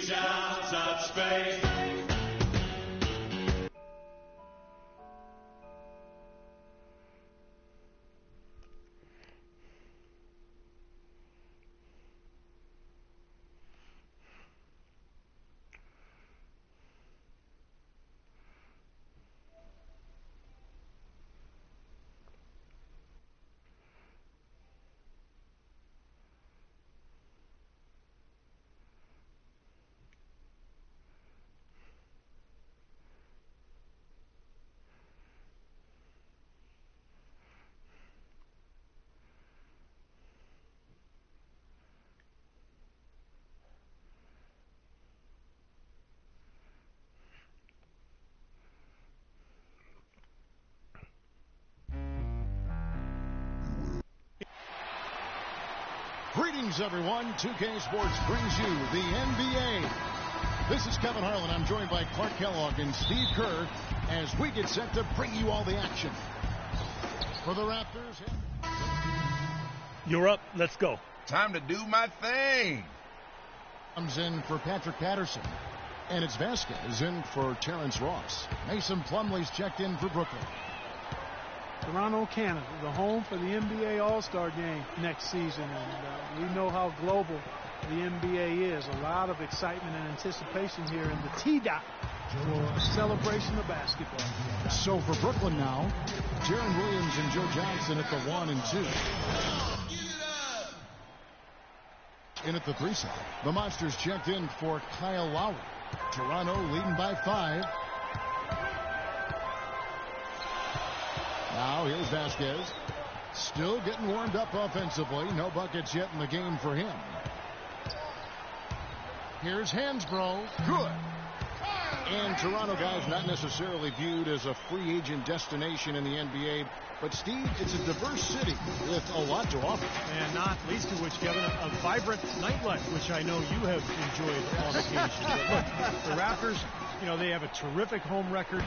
shouts out Spain. Greetings, everyone. 2K Sports brings you the NBA. This is Kevin Harlan. I'm joined by Clark Kellogg and Steve Kerr as we get set to bring you all the action. For the Raptors. You're up. Let's go. Time to do my thing. Comes in for Patrick Patterson. And it's Vasquez in for Terrence Ross. Mason Plumlee's checked in for Brooklyn. Toronto, Canada, the home for the NBA All-Star Game next season. And we know how global the NBA is. A lot of excitement and anticipation here in the T-Dot for a celebration of basketball. So for Brooklyn now, Jaren Williams and Joe Johnson at the 1 and 2. In at the 3 side, the Monsters checked in for Kyle Lowry. Toronto leading by 5. Now here's Vasquez. Still getting warmed up offensively. No buckets yet in the game for him. Here's Hansbrough. Good. And Toronto, guys, not necessarily viewed as a free agent destination in the NBA. But, Steve, it's a diverse city with a lot to offer. And not least of which, Kevin, a vibrant nightlife, which I know you have enjoyed on occasion. But look, the Raptors, you know, they have a terrific home record,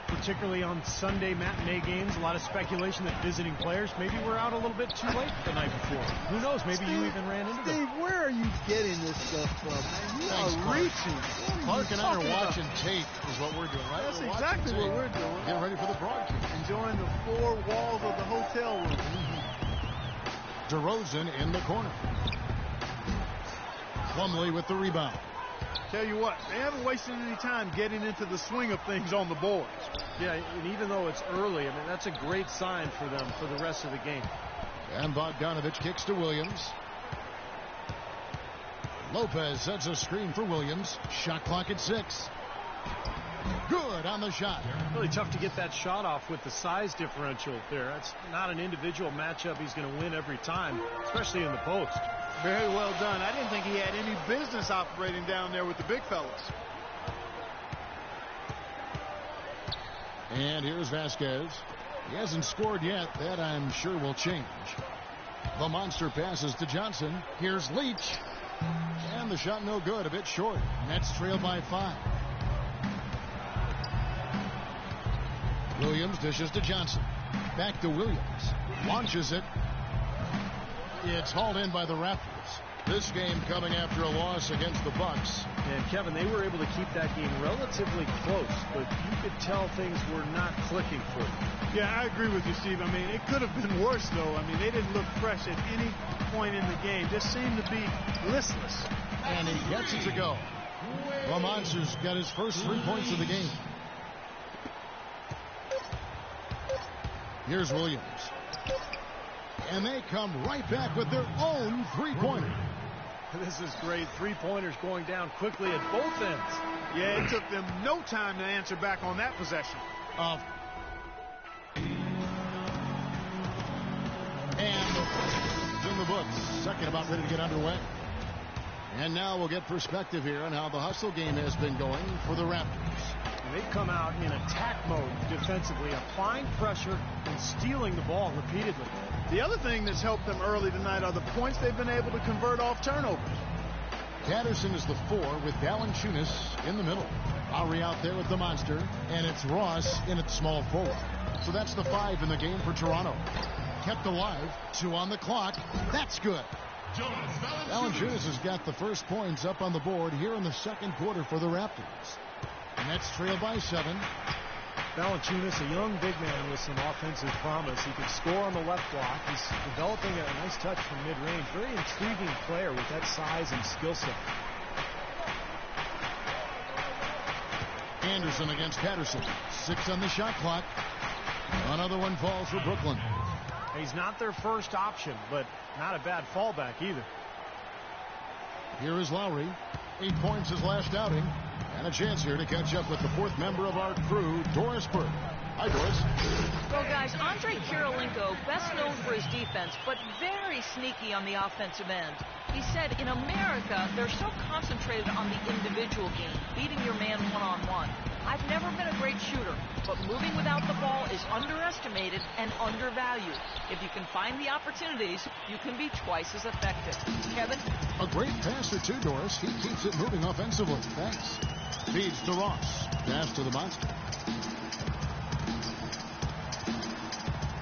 particularly on Sunday matinee games. A lot of speculation that visiting players maybe were out a little bit too late the night before. Who knows? Maybe you even ran into them. Steve, where are you getting this stuff from, man? You are reaching. Clark and I are watching tape is what we're doing, right? That's exactly what we're doing. Getting ready for the broadcast. Enjoying the 4 walls of the hotel room. DeRozan in the corner. Plumlee with the rebound. Tell you what, they haven't wasted any time getting into the swing of things on the boards. Yeah, and even though it's early, I mean, that's a great sign for them for the rest of the game. And Bogdanovich kicks to Williams. Lopez sets a screen for Williams. Shot clock at 6. Good on the shot. Really tough to get that shot off with the size differential there. That's not an individual matchup he's going to win every time, especially in the post. Very well done. I didn't think he had any business operating down there with the big fellas. And here's Vasquez. He hasn't scored yet. That, I'm sure, will change. The monster passes to Johnson. Here's Leach. And the shot no good. A bit short. Nets trail by 5. Williams dishes to Johnson. Back to Williams. Launches it. It's hauled in by the Raptors. This game coming after a loss against the Bucks. And Kevin, they were able to keep that game relatively close, but you could tell things were not clicking for them. Yeah, I agree with you, Steve. I mean, it could have been worse, though. I mean, they didn't look fresh at any point in the game. Just seemed to be listless. And he gets it to go. The Monsters got his first 3 points of the game. Here's Williams. And they come right back with their own 3-pointer. This is great. 3-pointers going down quickly at both ends. Yeah, it took them no time to answer back on that possession. And it's in the books. Second about ready to get underway. And now we'll get perspective here on how the hustle game has been going for the Raptors. And they've come out in attack mode defensively, applying pressure and stealing the ball repeatedly. The other thing that's helped them early tonight are the points they've been able to convert off turnovers. Patterson is the 4 with Valanciunas in the middle. Lowry out there with the monster, and it's Ross in at small forward. So that's the 5 in the game for Toronto. Kept alive, 2 on the clock. That's good. Valanciunas has got the first points up on the board here in the second quarter for the Raptors. Nets trail by 7. Valanciunas, a young big man with some offensive promise. He can score on the left block. He's developing a nice touch from mid-range. Very intriguing player with that size and skill set. Anderson against Patterson. 6 on the shot clock. Another one falls for Brooklyn. He's not their first option, but not a bad fallback either. Here is Lowry. 8 points his last outing. And a chance here to catch up with the fourth member of our crew, Doris Burke. Hi, Doris. Well, guys, Andre Kirilenko, best known for his defense, but very sneaky on the offensive end. He said, in America, they're so concentrated on the individual game, beating your man one-on-one. I've never been a great shooter, but moving without the ball is underestimated and undervalued. If you can find the opportunities, you can be twice as effective. Kevin? A great passer, too, Doris. He keeps it moving offensively. Thanks. Feeds to Ross. Pass to the monster.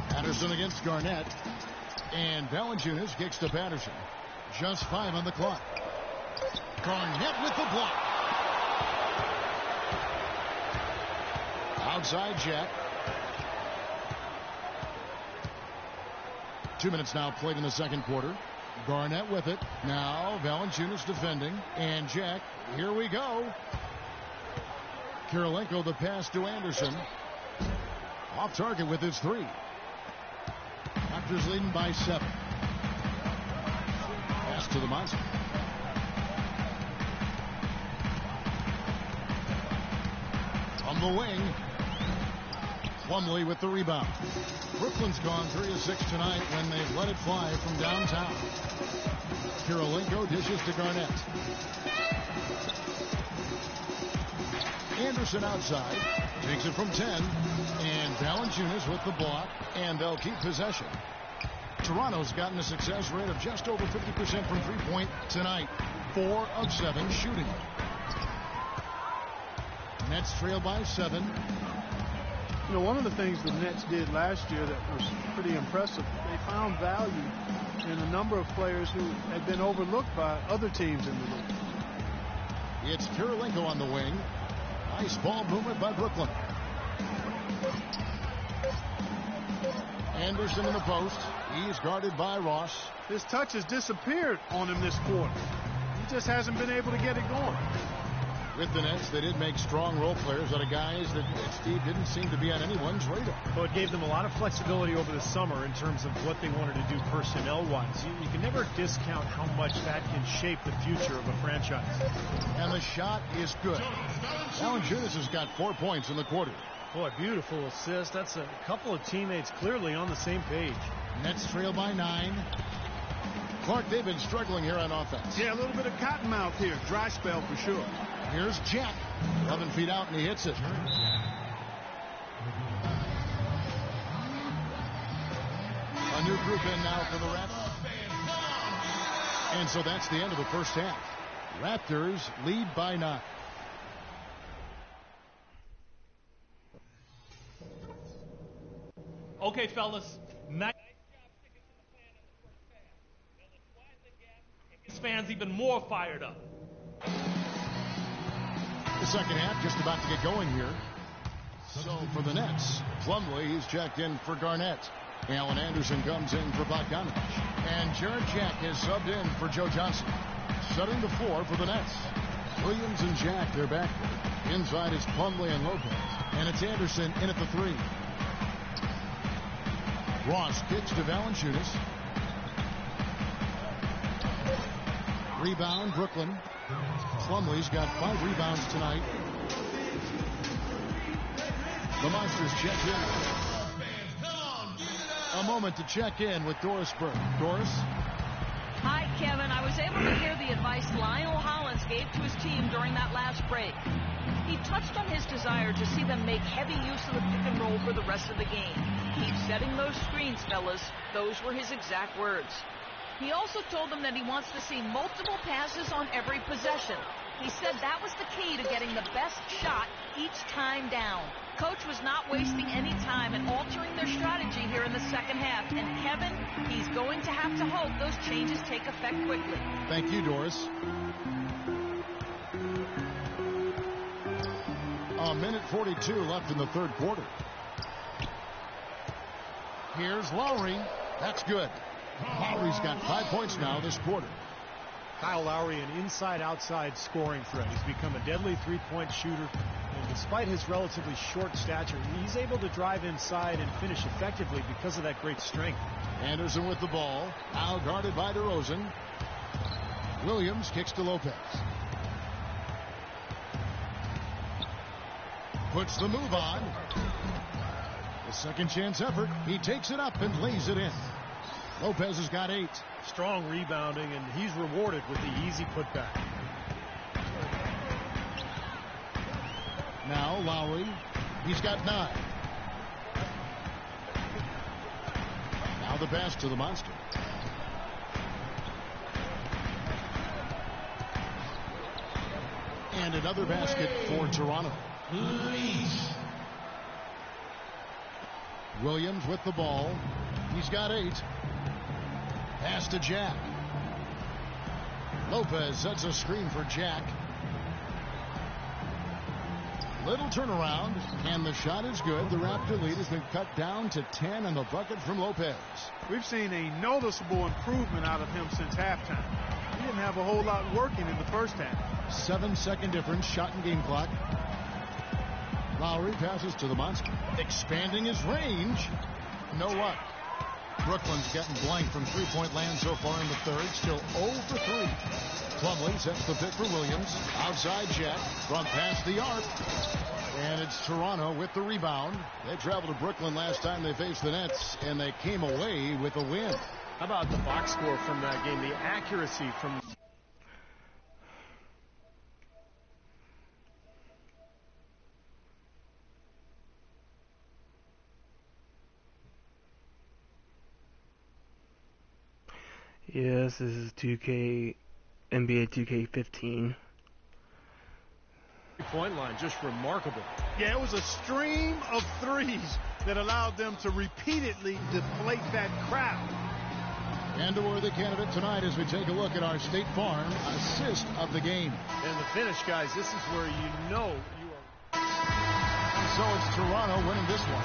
Patterson against Garnett. And Valanciunas kicks to Patterson. Just 5 on the clock. Garnett with the block. Outside Jack. 2 minutes now played in the second quarter. Garnett with it. Now Valanciunas defending. And Jack, here we go. Kirilenko the pass to Anderson. Off target with his 3. Raptors leading by 7. Pass to the monster. From the wing. Plumlee with the rebound. Brooklyn's gone 3 of 6 tonight when they've let it fly from downtown. Kirilenko dishes to Garnett. Anderson outside. Takes it from 10. And Valanciunas with the block. And they'll keep possession. Toronto's gotten a success rate of just over 50% from three-point tonight. 4 of 7 shooting. Nets trail by 7. You know, one of the things the Nets did last year that was pretty impressive, they found value in a number of players who had been overlooked by other teams in the league. It's Kirilenko on the wing. Nice ball movement by Brooklyn. Anderson in the post. He's guarded by Ross. His touch has disappeared on him this quarter. He just hasn't been able to get it going. With the Nets, they did make strong role players out of guys that Steve didn't seem to be on anyone's radar. Well, it gave them a lot of flexibility over the summer in terms of what they wanted to do personnel-wise. You can never discount how much that can shape the future of a franchise. And the shot is good. Valanciunas has got 4 points in the quarter. Boy, beautiful assist. That's a couple of teammates clearly on the same page. Nets trail by 9. Clark, they've been struggling here on offense. Yeah, a little bit of cottonmouth here. Dry spell for sure. Here's Jack. 11 feet out, and he hits it. A new group in now for the Raptors. And so that's the end of the first half. Raptors lead by 9. Okay, fellas. Nice job sticking to the plan in the first half. Now let's widen the gap and get fans even more fired up. The second half just about to get going here. So for the Nets, Plumlee, he's checked in for Garnett. Alan Anderson comes in for Bogdanovich. And Jared Jack is subbed in for Joe Johnson. Setting the floor for the Nets. Williams and Jack, they're back. Inside is Plumlee and Lopez. And it's Anderson in at the 3. Ross kicks to Valanciunas. Rebound, Brooklyn. Plumlee's got 5 rebounds tonight. The Monsters check in. A moment to check in with Doris Burke. Doris? Hi, Kevin. I was able to hear the advice Lionel Hollins gave to his team during that last break. He touched on his desire to see them make heavy use of the pick and roll for the rest of the game. Keep setting those screens, fellas. Those were his exact words. He also told them that he wants to see multiple passes on every possession. He said that was the key to getting the best shot each time down. Coach was not wasting any time in altering their strategy here in the second half. And Kevin, he's going to have to hope those changes take effect quickly. Thank you, Doris. A minute 42 left in the third quarter. Here's Lowry. That's good. Lowry's got 5 points now this quarter. Kyle Lowry, an inside-outside scoring threat. He's become a deadly three-point shooter. And despite his relatively short stature, he's able to drive inside and finish effectively because of that great strength. Anderson with the ball. Now guarded by DeRozan. Williams kicks to Lopez. Puts the move on. A second chance effort. He takes it up and lays it in. Lopez has got 8. Strong rebounding, and he's rewarded with the easy putback. Now Lowry. He's got 9. Now the pass to the monster. And another basket for Toronto. Williams with the ball. He's got 8. Pass to Jack. Lopez sets a screen for Jack. Little turnaround, and the shot is good. The Raptor lead has been cut down to 10 on the bucket from Lopez. We've seen a noticeable improvement out of him since halftime. He didn't have a whole lot working in the first half. 7-second difference, shot and game clock. Lowry passes to the monster, expanding his range. No luck. Brooklyn's getting blank from three-point land so far in the third. Still 0 for 3. Plumlee sets the pick for Williams. Outside Jack from past the arc. And it's Toronto with the rebound. They traveled to Brooklyn last time they faced the Nets, and they came away with a win. How about the box score from that game? The accuracy from... Yes, this is NBA 2K15. Point line, just remarkable. Yeah, it was a stream of threes that allowed them to repeatedly deflate that crowd. And a worthy candidate tonight as we take a look at our State Farm assist of the game. And the finish, guys, this is where you know you are. And so it's Toronto winning this one.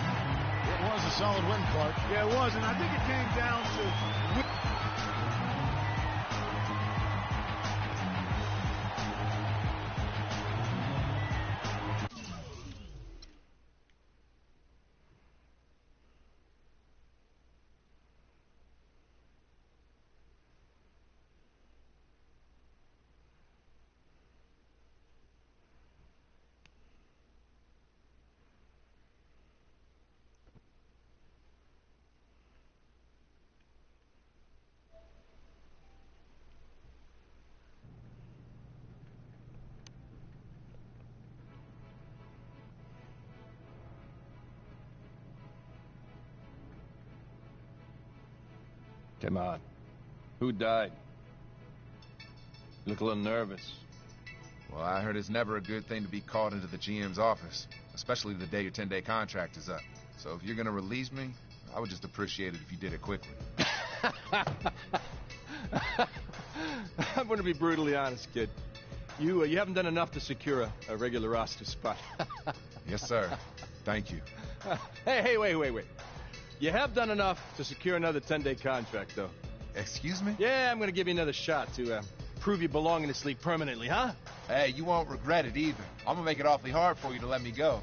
It was a solid win, Clark. Yeah, it was, and I think it came down to... Come on. Who died? You look a little nervous. Well, I heard it's never a good thing to be called into the GM's office, especially the day your 10-day contract is up. So if you're going to release me, I would just appreciate it if you did it quickly. I'm going to be brutally honest, kid. You haven't done enough to secure a regular roster spot. Yes, sir. Thank you. Hey, wait. You have done enough to secure another 10-day contract, though. Excuse me? Yeah, I'm going to give you another shot to prove you belong in this league permanently, huh? Hey, you won't regret it either. I'm going to make it awfully hard for you to let me go.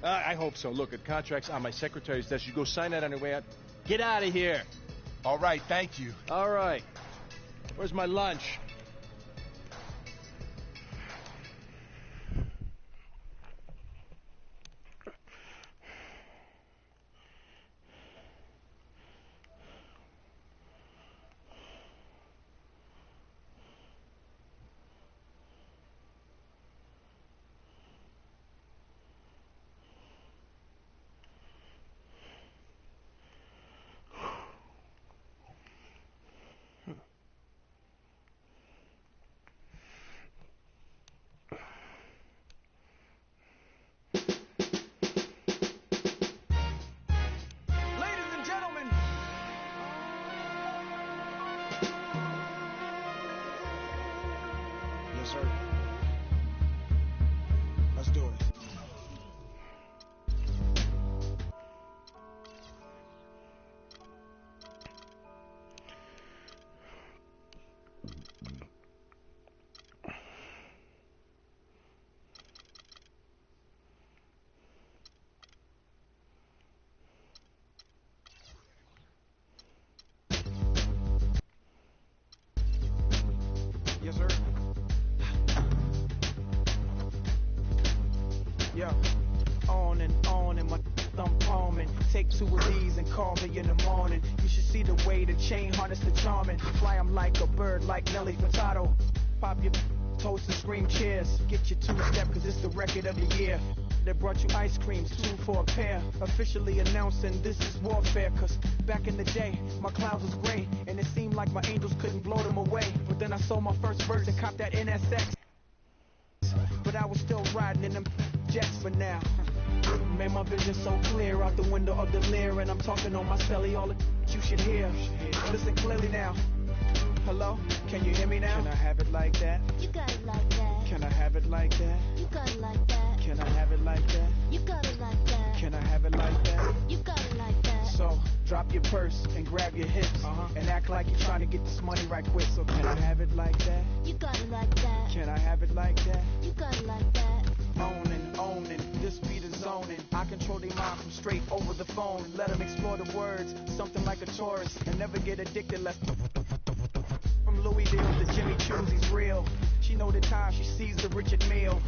I hope so. Look, the contract's on my secretary's desk. You go sign that on your way out. Get out of here. All right, thank you. All right. Where's my lunch? Yes, sir. Let's do it. Yes, sir. Yeah. On and my thumb palming. Take two of these and call me in the morning. You should see the way the chain harness the charming. Fly 'em like a bird, like Nelly Furtado. Pop your toast and scream cheers. Get your two-step, cause it's the record of the year. They brought you ice creams, 2 for a pair. Officially announcing this is warfare. Cause back in the day, my clouds was gray. And it seemed like my angels couldn't blow them away. But then I sold my first verse and copped that NSX. But I was still riding in them jets for now. Man, my vision so clear out the window of the Lear. And I'm talking on my celly, all the you should hear. Listen clearly now. Hello? Can you hear me now? Can I have it like that? You got it like that. Can I have it like that? You got it like that. Can I have it like that? You got it like that. Can I have it like that? You got it like that. So, drop your purse and grab your hips. And act like you're trying to get this money right quick. So, can I have it like that? You got it like that. Can I have it like that? You got it like that. Owning, this beat is zoning. I control their mind from straight over the phone. Let them explore the words, something like a tourist. And never get addicted, less from Louis Deal to Jimmy Choo's, he's real. She know the time she sees the Richard Mille.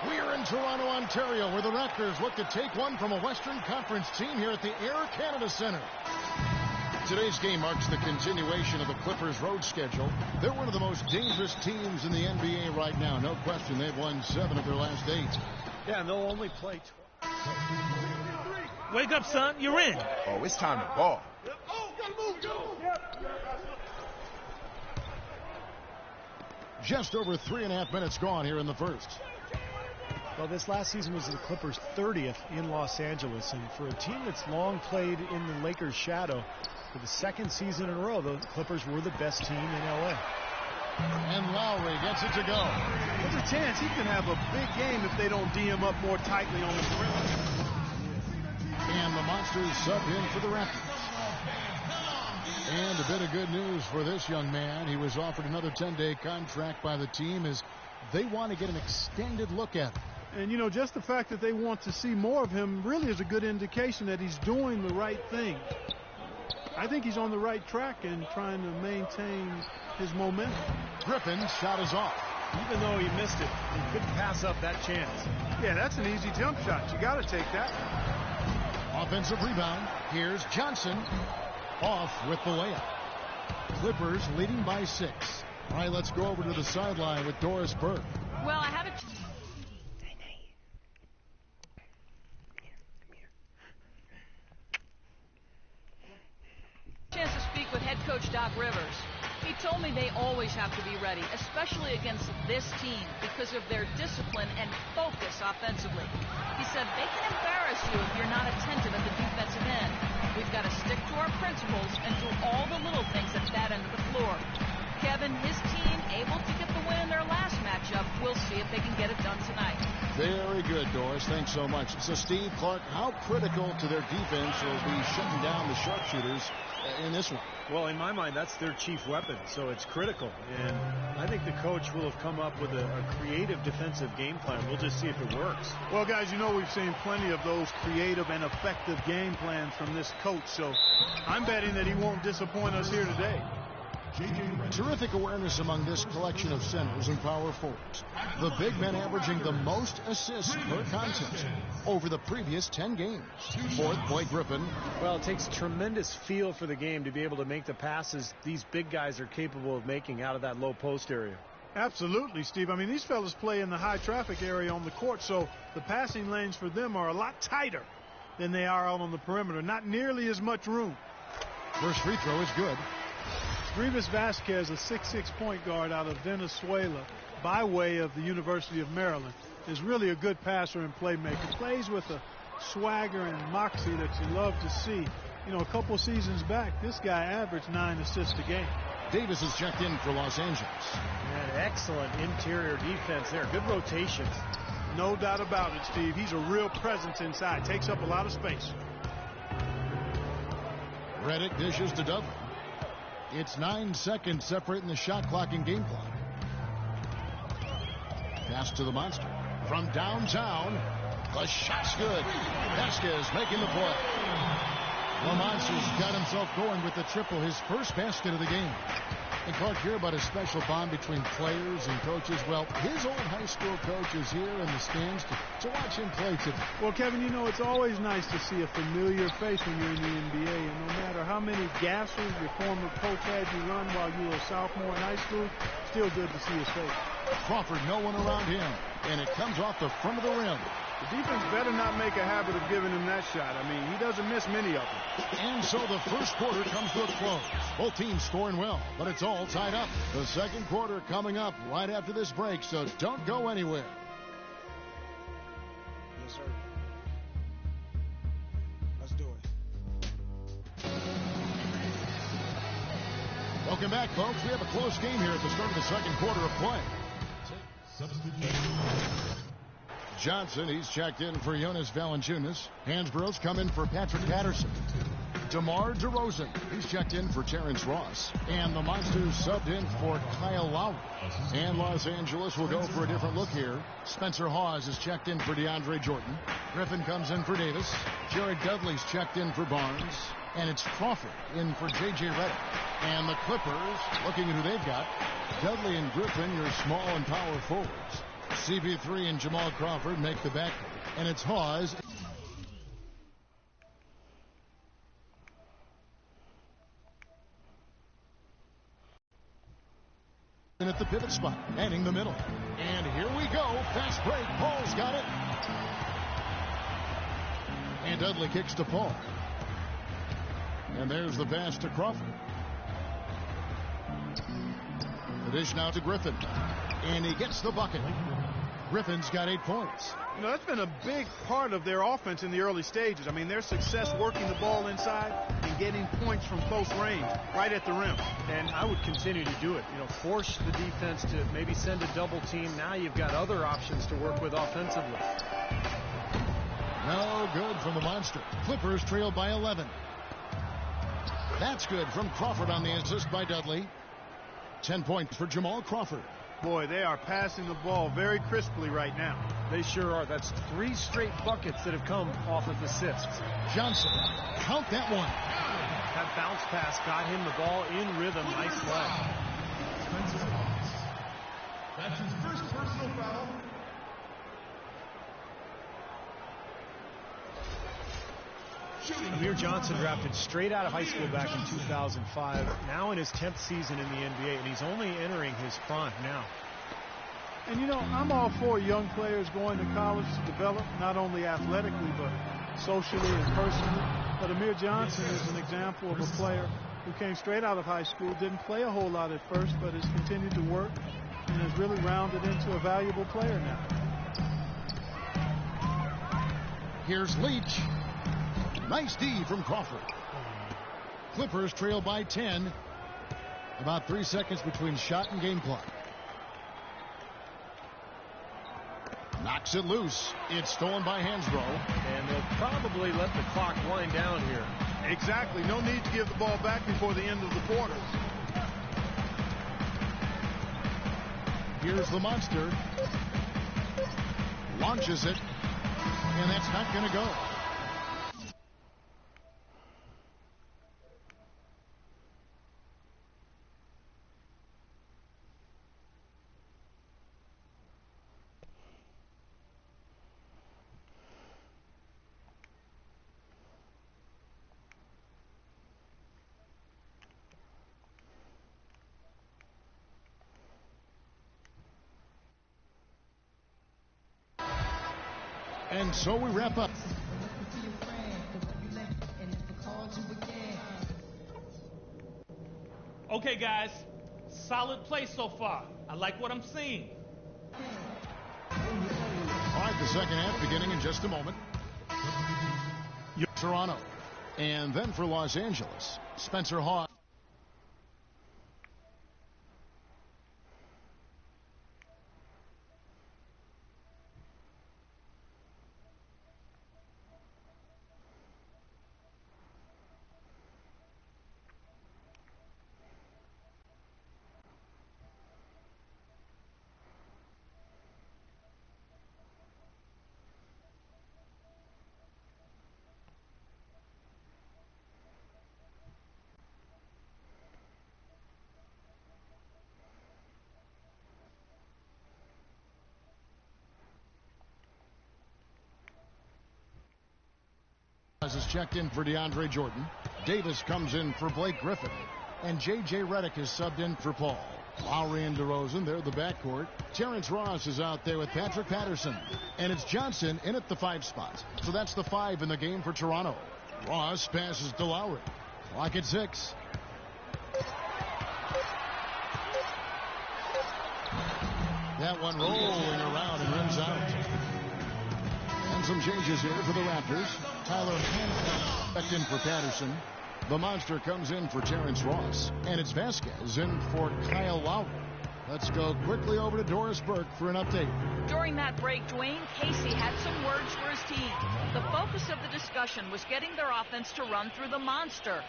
We're in Toronto, Ontario, where the Raptors look to take one from a Western Conference team here at the Air Canada Centre. Today's game marks the continuation of the Clippers' road schedule. They're one of the most dangerous teams in the NBA right now. No question, they've won 7 of their last 8. Yeah, and they'll only play Wake up, son. You're in. Oh, it's time to ball. Just over 3.5 minutes gone here in the first. Well, this last season was the Clippers' 30th in Los Angeles, and for a team that's long played in the Lakers' shadow, for the second season in a row, the Clippers were the best team in L.A. And Lowry gets it to go. There's a chance he can have a big game if they don't D him up more tightly on the perimeter. And the Monsters sub in for the Raptors. And a bit of good news for this young man. He was offered another 10-day contract by the team as they want to get an extended look at him. And, you know, just the fact that they want to see more of him really is a good indication that he's doing the right thing. I think he's on the right track and trying to maintain his momentum. Griffin's shot is off. Even though he missed it, he couldn't pass up that chance. Yeah, that's an easy jump shot. You got to take that. Offensive rebound. Here's Johnson. Off with the layup. Clippers leading by 6. All right, let's go over to the sideline with Doris Burke. Well, I had a chance to speak with head coach Doc Rivers. He told me they always have to be ready, especially against this team, because of their discipline and focus offensively. He said they can embarrass you if you're not attentive at the defensive end. We've got to stick to our principles and do all the little things at that end of the floor. Kevin, his team able to get the win in their last matchup. We'll see if they can get it done tonight. Very good, Doris. Thanks so much. So, Steve, Clark, how critical to their defense will be shutting down the sharpshooters in this one? Well, in my mind, that's their chief weapon, so it's critical. And I think the coach will have come up with a creative defensive game plan. We'll just see if it works. Well, guys, you know we've seen plenty of those creative and effective game plans from this coach, so I'm betting that he won't disappoint us here today. Terrific awareness among this collection of centers and power forwards. The big men averaging the most assists per contest over the previous 10 games. Fourth, Blake Griffin. Well, it takes tremendous feel for the game to be able to make the passes these big guys are capable of making out of that low post area. Absolutely, Steve. I mean, these fellas play in the high traffic area on the court, so the passing lanes for them are a lot tighter than they are out on the perimeter. Not nearly as much room. First free throw is good. Rivas Vasquez, a 6'6" point guard out of Venezuela by way of the University of Maryland, is really a good passer and playmaker. Plays with a swagger and moxie that you love to see. You know, a couple seasons back, this guy averaged 9 assists a game. Davis is checked in for Los Angeles. And excellent interior defense there. Good rotations. No doubt about it, Steve. He's a real presence inside. Takes up a lot of space. Reddick dishes to Dudley. It's 9 seconds separating the shot clock and game clock. Pass to the monster. From downtown, the shot's good. Vasquez making the play. The monster's got himself going with the triple, his first basket of the game. And Clark, hear about a special bond between players and coaches. Well, his old high school coach is here in the stands to watch him play today. Well, Kevin, you know, it's always nice to see a familiar face when you're in the NBA. And no matter how many gaffes your former coach had you run while you were a sophomore in high school, still good to see his face. Crawford, no one around him. And it comes off the front of the rim. The defense better not make a habit of giving him that shot. I mean, he doesn't miss many of them. And so the first quarter comes to a close. Both teams scoring well, but it's all tied up. The second quarter coming up right after this break, so don't go anywhere. Yes, sir. Let's do it. Welcome back, folks. We have a close game here at the start of the second quarter of play. Johnson, he's checked in for Jonas Valanciunas. Hansborough's come in for Patrick Patterson. DeMar DeRozan, he's checked in for Terrence Ross. And the Monsters subbed in for Kyle Lowry. And Los Angeles will go for a different look here. Spencer Hawes is checked in for DeAndre Jordan. Griffin comes in for Davis. Jared Dudley's checked in for Barnes. And it's Crawford in for J.J. Redick. And the Clippers, looking at who they've got, Dudley and Griffin, your small and power forwards. CP3 and Jamal Crawford make the backcourt. And it's Hawes. And at the pivot spot, heading the middle. And here we go. Fast break. Paul's got it. And Dudley kicks to Paul. And there's the pass to Crawford. The dish now to Griffin. And he gets the bucket. Griffin's got 8 points. You know, that's been a big part of their offense in the early stages. I mean, their success working the ball inside and getting points from close range, right at the rim. And I would continue to do it. You know, force the defense to maybe send a double team. Now you've got other options to work with offensively. No good from the Monster. Clippers trail by 11. That's good from Crawford on the assist by Dudley. 10 points for Jamal Crawford. Boy, they are passing the ball very crisply right now. They sure are. That's 3 straight buckets that have come off of assists. Johnson, count that one. That bounce pass got him the ball in rhythm. Nice play. That's his first personal foul. Amir Johnson drafted straight out of high school back in 2005, now in his 10th season in the NBA, and he's only entering his prime now. And, you know, I'm all for young players going to college to develop, not only athletically, but socially and personally. But Amir Johnson is an example of a player who came straight out of high school, didn't play a whole lot at first, but has continued to work and has really rounded into a valuable player now. Here's Leach. Nice D from Crawford. Clippers trail by 10. About 3 seconds between shot and game clock. Knocked Knocks it loose. It's stolen by Hansbrough. And they'll probably let the clock wind down here. Exactly. No need to give the ball back before the end of the quarter. Here's the monster. Launches it. And that's not going to go. And so we wrap up. Okay, guys. Solid play so far. I like what I'm seeing. All right, the second half beginning in just a moment. Toronto. And then for Los Angeles, Spencer Hawes. Is checked in for DeAndre Jordan. Davis comes in for Blake Griffin. And J.J. Redick is subbed in for Paul. Lowry and DeRozan, they're the backcourt. Terrence Ross is out there with Patrick Patterson. And it's Johnson in at the 5 spot. So that's the 5 in the game for Toronto. Ross passes to Lowry. Clock at 6. That one rolling around and rims out. And some changes here for the Raptors. Tyler Hancock back in for Patterson. The monster comes in for Terrence Ross. And it's Vasquez in for Kyle Lowry. Let's go quickly over to Doris Burke for an update. During that break, Dwayne Casey had some words for his team. The focus of the discussion was getting their offense to run through the monster.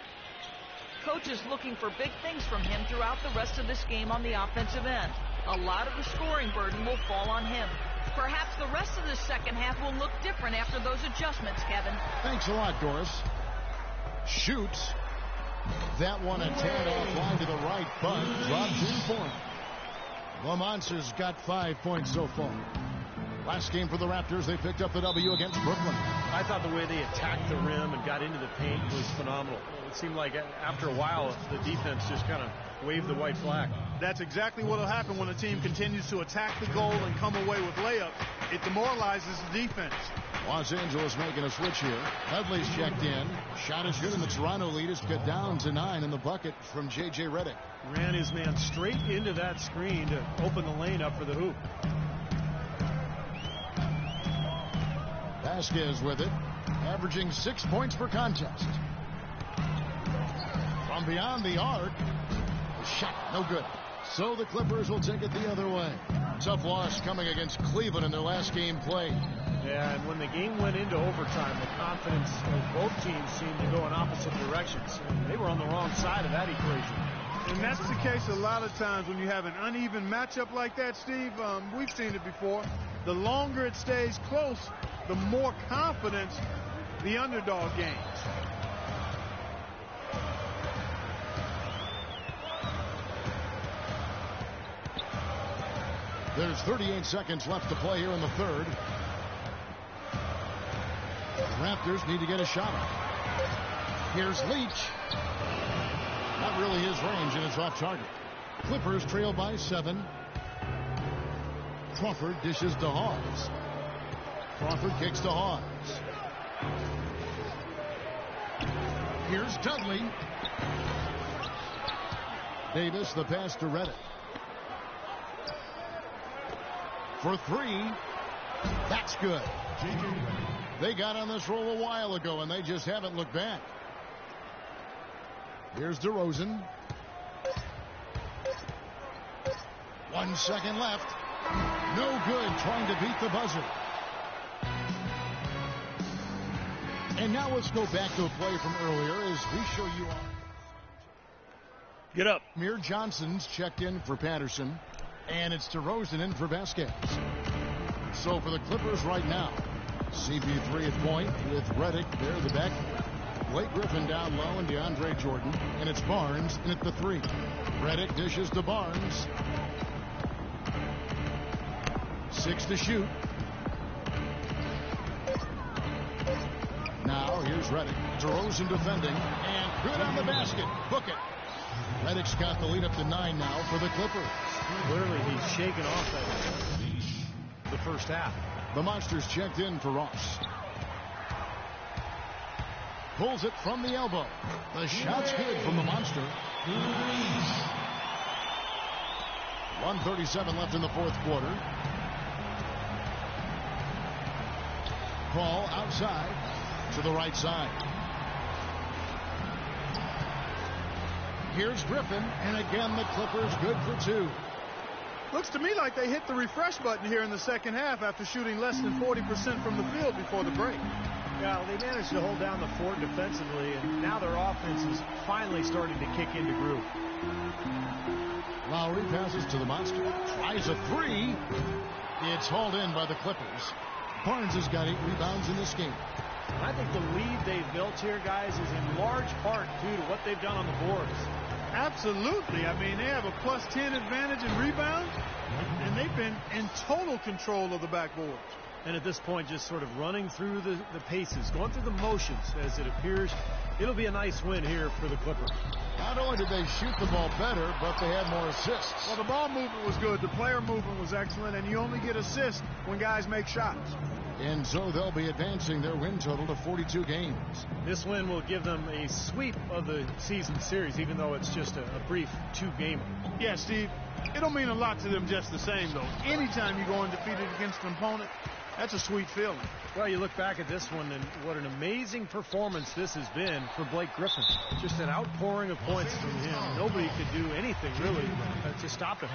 Coach is looking for big things from him throughout the rest of this game on the offensive end. A lot of the scoring burden will fall on him. Perhaps the rest of the second half will look different after those adjustments, Kevin. Thanks a lot, Doris. Shoots. That one a tad offline to the right, but drops in for him. The Monsters got 5 points so far. Last game for the Raptors, they picked up the W against Brooklyn. I thought the way they attacked the rim and got into the paint was phenomenal. It seemed like after a while, the defense just kind of waved the white flag. That's exactly what will happen when a team continues to attack the goal and come away with layups. It demoralizes the defense. Los Angeles making a switch here. Dudley's checked in. Shot is good, and the Toronto lead is cut down to 9 in the bucket from J.J. Redick. Ran his man straight into that screen to open the lane up for the hoop. Vasquez with it, averaging 6 points per contest. From beyond the arc, the shot no good. So the Clippers will take it the other way. Tough loss coming against Cleveland in their last game played. Yeah, and when the game went into overtime, the confidence of both teams seemed to go in opposite directions. And they were on the wrong side of that equation. And that's the case a lot of times when you have an uneven matchup like that, Steve. We've seen it before. The longer it stays close, the more confidence the underdog gains. There's 38 seconds left to play here in the third. The Raptors need to get a shot off. Here's Leach. Not really his range, and it's off target. Clippers trail by 7. Crawford dishes to Hawes. Crawford kicks to Hawes. Here's Dudley. Davis, the pass to Redick. For 3. That's good. They got on this roll a while ago, and they just haven't looked back. Here's DeRozan. 1 second left. No good, trying to beat the buzzer. And now let's go back to a play from earlier as we show you all. Get up. Mir Johnson's checked in for Patterson, and it's DeRozan in for Vasquez. So for the Clippers right now, CP3 at point with Redick there, the back. Blake Griffin down low and DeAndre Jordan, and it's Barnes in at the 3. Redick dishes to Barnes. 6 to shoot. Now here's Redick. DeRozan defending, and good on the basket. Book it. Redick's got the lead up to 9 now for the Clippers. Clearly he's shaken off that the first half. The Monsters checked in for Ross. Pulls it from the elbow. The shot's good from the Monster. 1:37 left in the fourth quarter. Ball outside to the right side. Here's Griffin, and again the Clippers good for 2. Looks to me like they hit the refresh button here in the second half after shooting less than 40% from the field before the break. Yeah, they managed to hold down the fort defensively, and now their offense is finally starting to kick into groove. Lowry passes to the Monster. Tries a 3. It's hauled in by the Clippers. Barnes has got 8 rebounds in this game. I think the lead they've built here, guys, is in large part due to what they've done on the boards. Absolutely. I mean, they have a plus 10 advantage in rebounds, and they've been in total control of the backboard. And at this point, just sort of running through the paces, going through the motions as it appears. It'll be a nice win here for the Clippers. Not only did they shoot the ball better, but they had more assists. Well, the ball movement was good. The player movement was excellent, and you only get assists when guys make shots. And so they'll be advancing their win total to 42 games. This win will give them a sweep of the season series, even though it's just a brief 2-gamer. Yeah, Steve, it'll mean a lot to them just the same, though. Anytime you go undefeated against an opponent, that's a sweet feeling. Well, you look back at this one, and what an amazing performance this has been for Blake Griffin. Just an outpouring of points from him. Nobody could do anything, really, to stop him.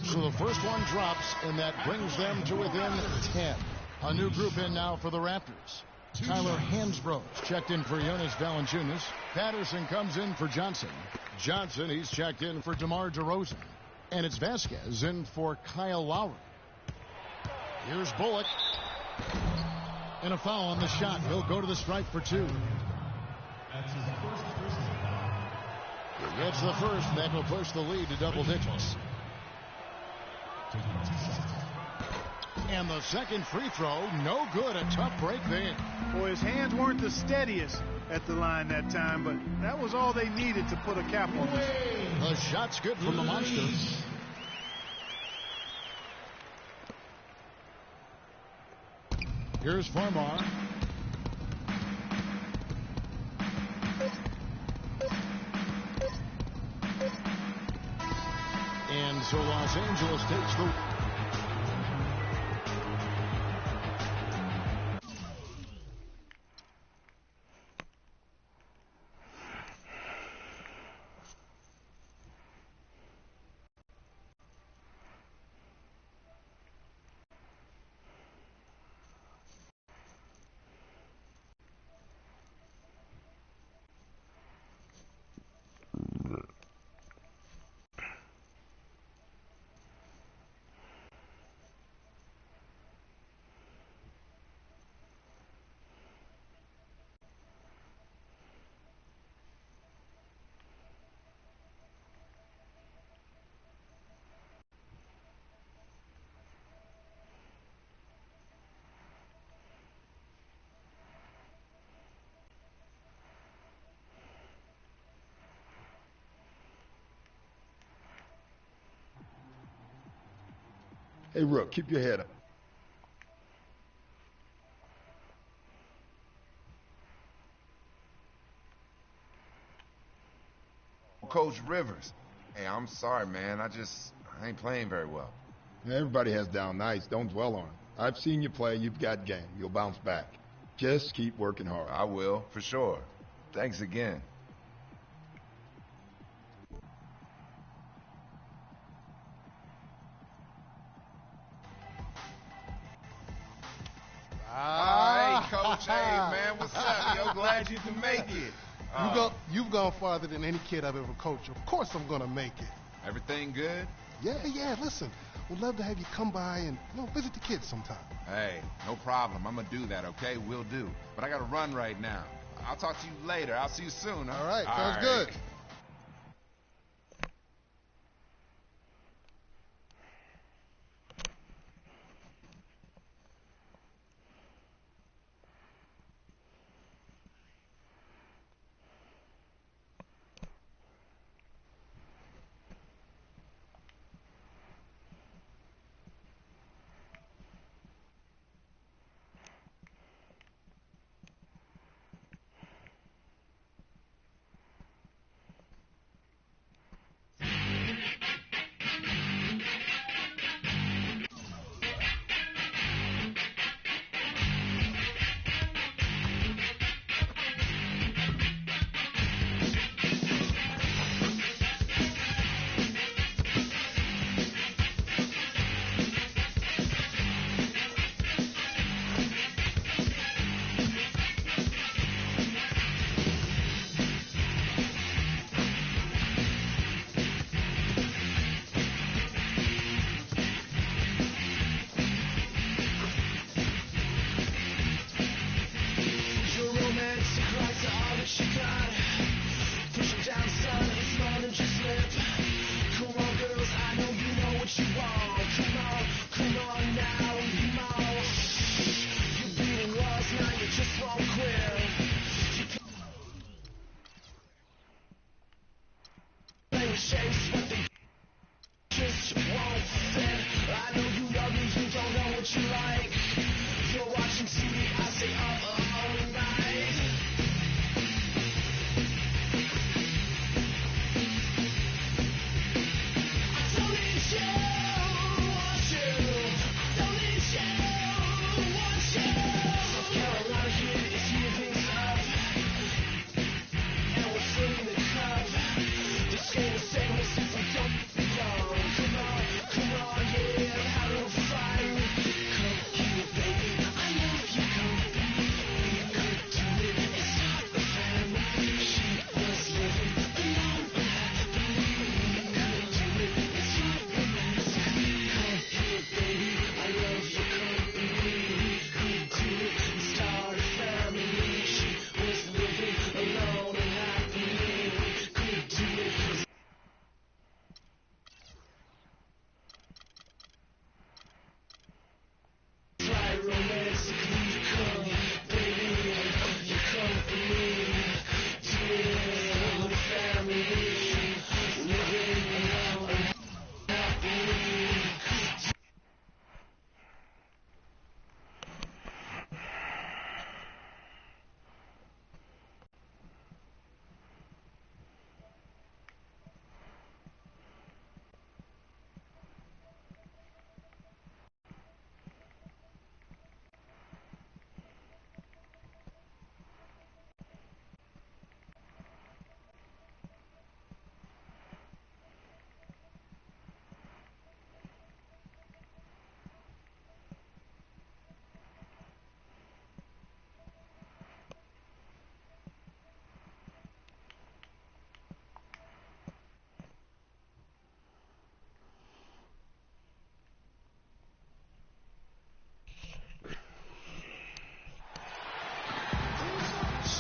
So the first one drops, and that brings them to within 10. A new group in now for the Raptors. Tyler Hansbrough checked in for Jonas Valanciunas. Patterson comes in for Johnson. Johnson, he's checked in for DeMar DeRozan. And it's Vasquez in for Kyle Lowry. Here's Bullock. And a foul on the shot. He'll go to the stripe for 2. He gets the first. That will push the lead to double digits. And the second free throw, no good. A tough break there. Boy, his hands weren't the steadiest at the line that time, but that was all they needed to put a cap on this. The shot's good from the Monster. Here's Farmar. And so Los Angeles takes the... Hey, Rook, keep your head up. Coach Rivers. Hey, I'm sorry, man. I ain't playing very well. Everybody has down nights. Don't dwell on it. I've seen you play. You've got game. You'll bounce back. Just keep working hard. I will, for sure. Thanks again. glad you can make it. You've gone farther than any kid I've ever coached. Of course I'm going to make it. Everything good? Yeah, listen. We'd love to have you come by and visit the kids sometime. Hey, no problem. I'm going to do that, okay? Will do. But I got to run right now. I'll talk to you later. I'll see you soon. Huh? All right, sounds good.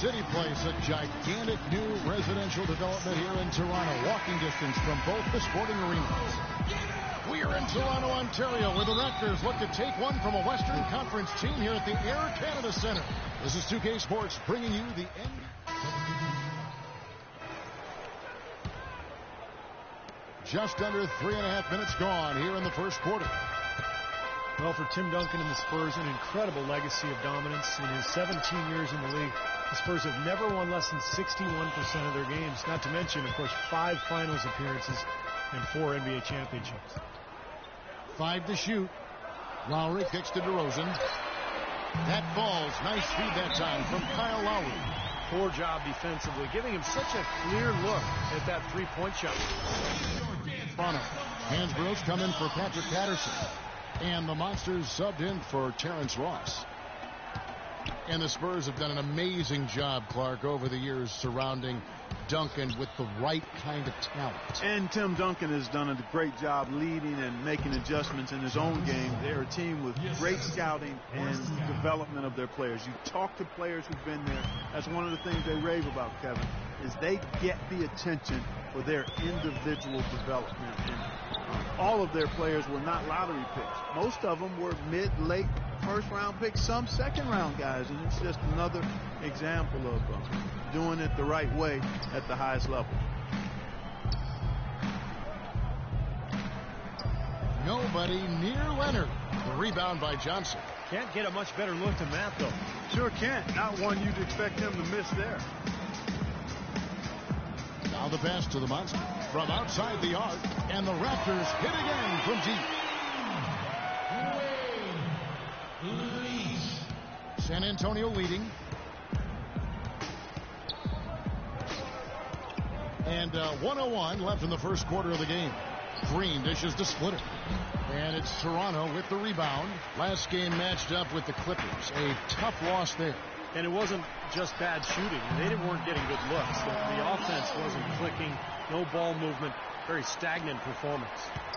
City Place, a gigantic new residential development here in Toronto. Walking distance from both the sporting arenas. We are in Toronto, Ontario, where the Raptors look to take one from a Western Conference team here at the Air Canada Centre. This is 2K Sports bringing you the end. Just under 3.5 minutes gone here in the first quarter. Well, for Tim Duncan and the Spurs, an incredible legacy of dominance in his 17 years in the league. The Spurs have never won less than 61% of their games, not to mention, of course, 5 finals appearances and 4 NBA championships. 5 to shoot. Lowry kicks to DeRozan. That falls. Nice feed that time from Kyle Lowry. Poor job defensively, giving him such a clear look at that three-point shot. Toronto. Hansborough's come in for Patrick Patterson. And the Monsters subbed in for Terrence Ross. And the Spurs have done an amazing job, Clark, over the years surrounding Duncan with the right kind of talent. And Tim Duncan has done a great job leading and making adjustments in his own game. They're a team with great scouting and development of their players. You talk to players who've been there. That's one of the things they rave about, Kevin, is they get the attention for their individual development. And all of their players were not lottery picks. Most of them were mid, late, first-round picks, some second-round guys. And it's just another example of doing it the right way at the highest level. Nobody near Leonard. The rebound by Johnson. Can't get a much better look than that, though. Sure can't. Not one you'd expect him to miss there. Now the pass to the monster from outside the arc, and the Raptors hit again from deep. San Antonio leading. And 1:01 left in the first quarter of the game. Green dishes the splitter. And it's Toronto with the rebound. Last game matched up with the Clippers. A tough loss there. And it wasn't just bad shooting. They weren't getting good looks. The offense wasn't clicking. No ball movement. Very stagnant performance.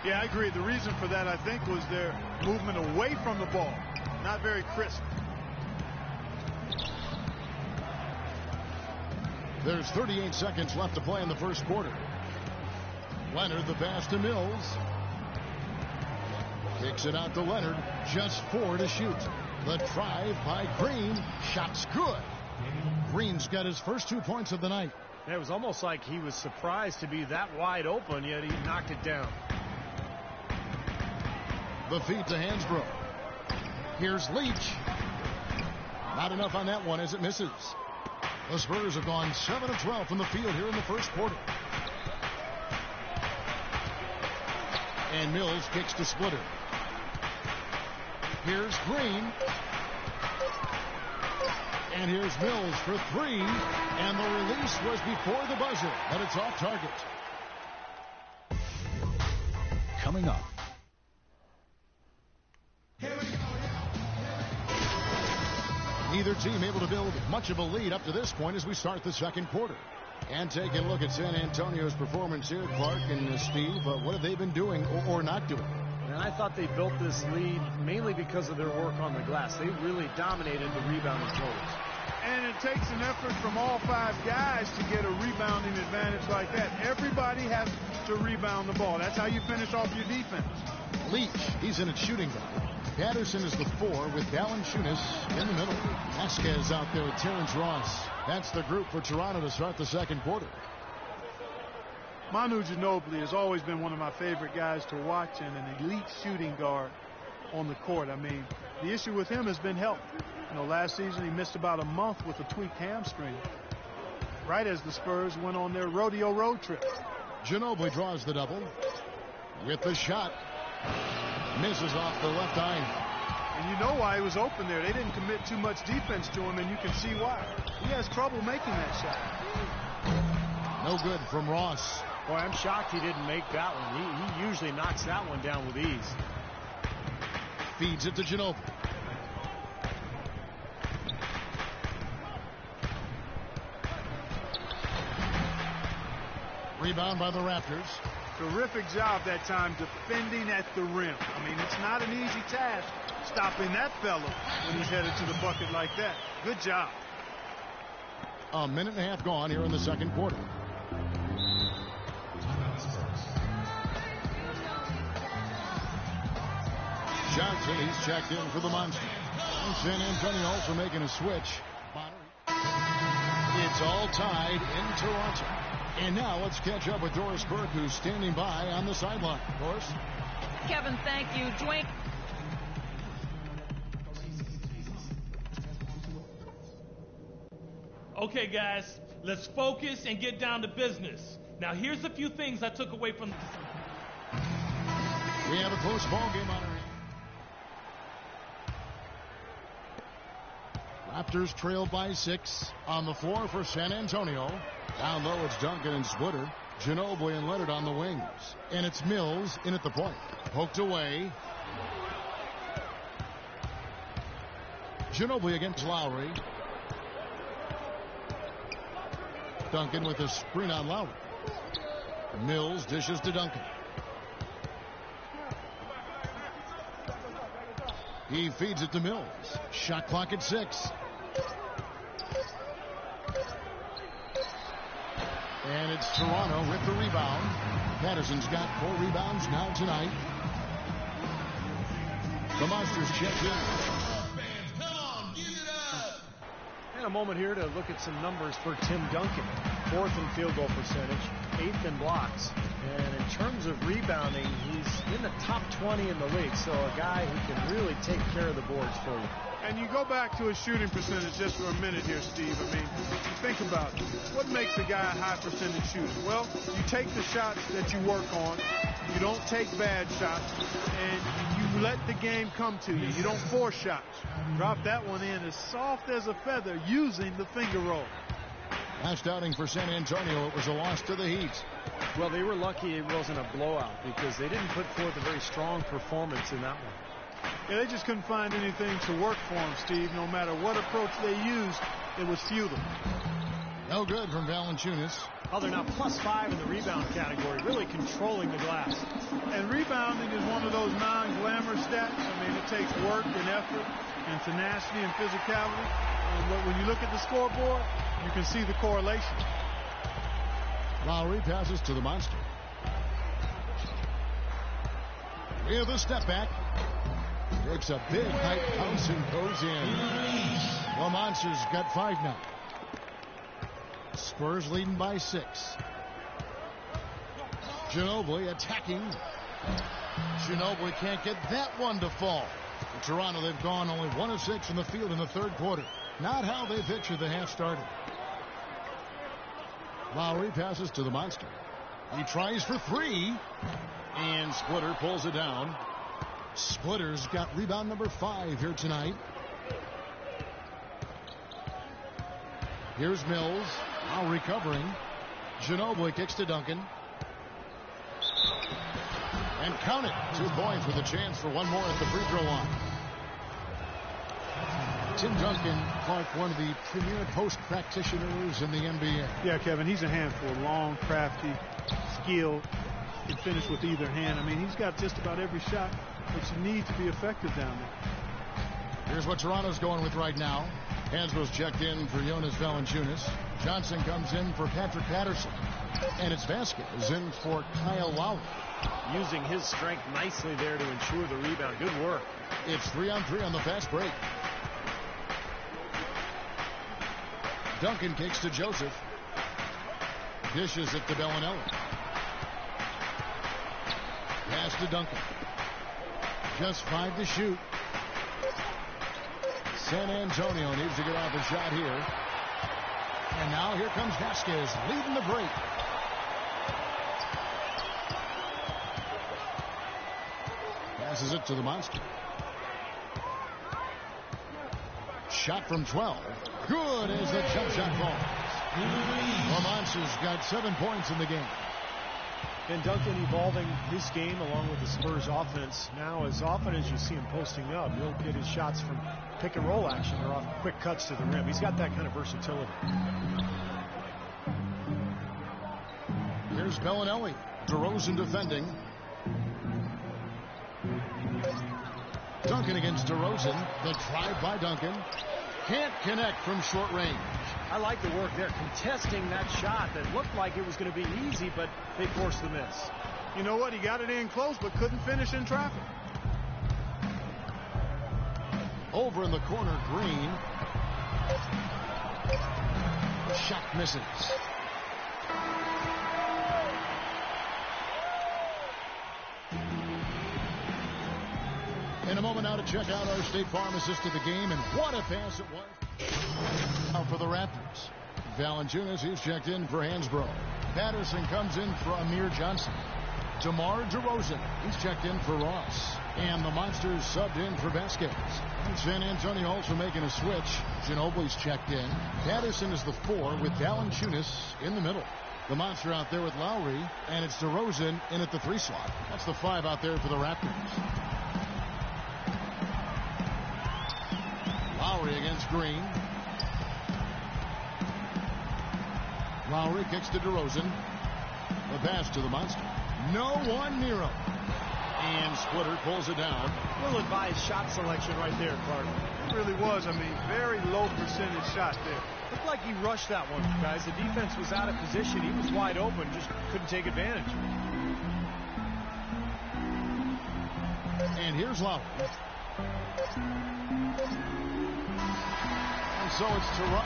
Yeah, I agree. The reason for that, I think, was their movement away from the ball. Not very crisp. There's 38 seconds left to play in the first quarter. Leonard, the pass to Mills. Kicks it out to Leonard. Just 4 to shoot. The drive by Green. Shot's good. Green's got his first 2 points of the night. It was almost like he was surprised to be that wide open, yet he knocked it down. The feed to Hansbrough. Here's Leach. Not enough on that one as it misses. The Spurs have gone 7 of 12 from the field here in the first quarter. And Mills kicks to Splitter. Here's Green. And here's Mills for 3. And the release was before the buzzer, but it's off target. Coming up. Neither team able to build much of a lead up to this point as we start the second quarter. And taking a look at San Antonio's performance here, Clark and Steve, what have they been doing or not doing? And I thought they built this lead mainly because of their work on the glass. They really dominated the rebounding totals. And it takes an effort from all 5 guys to get a rebounding advantage like that. Everybody has to rebound the ball. That's how you finish off your defense. Leach, he's in at shooting guard. Patterson is the 4 with Valanciunas in the middle. Vasquez out there with Terrence Ross. That's the group for Toronto to start the second quarter. Manu Ginobili has always been one of my favorite guys to watch and an elite shooting guard on the court. I mean, the issue with him has been health. You know, last season he missed about a month with a tweaked hamstring, right as the Spurs went on their rodeo road trip. Ginobili draws the double with the shot. Misses off the left eye. And you know why he was open there. They didn't commit too much defense to him, and you can see why. He has trouble making that shot. No good from Ross. Boy, I'm shocked he didn't make that one. He usually knocks that one down with ease. Feeds it to Ginobili. Rebound by the Raptors. Terrific job that time defending at the rim. I mean, it's not an easy task stopping that fella when he's headed to the bucket like that. Good job. A minute and a half gone here in the second quarter. Johnson, he's checked in for the Monster. And San Antonio also making a switch. It's all tied in Toronto. And now let's catch up with Doris Burke, who's standing by on the sideline. Doris? Kevin, thank you. Dwayne. Okay, guys, let's focus and get down to business. Now, here's a few things I took away from this. We have a close ball game on our hands. Raptors trail by 6 on the floor for San Antonio. Down low, it's Duncan and Splitter. Ginobili and Leonard on the wings. And it's Mills in at the point. Poked away. Ginobili against Lowry. Duncan with a screen on Lowry. Mills dishes to Duncan. He feeds it to Mills. Shot clock at 6. And it's Toronto with the rebound. Patterson's got 4 rebounds now tonight. The Monsters check in. And a moment here to look at some numbers for Tim Duncan. 4th in field goal percentage, 8th in blocks. And in terms of rebounding, he's in the top 20 in the league. So a guy who can really take care of the boards for you. And you go back to his shooting percentage just for a minute here, Steve. I mean, think about it. What makes a guy a high percentage shooter? Well, you take the shots that you work on. You don't take bad shots. And you let the game come to you. You don't force shots. Drop that one in as soft as a feather using the finger roll. Last outing for San Antonio, it was a loss to the Heat. Well, they were lucky it wasn't a blowout because they didn't put forth a very strong performance in that one. Yeah, they just couldn't find anything to work for them, Steve. No matter what approach they used, it was futile. No good from Valanciunas. Oh, they're now +5 in the rebound category, really controlling the glass. And rebounding is one of those non-glamour stats. I mean, it takes work and effort and tenacity and physicality. But when you look at the scoreboard, you can see the correlation. Lowry passes to the Monster. With a step back. Takes a big height bounce and goes in. The Monsters got 5 now. Spurs leading by 6. Ginobili attacking. Ginobili can't get that one to fall. In Toronto, they've gone only 1 of 6 from the field in the 3rd quarter. Not how they pictured the half started. Lowry passes to the Monster. He tries for 3. And Splitter pulls it down. Splitter's got rebound number 5 here tonight. Here's Mills. Now recovering. Ginobili kicks to Duncan. And count it. 2 points with a chance for 1 more at the free throw line. Tim Duncan, Clark, one of the premier post practitioners in the NBA. Yeah, Kevin, he's a handful. Long, crafty, skilled. Can finish with either hand. I mean, he's got just about every shot that you need to be effective down there. Here's what Toronto's going with right now. Hansbrough's checked in for Jonas Valanciunas. Johnson comes in for Patrick Patterson. And it's Vasquez in for Kyle Lowry. Using his strength nicely there to ensure the rebound. Good work. It's 3-on-3 on the fast break. Duncan kicks to Joseph. Dishes it to Bellinelli. Pass to Duncan. Just 5 to shoot. San Antonio needs to get off a shot here. And now here comes Vasquez leading the break. Passes it to the Monster. Shot from 12. Good as the jump shot falls. The Monsters got 7 points in the game. And Duncan evolving his game along with the Spurs offense. Now, as often as you see him posting up, he'll get his shots from pick and roll action or off quick cuts to the rim. He's got that kind of versatility. Here's Bellinelli. DeRozan defending. Duncan against DeRozan. The drive by Duncan. Can't connect from short range. I like the work there, contesting that shot that looked like it was going to be easy, but they forced the miss. You know what? He got it in close, but couldn't finish in traffic. Over in the corner, Green. Shot misses. In a moment now to check out our State Farm assist of the game, and what a pass it was. Now for the Raptors. Valanciunas, he's checked in for Hansbrough. Patterson comes in for Amir Johnson. DeMar DeRozan, he's checked in for Ross. And the Monsters subbed in for Vasquez. San Antonio also making a switch. Ginobili's checked in. Patterson is the 4 with Valanciunas in the middle. The Monster out there with Lowry, and it's DeRozan in at the 3 slot. That's the 5 out there for the Raptors. Lowry against Green. Lowry kicks to DeRozan. The pass to the monster. No one near him. And Splitter pulls it down. Ill-advised shot selection right there, Clark. It really was. I mean, very low percentage shot there. Looked like he rushed that one, guys. The defense was out of position. He was wide open, just couldn't take advantage. And here's Lowry. And so it's Toronto.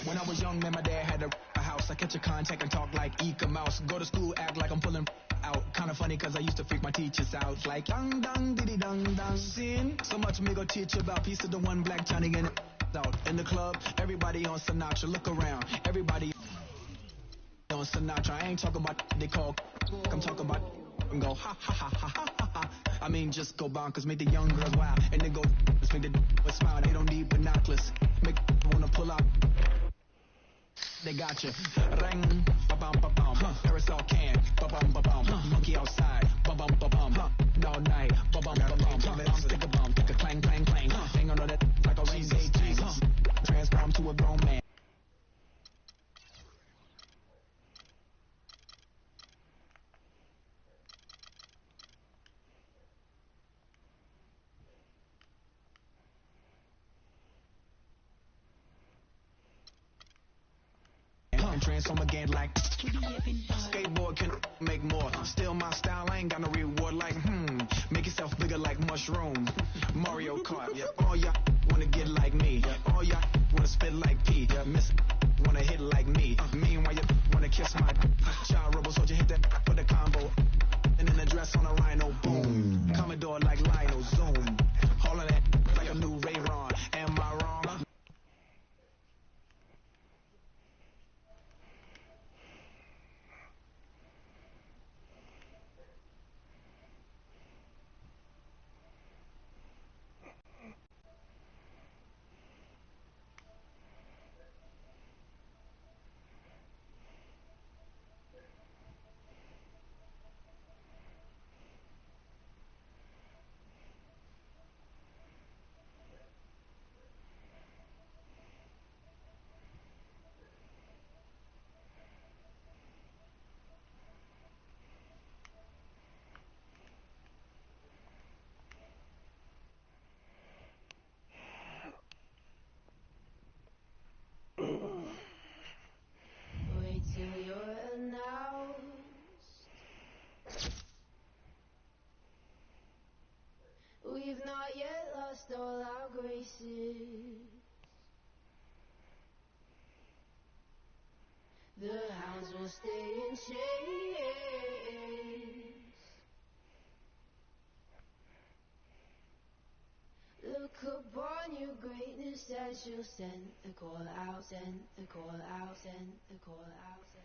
When I was young, man, my dad had a house. I catch a contact and talk like Ika Mouse. Go to school, act like I'm pulling out. Kind of funny, cause I used to freak my teachers out. Like, dang, dang, diddy, dang, dang. Sin. So much me go teach about. Piece of the one black Johnny and out. In the club, everybody on Sinatra. Look around, everybody on Sinatra. I ain't talking about they call. I'm talking about and go ha ha ha ha ha ha. I mean, just go bonkers, make the young girls wild. And then go make the smile. They don't need binoculars. Make wanna pull out. They got you. Ring, ba-bum, ba-bum. Aerosol can, ba-bum, ba-bum. Monkey outside, ba-bum, ba-bum. All night, ba-bum, ba-bum. Stick a bum, stick a clang, clang, clang. Hang on to that like a rain day tank. Transform to a grown man. Transform again like skateboard can make more. Still my style, I ain't got no reward like make yourself bigger like mushroom. Mario Kart, yeah. All y'all wanna get like me. All y'all wanna spit like P. Miss wanna hit like me. Meanwhile you wanna kiss my child robo soldier, hit that for the combo. And then the dress on a rhino, boom. Commodore like Lionel, zoom. All of that like a new Ray-Ron. Am I wrong? Wait till you're announced. We've not yet lost all our graces. The hounds will stay in chains. Look upon your greatness as you send the call out, send the call out, send the call out, send.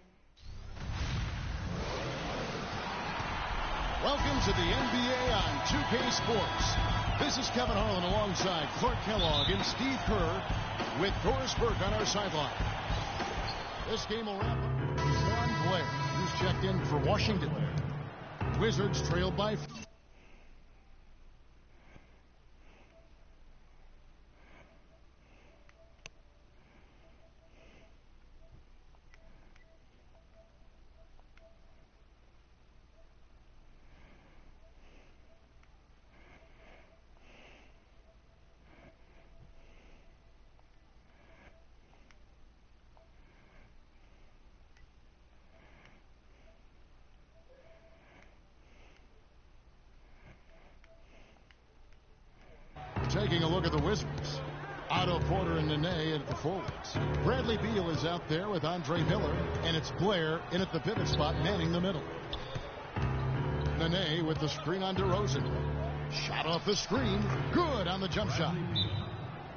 Welcome to the NBA on 2K Sports. This is Kevin Harlan alongside Clark Kellogg and Steve Kerr with Doris Burke on our sideline. This game will wrap up. Juan Blair, who's checked in for Washington. Wizards trailed by... Wizards. Otto Porter and Nene at the forwards. Bradley Beal is out there with Andre Miller, and it's Blair in at the pivot spot, manning the middle. Nene with the screen on DeRozan. Shot off the screen. Good on the jump shot.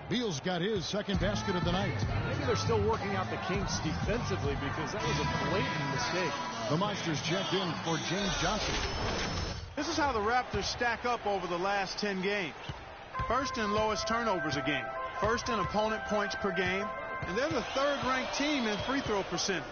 Beal's got his second basket of the night. Maybe they're still working out the kinks defensively because that was a blatant mistake. The Monsters checked in for James Johnson. This is how the Raptors stack up over the last 10 games. First in lowest turnovers a game. First in opponent points per game. And they're the third-ranked team in free throw percentage.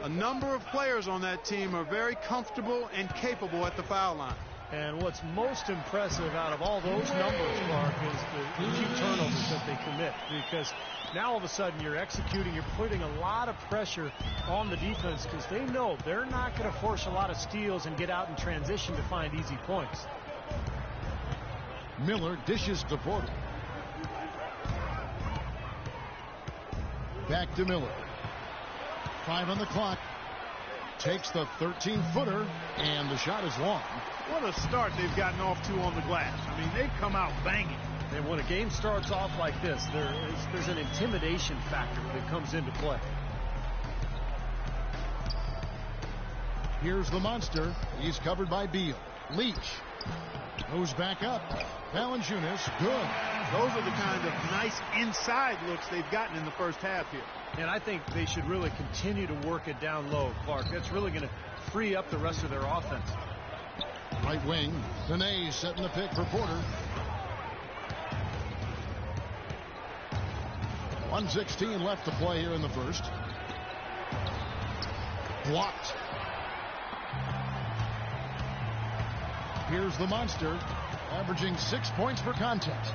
A number of players on that team are very comfortable and capable at the foul line. And what's most impressive out of all those numbers, Clark, is the few turnovers that they commit. Because now all of a sudden you're executing, you're putting a lot of pressure on the defense because they know they're not going to force a lot of steals and get out in transition to find easy points. Miller dishes to Porter. Back to Miller. 5 on the clock. Takes the 13-footer, and the shot is long. What a start they've gotten off to on the glass. I mean, they've come out banging. And when a game starts off like this, there's an intimidation factor that comes into play. Here's the monster. He's covered by Beal. Leach goes back up. Valanciunas, good. Those are the kind of nice inside looks they've gotten in the first half here. And I think they should really continue to work it down low, Clark. That's really going to free up the rest of their offense. Right wing, Nene setting the pick for Porter. 1:16 left to play here in the first. Blocked. Here's the monster, averaging 6 points per contest.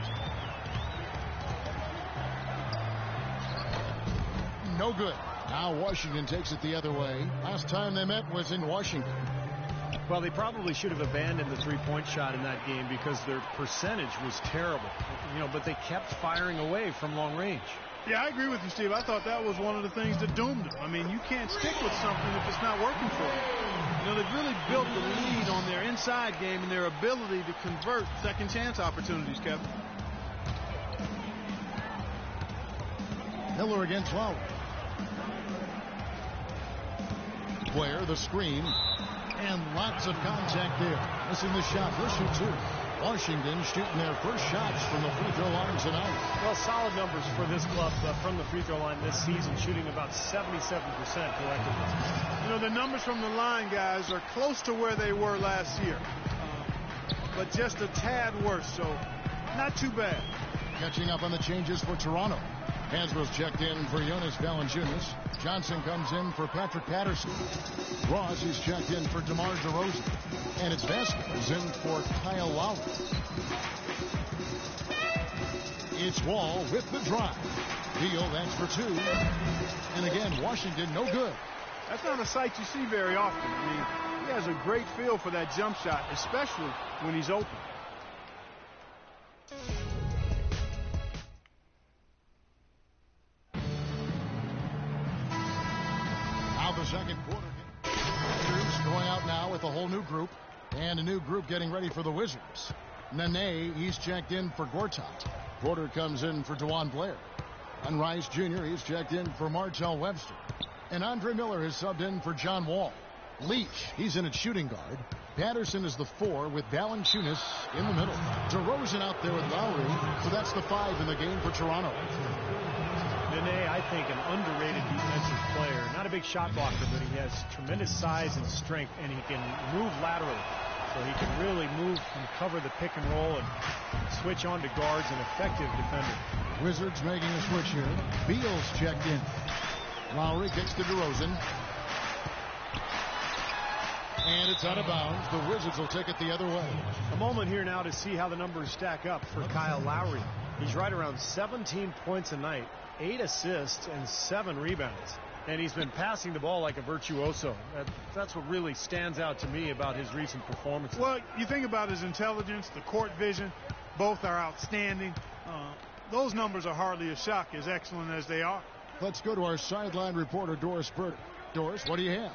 No good. Now Washington takes it the other way. Last time they met was in Washington. Well, they probably should have abandoned the three-point shot in that game because their percentage was terrible. But they kept firing away from long range. Yeah, I agree with you, Steve. I thought that was one of the things that doomed them. I mean, you can't stick with something if it's not working for you. They've really built the lead on their inside game and their ability to convert second chance opportunities, Kevin. Miller against Lowry. Blair, the screen, and lots of contact there. Missing the shot. He'll shoot two. Washington shooting their first shots from the free throw line tonight. Well, solid numbers for this club from the free throw line this season, shooting about 77% collectively. The numbers from the line, guys, are close to where they were last year, but just a tad worse, so not too bad. Catching up on the changes for Toronto. Hansbrough's checked in for Jonas Valanciunas. Johnson comes in for Patrick Patterson. Ross is checked in for DeMar DeRozan. And it's Vasquez in for Kyle Lowry. It's Wall with the drive. Beal, that's for two. And again, Washington, no good. That's not a sight you see very often. I mean, he has a great feel for that jump shot, especially when he's open. Second quarter. Going out now with a whole new group, and a new group getting ready for the Wizards. Nene, he's checked in for Gortat. Porter comes in for DeJuan Blair. And Rice Jr., he's checked in for Martell Webster. And Andre Miller has subbed in for John Wall. Leach, he's in at shooting guard. Patterson is the 4 with Valanciunas in the middle. DeRozan out there with Lowry, so that's the 5 in the game for Toronto. Nene, I think, an underrated defensive player. Not a big shot blocker, but he has tremendous size and strength, and he can move laterally. So he can really move and cover the pick and roll and switch on to guards, an effective defender. Wizards making a switch here. Beal's checked in. Lowry kicks to DeRozan. And it's out of bounds. The Wizards will take it the other way. A moment here now to see how the numbers stack up for Kyle Lowry. He's right around 17 points a night, 8 assists, and 7 rebounds. And he's been passing the ball like a virtuoso. That's what really stands out to me about his recent performances. Well, you think about his intelligence, the court vision, both are outstanding. Those numbers are hardly a shock, as excellent as they are. Let's go to our sideline reporter, Doris Burdick. Doris, what do you have?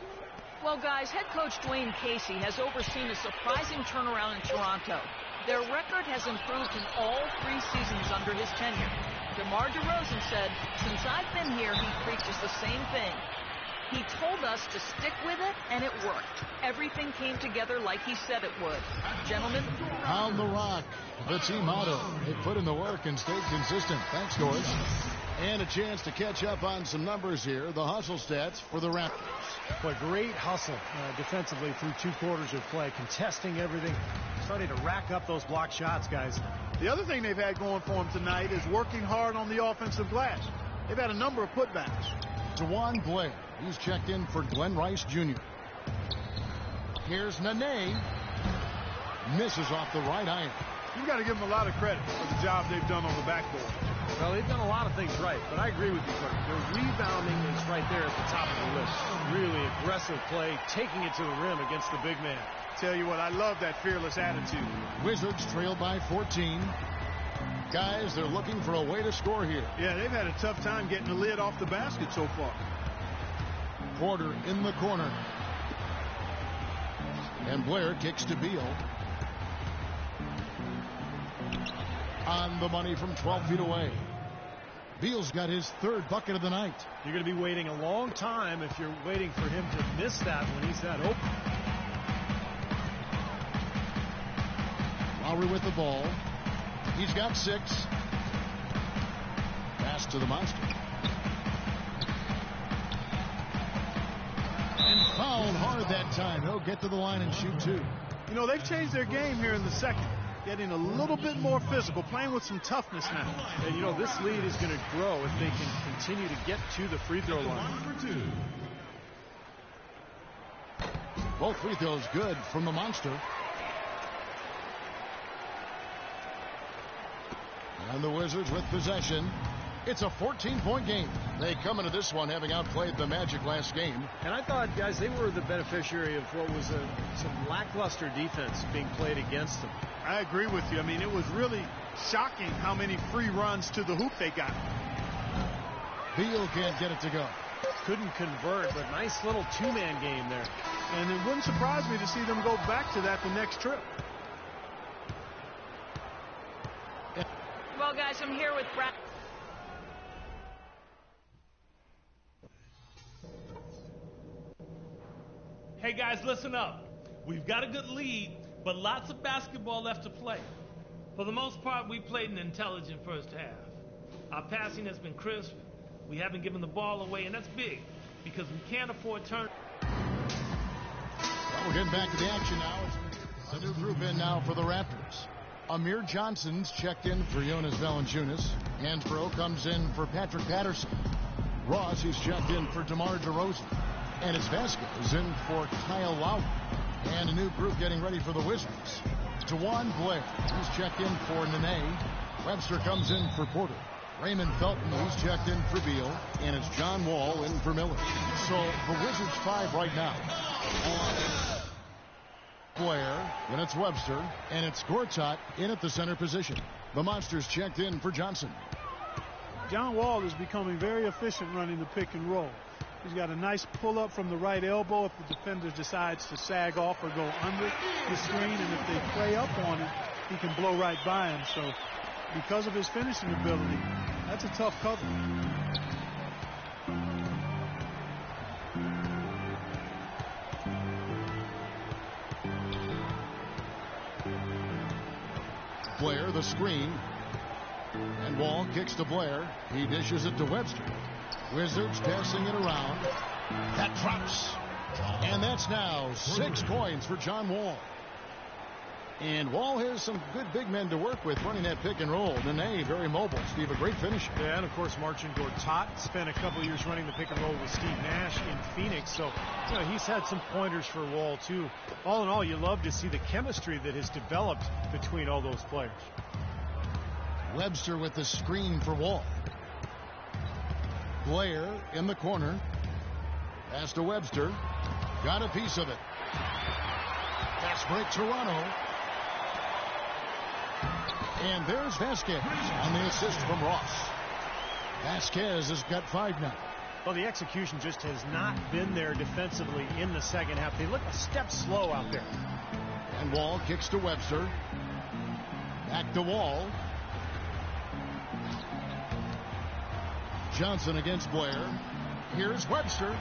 Well, guys, head coach Dwayne Casey has overseen a surprising turnaround in Toronto. Their record has improved in all 3 seasons under his tenure. DeMar DeRozan said, "Since I've been here, he preaches the same thing. He told us to stick with it, and it worked. Everything came together like he said it would." Gentlemen. On the rock, the team motto. They put in the work and stayed consistent. Thanks, George. And a chance to catch up on some numbers here. The hustle stats for the Raptors. Boy, great hustle defensively through 2 quarters of play, contesting everything, starting to rack up those block shots, guys. The other thing they've had going for them tonight is working hard on the offensive glass. They've had a number of putbacks. Dewan Blair. He's checked in for Glenn Rice Jr. Here's Nene. Misses off the right iron. You've got to give them a lot of credit for the job they've done on the backboard. Well, they've done a lot of things right, but I agree with you, Clark. Their rebounding is right there at the top of the list. Really aggressive play, taking it to the rim against the big man. Tell you what, I love that fearless attitude. Wizards trail by 14. Guys, they're looking for a way to score here. Yeah, they've had a tough time getting the lid off the basket so far. Porter in the corner. And Blair kicks to Beal. On the money from 12 feet away. Beal's got his 3rd bucket of the night. You're going to be waiting a long time if you're waiting for him to miss that when he's that open. Lowry with the ball. He's got 6. Pass to the monster. And fouled hard that time. He'll get to the line and shoot 2. You know, they've changed their game here in the second. Getting a little bit more physical, playing with some toughness now. And, you know, this lead is going to grow if they can continue to get to the free throw line. Both free throws good from the monster. And the Wizards with possession. It's a 14-point game. They come into this one having outplayed the Magic last game. And I thought, guys, they were the beneficiary of what was some lackluster defense being played against them. I agree with you. I mean, it was really shocking how many free runs to the hoop they got. Beal can't get it to go. Couldn't convert, but nice little 2-man game there. And it wouldn't surprise me to see them go back to that the next trip. Well, guys, I'm here with Brad. Hey, guys, listen up. We've got a good lead, but lots of basketball left to play. For the most part, we played an intelligent first half. Our passing has been crisp. We haven't given the ball away, and that's big because we can't afford turn. Well, we're getting back to the action now. It's a new group in now for the Raptors. Amir Johnson's checked in for Jonas Valanciunas. Hansbrough comes in for Patrick Patterson. Ross, he's checked in for DeMar DeRozan. And it's Vasquez in for Kyle Lowry. And a new group getting ready for the Wizards. Dewan Blair, he's checked in for Nene. Webster comes in for Porter. Raymond Felton, he's checked in for Beal. And it's John Wall in for Miller. So the Wizards 5 right now. Blair, then it's Webster, and it's Gortat in at the center position. The Monsters checked in for Johnson. John Wall is becoming very efficient running the pick and roll. He's got a nice pull-up from the right elbow if the defender decides to sag off or go under the screen, and if they play up on him, he can blow right by him. So because of his finishing ability, that's a tough cover. Blair, the screen. And Wall kicks to Blair. He dishes it to Webster. Wizards passing it around. That drops. And that's now 6 points for John Wall. And Wall has some good big men to work with running that pick and roll. Nene, very mobile. Steve, a great finisher. Yeah, and of course, Marcin Gortat spent a couple years running the pick and roll with Steve Nash in Phoenix. So, you know, he's had some pointers for Wall, too. All in all, you love to see the chemistry that has developed between all those players. Webster with the screen for Wall. Blair in the corner. Pass to Webster. Got a piece of it. Fast break, Toronto. And there's Vasquez on the assist from Ross. Vasquez has got 5 now. Well, the execution just has not been there defensively in the second half. They look a step slow out there. And Wall kicks to Webster. Back to Wall. Johnson against Blair. Here's Webster.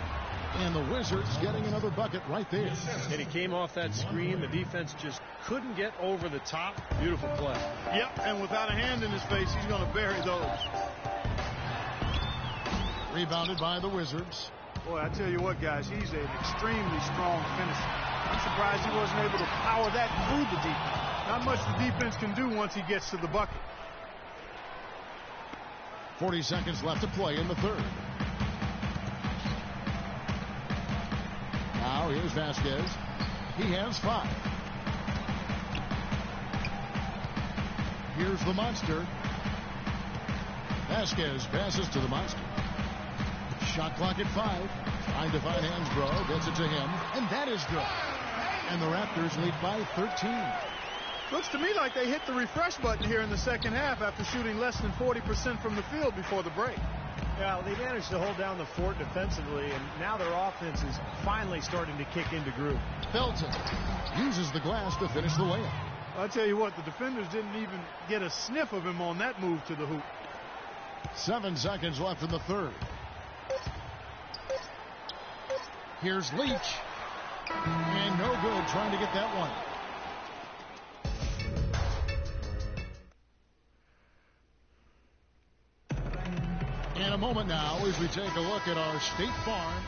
And the Wizards getting another bucket right there. And he came off that screen. The defense just couldn't get over the top. Beautiful play. Yep, and without a hand in his face, he's going to bury those. Rebounded by the Wizards. Boy, I tell you what, guys, he's an extremely strong finisher. I'm surprised he wasn't able to power that through the defense. Not much the defense can do once he gets to the bucket. 40 seconds left to play in the third. Now here's Vasquez. He has 5. Here's the Monster. Vasquez passes to the Monster. Shot clock at 5. Trying to find Hansbrough. Gets it to him. And that is good. And the Raptors lead by 13. Looks to me like they hit the refresh button here in the second half after shooting less than 40% from the field before the break. Yeah, they managed to hold down the fort defensively, and now their offense is finally starting to kick into groove. Felton uses the glass to finish the layup. I'll tell you what, the defenders didn't even get a sniff of him on that move to the hoop. 7 seconds left in the third. Here's Leach. And no good trying to get that one. In a moment now, as we take a look at our State Farm.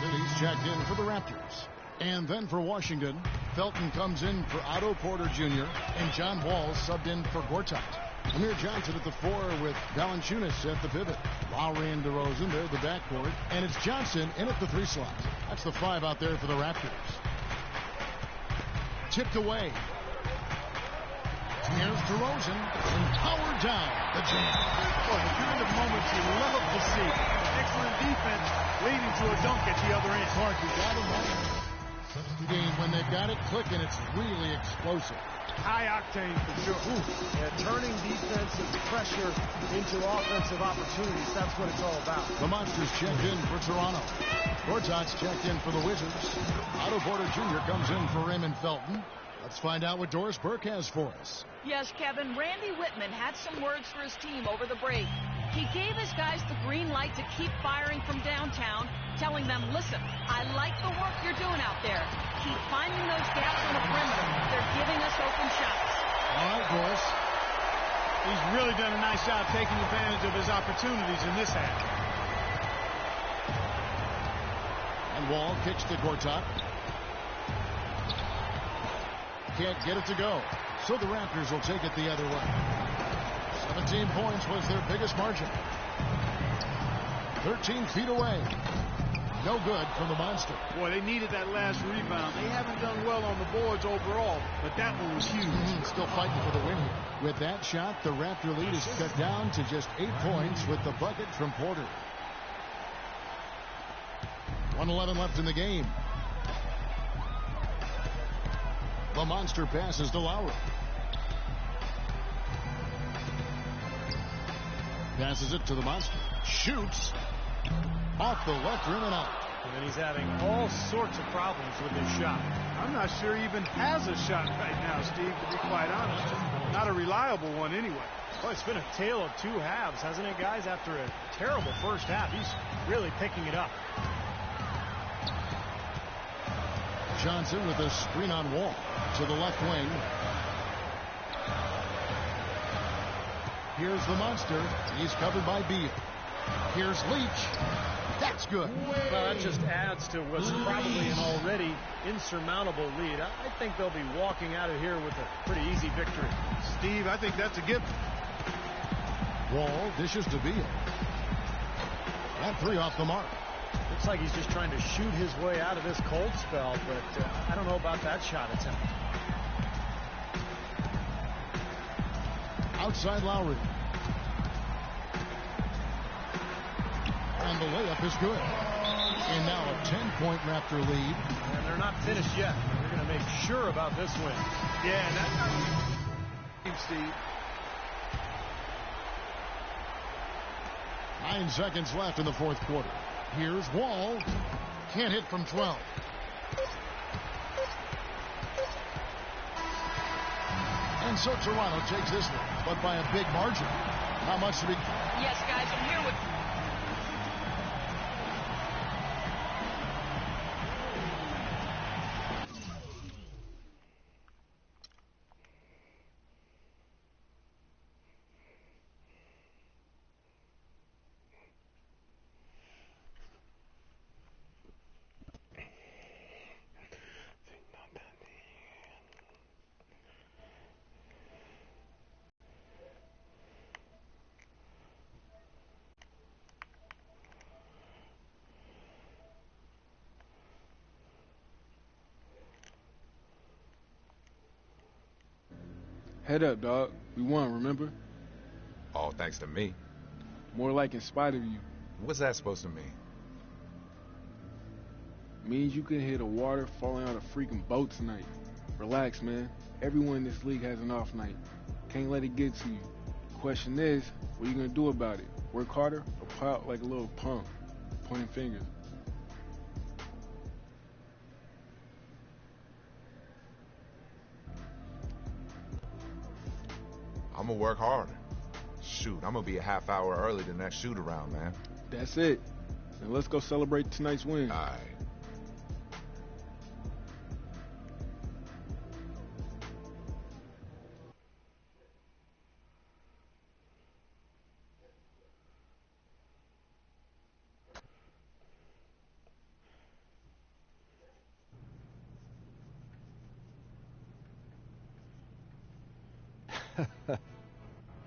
City's checked in for the Raptors. And then for Washington, Felton comes in for Otto Porter Jr. and John Wall subbed in for Gortat. Amir Johnson at the 4 with Valanciunas at the pivot. Lowry and DeRozan, they're the backcourt. And it's Johnson in at the 3 slot. That's the 5 out there for the Raptors. Tipped away. Here's DeRozan and powered down the jam. Boy, the kind of moments you love to see. Excellent defense leading to a dunk at the other end. Clark, you got him right. Game when they've got it clicking, it's really explosive. High octane for sure. Yeah, turning defensive pressure into offensive opportunities. That's what it's all about. The Monsters checked in for Toronto. Gortat's checked in for the Wizards. Otto Porter Jr. comes in for Raymond Felton. Let's find out what Doris Burke has for us. Yes, Kevin, Randy Whitman had some words for his team over the break. He gave his guys the green light to keep firing from downtown, telling them, listen, I like the work you're doing out there. Keep finding those gaps on the perimeter. They're giving us open shots. All right, Doris. He's really done a nice job taking advantage of his opportunities in this half. And Wall kicks to Gortat. Can't get it to go. So the Raptors will take it the other way. 17 points was their biggest margin. 13 feet away. No good from the Monster. Boy, they needed that last rebound. They haven't done well on the boards overall, but that one was huge. Still fighting for the win here. With that shot, the Raptor lead is cut down to just 8 points with the bucket from Porter. 1:11 left in the game. The Monster passes to Lowry. Passes it to the Monster. Shoots. Off the left rim and out. And he's having all sorts of problems with his shot. I'm not sure he even has a shot right now, Steve, to be quite honest. Not a reliable one anyway. Well, it's been a tale of 2 halves, hasn't it, guys? After a terrible first half, he's really picking it up. Johnson with a screen on Wall to the left wing. Here's the Monster. He's covered by Beal. Here's Leach. That's good. Well, that just adds to what's probably an already insurmountable lead. I think they'll be walking out of here with a pretty easy victory. Steve, I think that's a given. Wall dishes to Beal. That 3 off the mark. Looks like he's just trying to shoot his way out of this cold spell, but I don't know about that shot attempt. Outside Lowry. And the layup is good. And now a 10-point Raptor lead. And they're not finished yet. They're going to make sure about this win. Yeah, that's Steve. 9 seconds left in the fourth quarter. Here's Wall. Can't hit from 12. And And so Toronto takes this one, but by a big margin. How much to be... Yes, guys, I'm here with... Head up, dog. We won, remember? All thanks to me. More like in spite of you. What's that supposed to mean? Means you can hit a water falling out of freaking boat tonight. Relax, man. Everyone in this league has an off night. Can't let it get to you. Question is, what are you gonna do about it? Work harder or pout like a little punk? Pointing fingers. I'm gonna work harder. Shoot, I'm gonna be a half hour early to the next shoot around, man. That's it. Now let's go celebrate tonight's win. All right.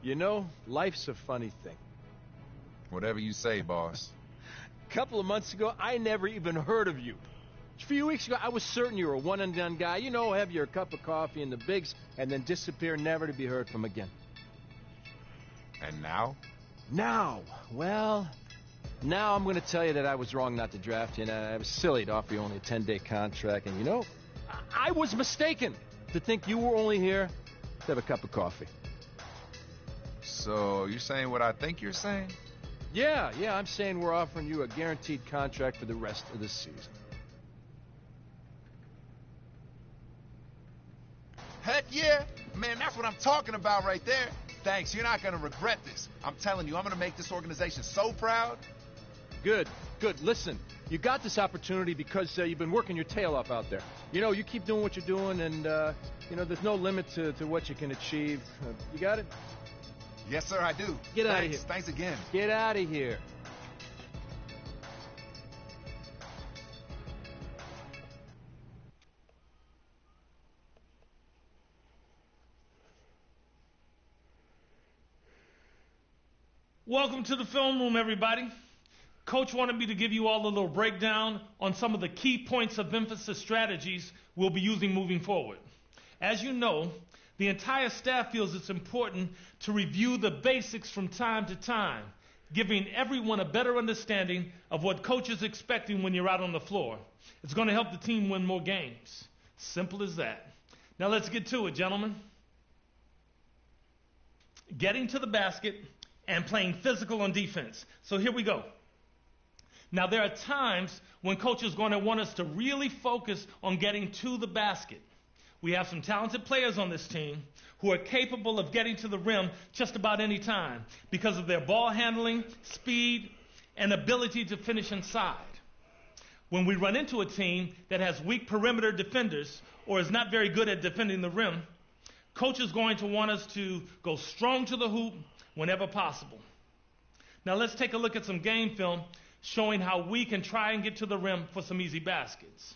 You know, life's a funny thing. Whatever you say, boss. A couple of months ago, I never even heard of you. A few weeks ago, I was certain you were a one-and-done guy. You know, have your cup of coffee in the bigs, and then disappear, never to be heard from again. And now? Now I'm going to tell you that I was wrong not to draft you, and I was silly to offer you only a 10-day contract. And, you know, I was mistaken to think you were only here to have a cup of coffee. So, you're saying what I think you're saying? Yeah, I'm saying we're offering you a guaranteed contract for the rest of the season. Heck yeah! Man, that's what I'm talking about right there. Thanks, you're not gonna regret this. I'm telling you, I'm gonna make this organization so proud. Good. Listen, you got this opportunity because you've been working your tail off out there. You know, you keep doing what you're doing, and, you know, there's no limit to what you can achieve. You got it? Yes, sir, I do. Get out of here. Thanks again. Get out of here. Welcome to the film room, everybody. Coach wanted me to give you all a little breakdown on some of the key points of emphasis strategies we'll be using moving forward. As you know, the entire staff feels it's important to review the basics from time to time, giving everyone a better understanding of what coach is expecting when you're out on the floor. It's going to help the team win more games. Simple as that. Now let's get to it, gentlemen. Getting to the basket and playing physical on defense. So here we go. Now there are times when coach is going to want us to really focus on getting to the basket. We have some talented players on this team who are capable of getting to the rim just about any time because of their ball handling, speed, and ability to finish inside. When we run into a team that has weak perimeter defenders or is not very good at defending the rim, coach is going to want us to go strong to the hoop whenever possible. Now let's take a look at some game film showing how we can try and get to the rim for some easy baskets.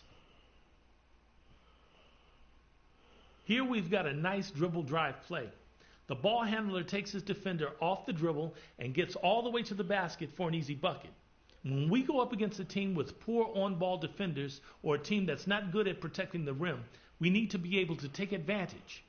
Here we've got a nice dribble drive play. The ball handler takes his defender off the dribble and gets all the way to the basket for an easy bucket. When we go up against a team with poor on-ball defenders or a team that's not good at protecting the rim, we need to be able to take advantage.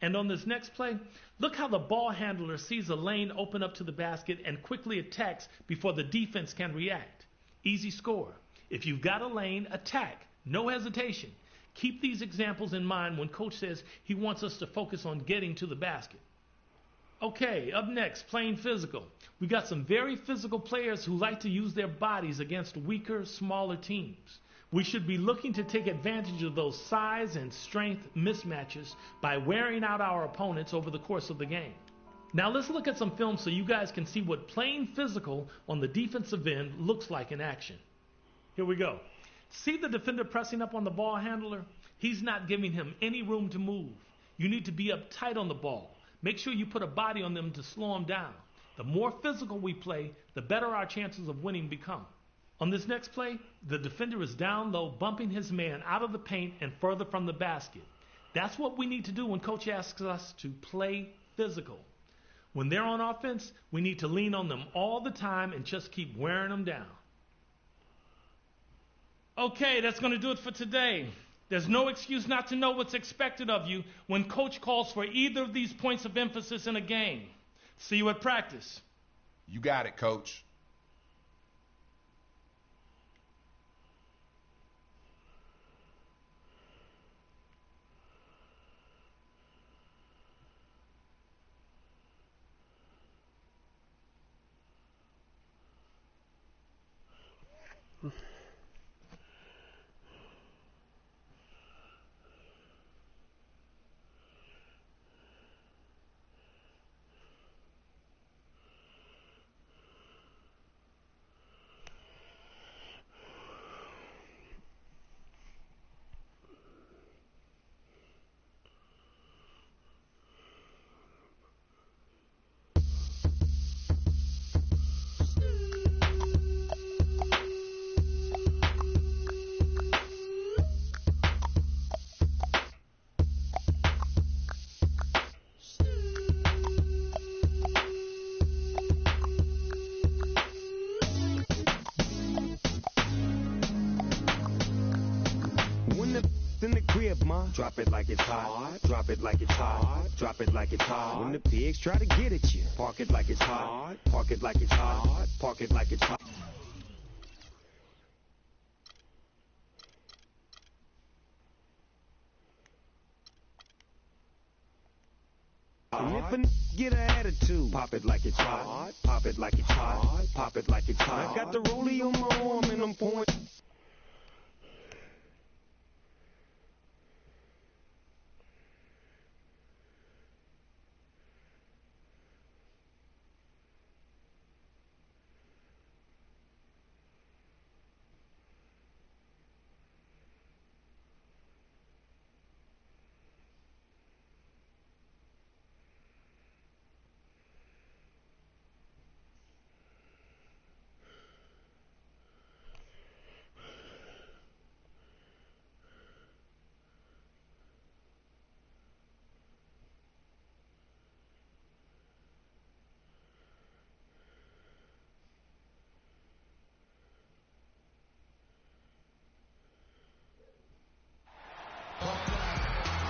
And on this next play, look how the ball handler sees a lane open up to the basket and quickly attacks before the defense can react. Easy score. If you've got a lane, attack. No hesitation. Keep these examples in mind when coach says he wants us to focus on getting to the basket. Okay, up next, playing physical. We got some very physical players who like to use their bodies against weaker, smaller teams. We should be looking to take advantage of those size and strength mismatches by wearing out our opponents over the course of the game. Now let's look at some film so you guys can see what playing physical on the defensive end looks like in action. Here we go. See the defender pressing up on the ball handler? He's not giving him any room to move. You need to be up tight on the ball. Make sure you put a body on them to slow them down. The more physical we play, the better our chances of winning become. On this next play, the defender is down low, bumping his man out of the paint and further from the basket. That's what we need to do when coach asks us to play physical. When they're on offense, we need to lean on them all the time and just keep wearing them down. Okay, that's going to do it for today. There's no excuse not to know what's expected of you when coach calls for either of these points of emphasis in a game. See you at practice. You got it, coach. In the crib, ma. Drop it like it's hot. Drop it like it's hot. Drop it like it's hot. When the pigs try to get at you, park it like it's hot. Park it like it's hot. Park it like it's hot. And if a get an attitude, pop it like it's hot. Pop it like it's hot. Pop it like it's hot. I got the rollie on my arm and I'm pointing.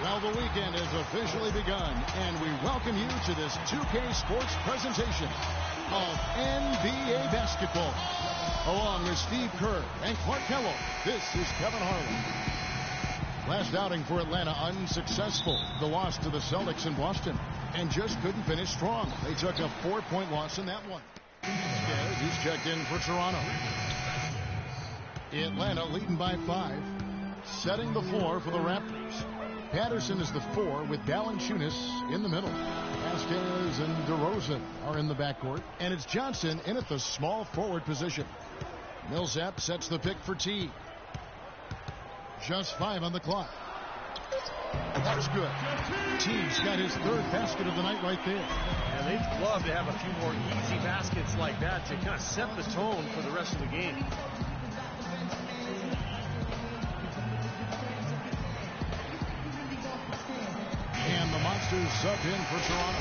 Well, the weekend has officially begun, and we welcome you to this 2K Sports presentation of NBA basketball. Along with Steve Kerr and Clark Kellogg, this is Kevin Harlan. Last outing for Atlanta unsuccessful. The loss to the Celtics in Boston, and just couldn't finish strong. They took a 4-point loss in that one. He's checked in for Toronto. Atlanta leading by 5, setting the floor for the Raptors. Patterson is the 4 with Valanciunas in the middle. Vasquez and DeRozan are in the backcourt. And it's Johnson in at the small forward position. Millsap sets the pick for T. Just 5 on the clock. That's good. T's got his 3rd basket of the night right there. And they'd love to have a few more easy baskets like that to kind of set the tone for the rest of the game. And the Monsters sub in for Toronto.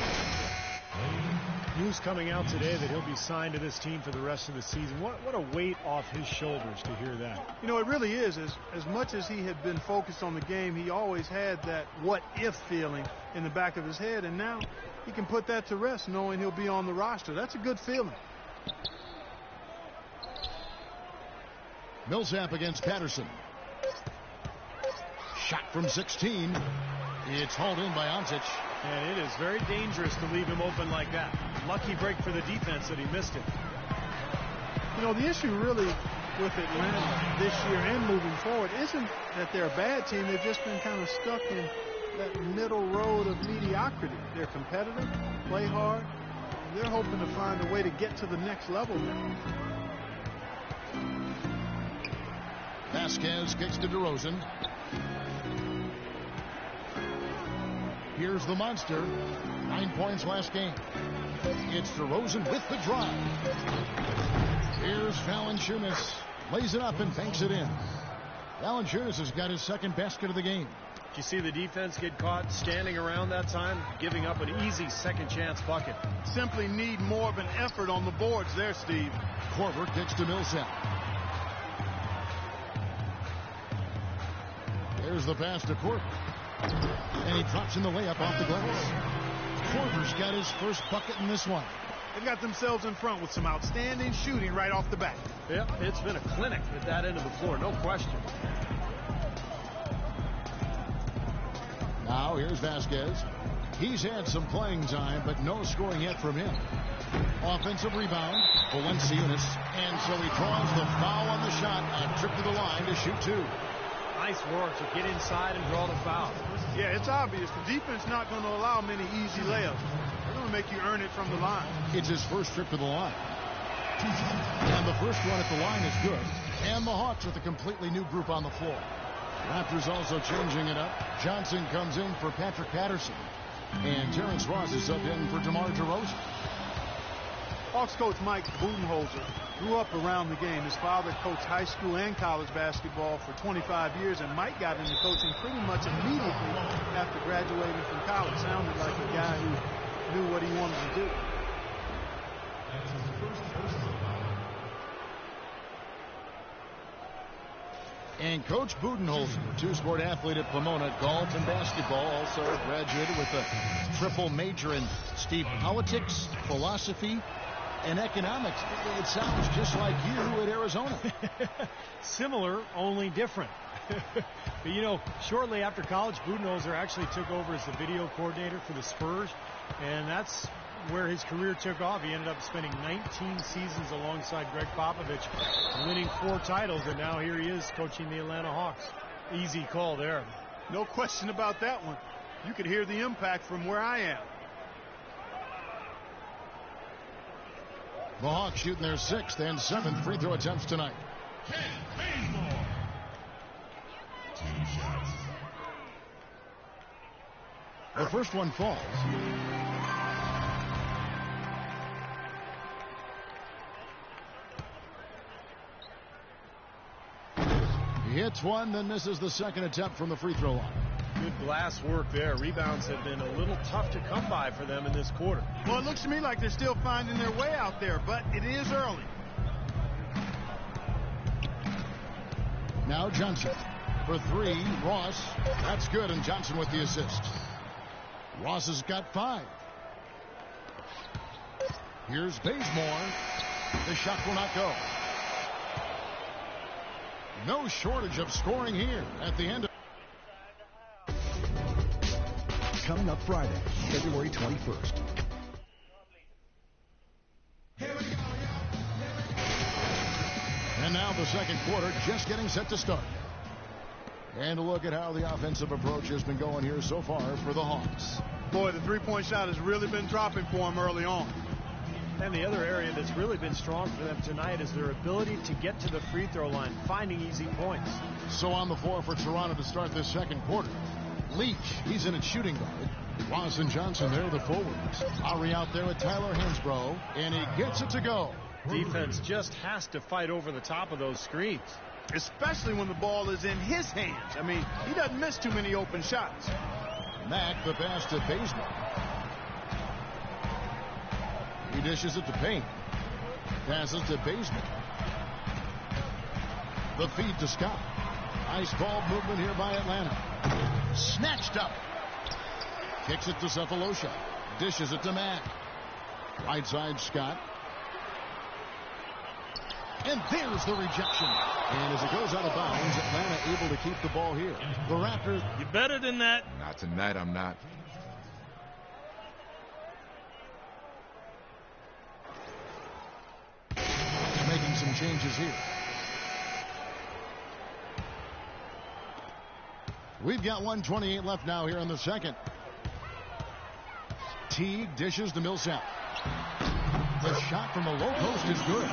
News coming out today that he'll be signed to this team for the rest of the season. What a weight off his shoulders to hear that. You know, it really is. As much as he had been focused on the game, he always had that what-if feeling in the back of his head, and now he can put that to rest knowing he'll be on the roster. That's a good feeling. Millsap against Patterson. Shot from 16. It's hauled in by Ontic. And it is very dangerous to leave him open like that. Lucky break for the defense that he missed it. You know, the issue really with Atlanta this year and moving forward isn't that they're a bad team. They've just been kind of stuck in that middle road of mediocrity. They're competitive, play hard, and they're hoping to find a way to get to the next level there. Vasquez kicks to DeRozan. Here's the monster. 9 points last game. It's DeRozan with the drive. Here's Valanciunas. Lays it up and banks it in. Valanciunas has got his second basket of the game. Did you see the defense get caught standing around that time, giving up an easy second chance bucket? Simply need more of an effort on the boards there, Steve. Korver kicks to Millsap. There's the pass to Korver. And he drops in the layup off the glass. Korver's got his first bucket in this one. They've got themselves in front with some outstanding shooting right off the bat. Yeah, it's been a clinic at that end of the floor, no question. Now here's Vasquez. He's had some playing time, but no scoring yet from him. Offensive rebound, Valanciunas, and so he draws the foul on the shot. A trip to the line to shoot two. Nice work to get inside and draw the foul. Yeah, it's obvious. The defense not going to allow many easy layups. They're going to make you earn it from the line. It's his first trip to the line. And the first one at the line is good. And the Hawks with a completely new group on the floor. Raptors also changing it up. Johnson comes in for Patrick Patterson. And Terrence Ross is up in for DeMar DeRozan. Hawks coach Mike Budenholzer grew up around the game. His father coached high school and college basketball for 25 years, and Mike got into coaching pretty much immediately after graduating from college. Sounded like a guy who knew what he wanted to do. And Coach Budenholzer, two-sport athlete at Pomona, golf and basketball, also graduated with a triple major in politics, philosophy, and economics. It sounds just like you at Arizona. Similar, only different. But, you know, shortly after college, Budenholzer actually took over as the video coordinator for the Spurs, and that's where his career took off. He ended up spending 19 seasons alongside Greg Popovich, winning 4 titles, and now here he is coaching the Atlanta Hawks. Easy call there. No question about that one. You could hear the impact from where I am. The Hawks shooting their 6th and 7th free throw attempts tonight. The first one falls. He hits one, then misses the second attempt from the free throw line. Good glass work there. Rebounds have been a little tough to come by for them in this quarter. Well, it looks to me like they're still finding their way out there, but it is early. Now Johnson for 3. Ross. That's good, and Johnson with the assist. Ross has got 5. Here's Bazemore. The shot will not go. No shortage of scoring here at the end of. Coming up Friday, February 21st. And now the second quarter just getting set to start. And a look at how the offensive approach has been going here so far for the Hawks. Boy, the three-point shot has really been dropping for them early on. And the other area that's really been strong for them tonight is their ability to get to the free throw line, finding easy points. So on the floor for Toronto to start this second quarter. Leach, he's in at shooting guard. Ross and Johnson, they're the forwards. Ari out there with Tyler Hansbrough, and he gets it to go. Defense just has to fight over the top of those screens. Especially when the ball is in his hands. I mean, he doesn't miss too many open shots. Mack, the pass to Bazemore. He dishes it to Payne. Passes to Bazemore. The feed to Scott. Nice ball movement here by Atlanta. Snatched up. Kicks it to Cephalosha. Dishes it to Mack. Right side Scott. And there's the rejection. And as it goes out of bounds, Atlanta able to keep the ball here. The Raptors. You're better than that. Not tonight, I'm not. Making some changes here. We've got 1:28 left now here in the second. Teague dishes to Millsap. The shot from the low post is good.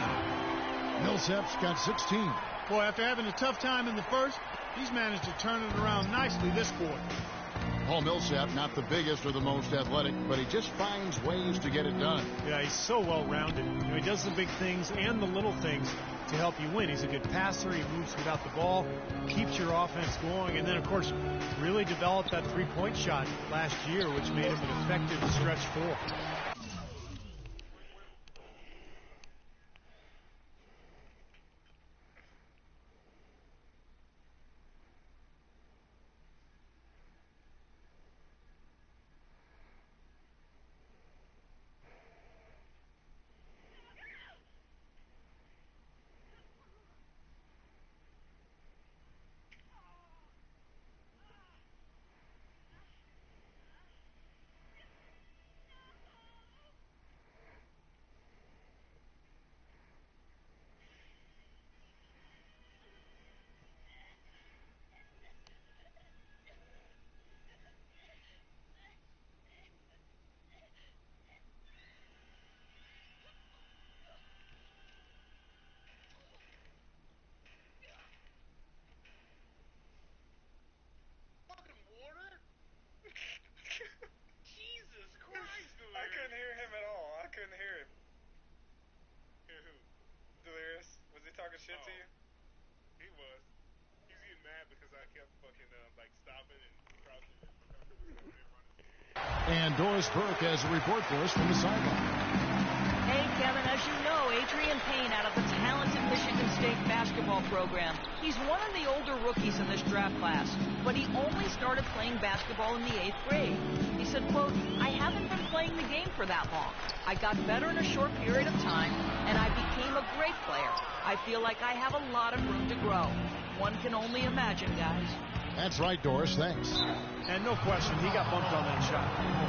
Millsap's got 16. Boy, after having a tough time in the first, he's managed to turn it around nicely this quarter. Paul Millsap, not the biggest or the most athletic, but he just finds ways to get it done. Yeah, he's so well-rounded. He does the big things and the little things to help you win. He's a good passer. He moves without the ball, keeps your offense going, and then, of course, really developed that three-point shot last year, which made him an effective stretch four. Talking shit to you? He was. He's getting mad because I kept fucking stopping and crouching and Doris Burke has a report for us from the sideline. Hey, Kevin, as you know, Adrian Payne out of the talented Michigan State basketball program. He's one of the older rookies in this draft class, but he only started playing basketball in the 8th grade. He said, quote, I haven't been playing the game for that long. I got better in a short period of time, and I became a great player. I feel like I have a lot of room to grow. One can only imagine, guys. That's right, Doris. Thanks. And no question, he got bumped on that shot.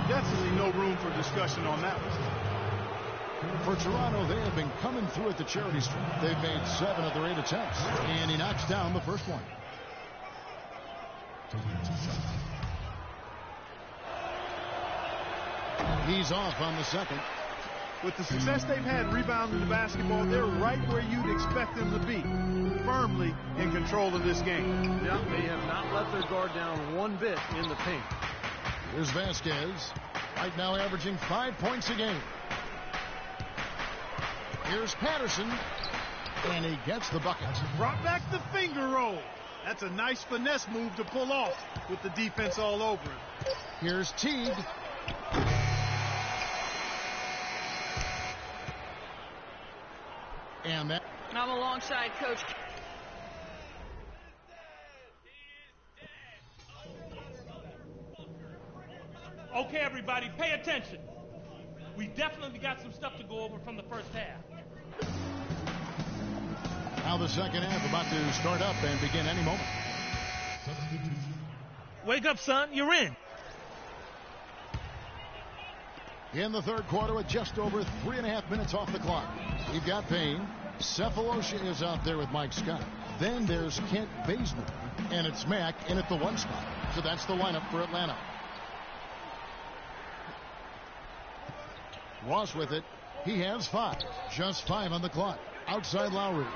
Definitely no room for discussion on that one. For Toronto, they have been coming through at the charity stripe. They've made 7 of their 8 attempts, and he knocks down the first one. He's off on the second. With the success they've had rebounding the basketball, they're right where you'd expect them to be, firmly in control of this game. Yeah, they have not let their guard down one bit in the paint. Here's Vasquez, right now averaging 5 points a game. Here's Patterson, and he gets the bucket. Brought back the finger roll. That's a nice finesse move to pull off with the defense all over him. Here's Teague. And that. I'm alongside Coach. Okay, everybody, pay attention. We definitely got some stuff to go over from the first half. Now the second half about to start up and begin any moment. Wake up, son. You're in. In the third quarter with just over 3.5 minutes off the clock. We've got Payne. Cephalosha is out there with Mike Scott. Then there's Kent Bazemore. And it's Mack in at the 1 spot. So that's the lineup for Atlanta. Ross with it. He has 5. Just 5 on the clock. Outside Lowry.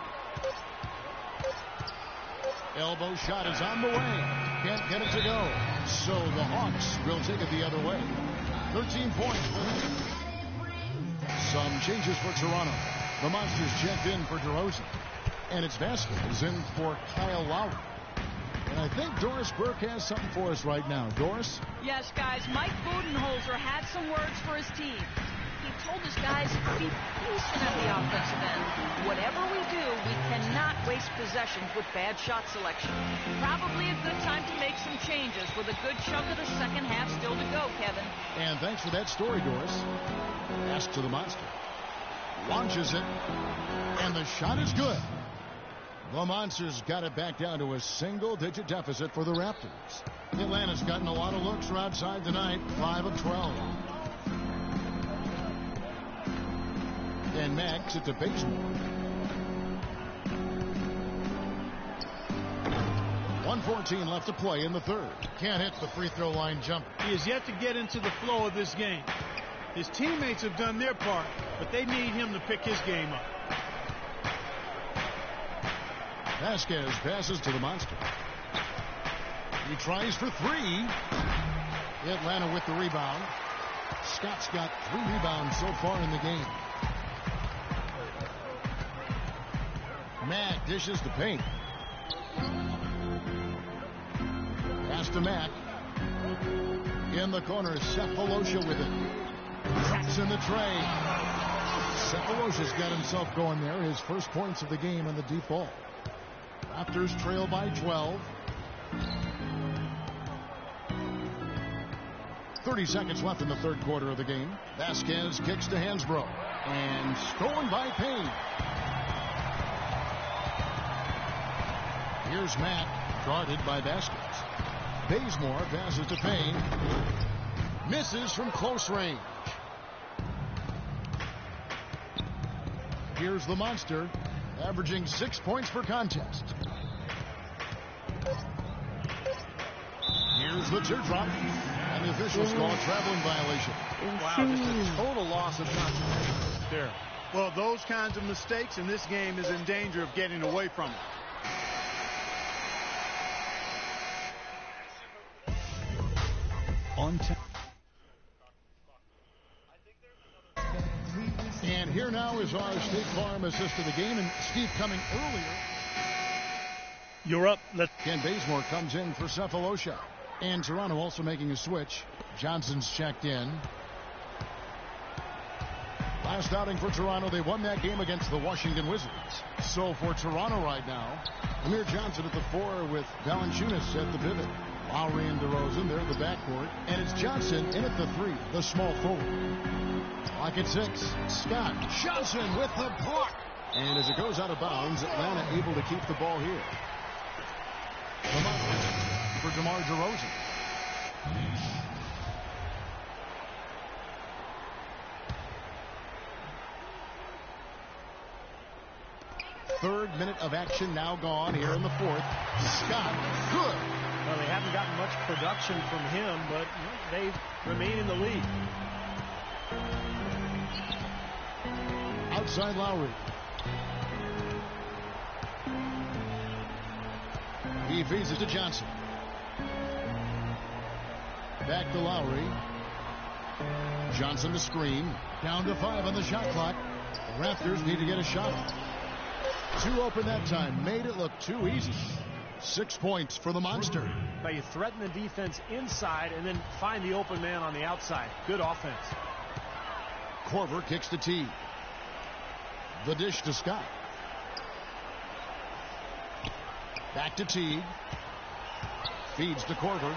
Elbow shot is on the way. Can't get it to go. So the Hawks will take it the other way. 13 points for him. Some changes for Toronto. The Monsters checked in for DeRozan. And it's Vasquez in for Kyle Lowry. And I think Doris Burke has something for us right now. Doris? Yes, guys. Mike Budenholzer had some words for his team. He told his guys to be patient at the offensive end. Whatever we do, we cannot waste possessions with bad shot selection. Probably a good time to make some changes with a good chunk of the second half still to go, Kevin. And thanks for that story, Doris. Pass to the Monster. Launches it. And the shot is good. The Monsters got it back down to a single-digit deficit for the Raptors. Atlanta's gotten a lot of looks from outside tonight. 5 of 12. And Max at the Bazemore. 1 1:14 left to play in the third. Can't hit the free throw line jumper. He has yet to get into the flow of this game. His teammates have done their part, but they need him to pick his game up. Vasquez passes to the monster. He tries for three. Atlanta with the rebound. Scott's got 3 rebounds so far in the game. Mack dishes the paint. Pass to Mack. In the corner, Cephalosha with it. Tracks in the tray. Cephalosha's got himself going there. His first points of the game on the deep ball. Raptors trail by 12. 30 seconds left in the third quarter of the game. Vasquez kicks to Hansbrough. And stolen by Payne. Here's Matt, guarded by Vasquez. Bazemore passes to Payne. Misses from close range. Here's the monster, averaging 6 points per contest. Here's the teardrop. And the officials call a traveling violation. Wow, just a total loss of concentration there. Well, those kinds of mistakes in this game is in danger of getting away from it. On time. And here now is our State Farm assist to the game. And Steve coming earlier. You're up. Ken Bazemore comes in for Cephalosha. And Toronto also making a switch. Johnson's checked in. Last outing for Toronto, they won that game against the Washington Wizards. So for Toronto right now, Amir Johnson at the 4 with Valanciunas at the pivot. Lowry and DeRozan, they're the backcourt. And it's Johnson in at the 3, the small forward. Clock at 6. Scott Johnson with the block. And as it goes out of bounds, Atlanta able to keep the ball here. For DeMar DeRozan. Third minute of action now gone here in the fourth. Scott, good. Well, they haven't gotten much production from him, but they remain in the lead. Outside Lowry. He feeds it to Johnson. Back to Lowry. Johnson the screen. Down to 5 on the shot clock. The Raptors need to get a shot. 2 open that time. Made it look too easy. 6 points for the monster. But you threaten the defense inside and then find the open man on the outside. Good offense. Korver kicks to T. The dish to Scott. Back to Teague. Feeds to Korver.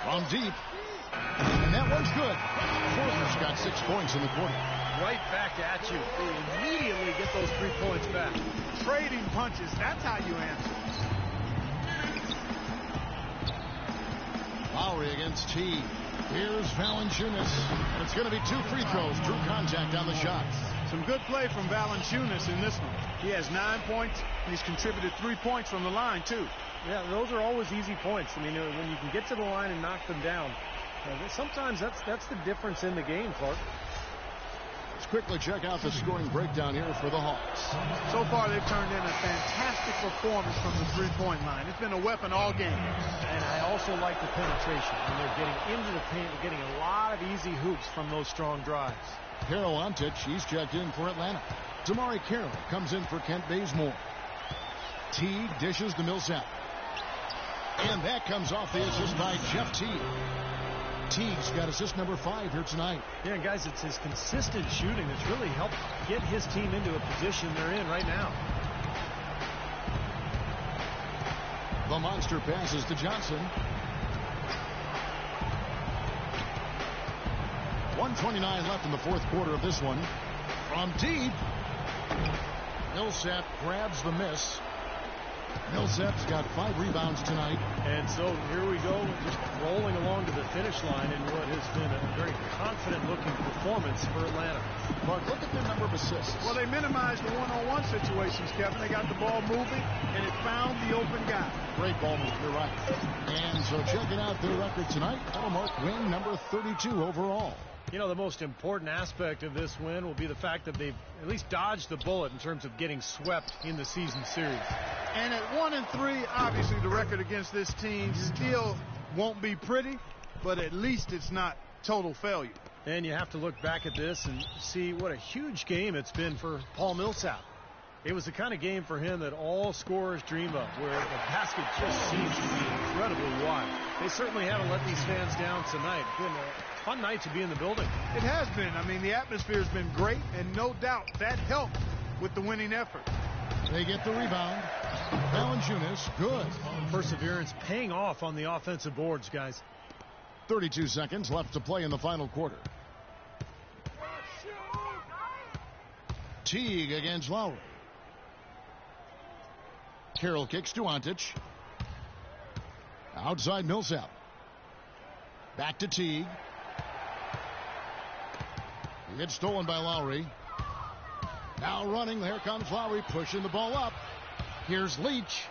From deep. And that one's good. Korver's got 6 points in the quarter. Right back at you. They immediately get those 3 points back. Trading punches, that's how you answer. Lowry against T. Here's Valanciunas. And it's going to be 2 free throws. Drew contact on the shots. Some good play from Valanciunas in this one. He has 9 points, and he's contributed 3 points from the line, too. Yeah, those are always easy points. I mean, when you can get to the line and knock them down, sometimes that's the difference in the game, Clark. Let's quickly check out the scoring breakdown here for the Hawks. So far, they've turned in a fantastic performance from the three-point line. It's been a weapon all game. And I also like the penetration. When they're getting into the paint, they're getting a lot of easy hoops from those strong drives. Carol Ontich, he's checked in for Atlanta. Damari Carroll comes in for Kent Bazemore. Teague dishes to Millsap. And that comes off the assist by Jeff Teague. Teague's got assist number 5 here tonight. Yeah, guys, it's his consistent shooting that's really helped get his team into a position they're in right now. The monster passes to Johnson. 1:29 left in the fourth quarter of this one. From deep. Millsap grabs the miss. Millsap's got 5 rebounds tonight. And so here we go, just rolling along to the finish line in what has been a very confident-looking performance for Atlanta. But look at their number of assists. Well, they minimized the one-on-one situations, Kevin. They got the ball moving, and it found the open guy. Great ball move, you're right. And so checking out their record tonight, that'll mark win number 32 overall. You know, the most important aspect of this win will be the fact that they've at least dodged the bullet in terms of getting swept in the season series. And at 1-3, obviously the record against this team still won't be pretty, but at least it's not total failure. And you have to look back at this and see what a huge game it's been for Paul Millsap. It was the kind of game for him that all scorers dream of, where the basket just seems to be incredibly wide. They certainly haven't let these fans down tonight. It's been a fun night to be in the building. It has been. I mean, the atmosphere's been great, and no doubt that helped with the winning effort. They get the rebound. Valanciunas, good. Perseverance paying off on the offensive boards, guys. 32 seconds left to play in the final quarter. Teague against Lowry. Carroll kicks to Ontic. Outside Millsap. Back to Teague. He gets stolen by Lowry. Now running. Here comes Lowry pushing the ball up. Here's Leach.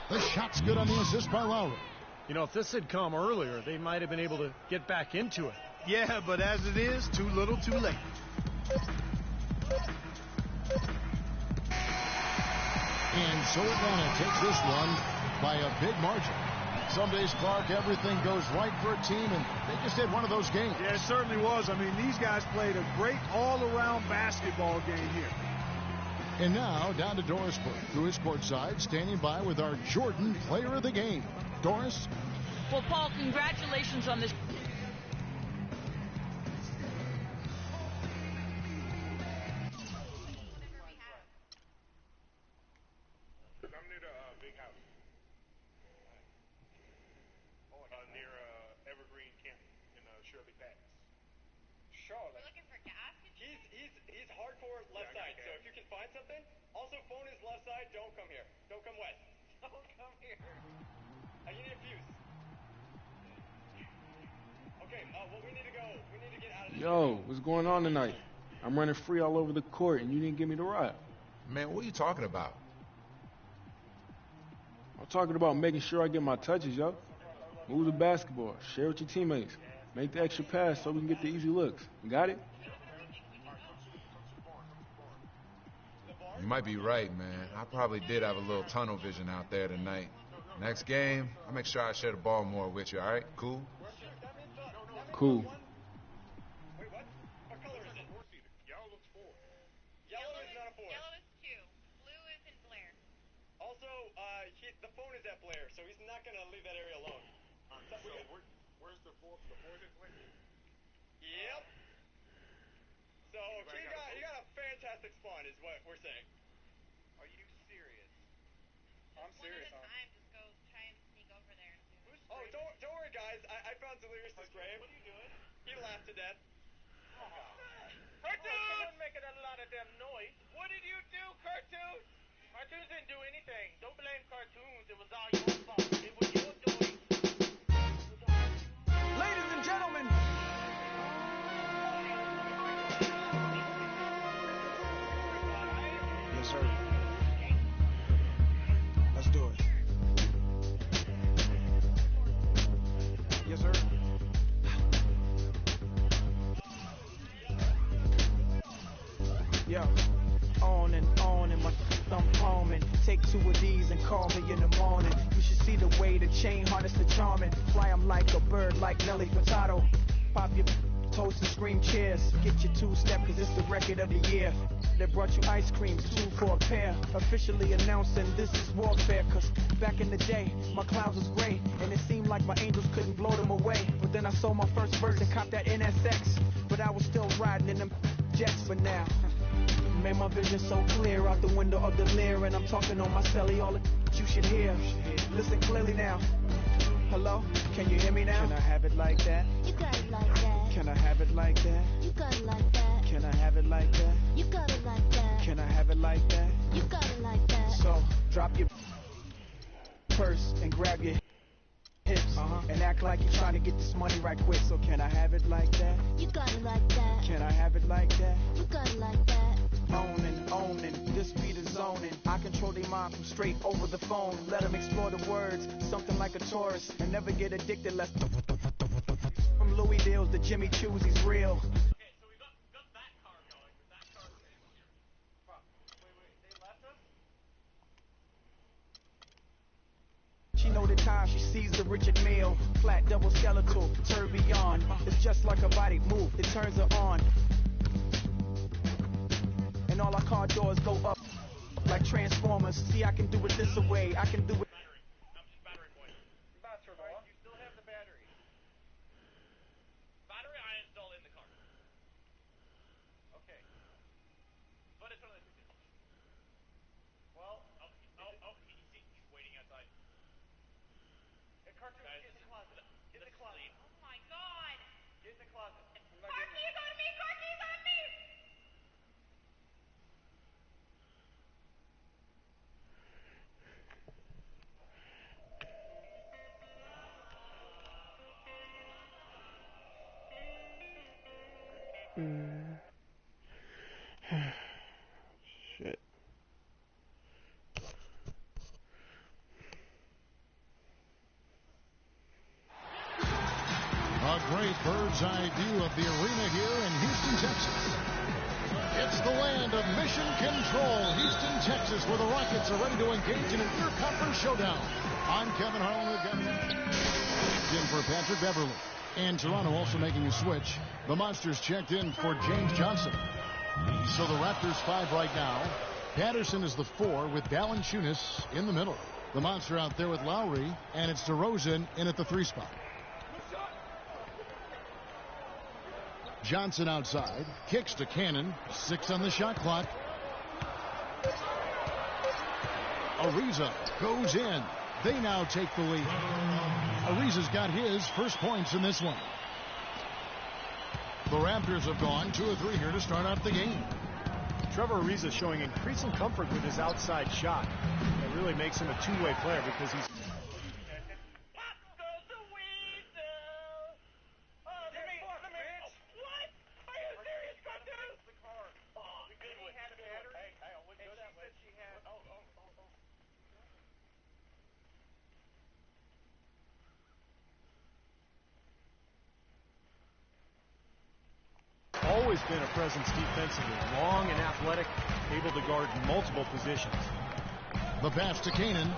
The shot's good on the assist by Lowry. You know, if this had come earlier, they might have been able to get back into it. Yeah, but as it is, too little, too late. And so Atlanta takes this one by a big margin. Some days, Clark, everything goes right for a team, and they just had one of those games. Yeah, it certainly was. I mean, these guys played a great all-around basketball game here. And now, down to Doris Burke, who is courtside, standing by with our Jordan Player of the Game. Doris? Well, Paul, congratulations on this. I'm near the big house. Near Evergreen Camp in Shirley Pass. Charlotte. Looking for gas? He's hardcore left side, so if you can find something. Also, phone is left side. Don't come here. Don't come west. Don't come here. You need a fuse. Okay, well, we need to go. We need to get out of this. Yo, what's going on tonight? I'm running free all over the court, and you didn't give me the ride. Man, what are you talking about? I'm talking about making sure I get my touches, yo. Move the basketball. Share with your teammates. Make the extra pass so we can get the easy looks. You got it? You might be right, man. I probably did have a little tunnel vision out there tonight. Next game, I'll make sure I share the ball more with you, all right? Cool? Cool. Wait, what? What color is it? Yellow looks 4. Yellow is not a 4. Yellow is 2. Blue is in Blair. Also, the phone is at Blair, so he's not going to leave that area alone. So where's the 4? The 4 is in Blair? Yep. So he got a fantastic spawn, is what we're saying. Are you serious? I'm serious. One at a time, just go try and sneak over there. Oh, don't worry, guys. I found Delirious' grave. What are you doing? He laughed to death. Cartoons! Someone making a lot of them noise. What did you do, Cartoons? Cartoons didn't do anything. Don't blame Cartoons. It was all your fault. It was your doing. Ladies and gentlemen. Yes, sir. Let's do it. Yes, sir. Yeah. On and my thumb palming. Take 2 of these and call me in the morning. You should see the way the chain harness the charming. Fly 'em like a bird, like Nelly Furtado. Pop your toast and scream cheers. Get your 2-step, cause it's the record of the year. They brought you ice creams, 2 for a pair. Officially announcing this is warfare. Cause back in the day, my clouds was gray. And it seemed like my angels couldn't blow them away. But then I sold my first verse and copped that NSX. But I was still riding in them jets for now. Made my vision so clear out the window of the Lear. And I'm talking on my celly, all the you should hear. Listen clearly now. Hello? Can you hear me now? Can I have it like that? You got it like that. Can I have it like that? You got it like that. Can I have it like that? You got it like that. Can I have it like that? You got it like that. So, drop your... purse and grab your hips and act like you're trying to get this money right quick. So can I have it like that? You got it like that. Can I have it like that? You got it like that. Owning, this beat is zoning. I control their mind from straight over the phone. Let them explore the words, something like a tourist, and never get addicted. Less from Louis Deals to Jimmy Choo's, he's real. She know the time she sees the Richard Mille. Flat double skeletal, tourbillon. It's just like a body move, it turns her on. And all our car doors go up like Transformers. See, I can do it this way, I can do it. You still have the battery. Battery I installed in the car. Okay. But it's one of the two things. Well, he's waiting outside. Hey, Cartoon, get in the closet. Get in the closet. Oh my god! Get in the closet. Car keys on me! Car keys on me! Shit. A great bird's eye view of the arena here in Houston, Texas. It's the land of mission control, Houston, Texas, where the Rockets are ready to engage in an interconference showdown. I'm Kevin Harlan again. In for Patrick Beverly. And Toronto also making a switch. The Monsters checked in for James Johnson. So the Raptors 5 right now. Patterson is the 4 with Valanciunas in the middle. The Monster out there with Lowry, and it's DeRozan in at the 3 spot. Johnson outside, kicks to Cannon, 6 on the shot clock. Ariza goes in. They now take the lead. Ariza's got his first points in this one. The Raptors have gone 2 of 3 here to start out the game. Trevor Ariza showing increasing comfort with his outside shot. It really makes him a two-way player because he's... Always been a presence defensively, long and athletic, able to guard multiple positions. The pass to Cannon.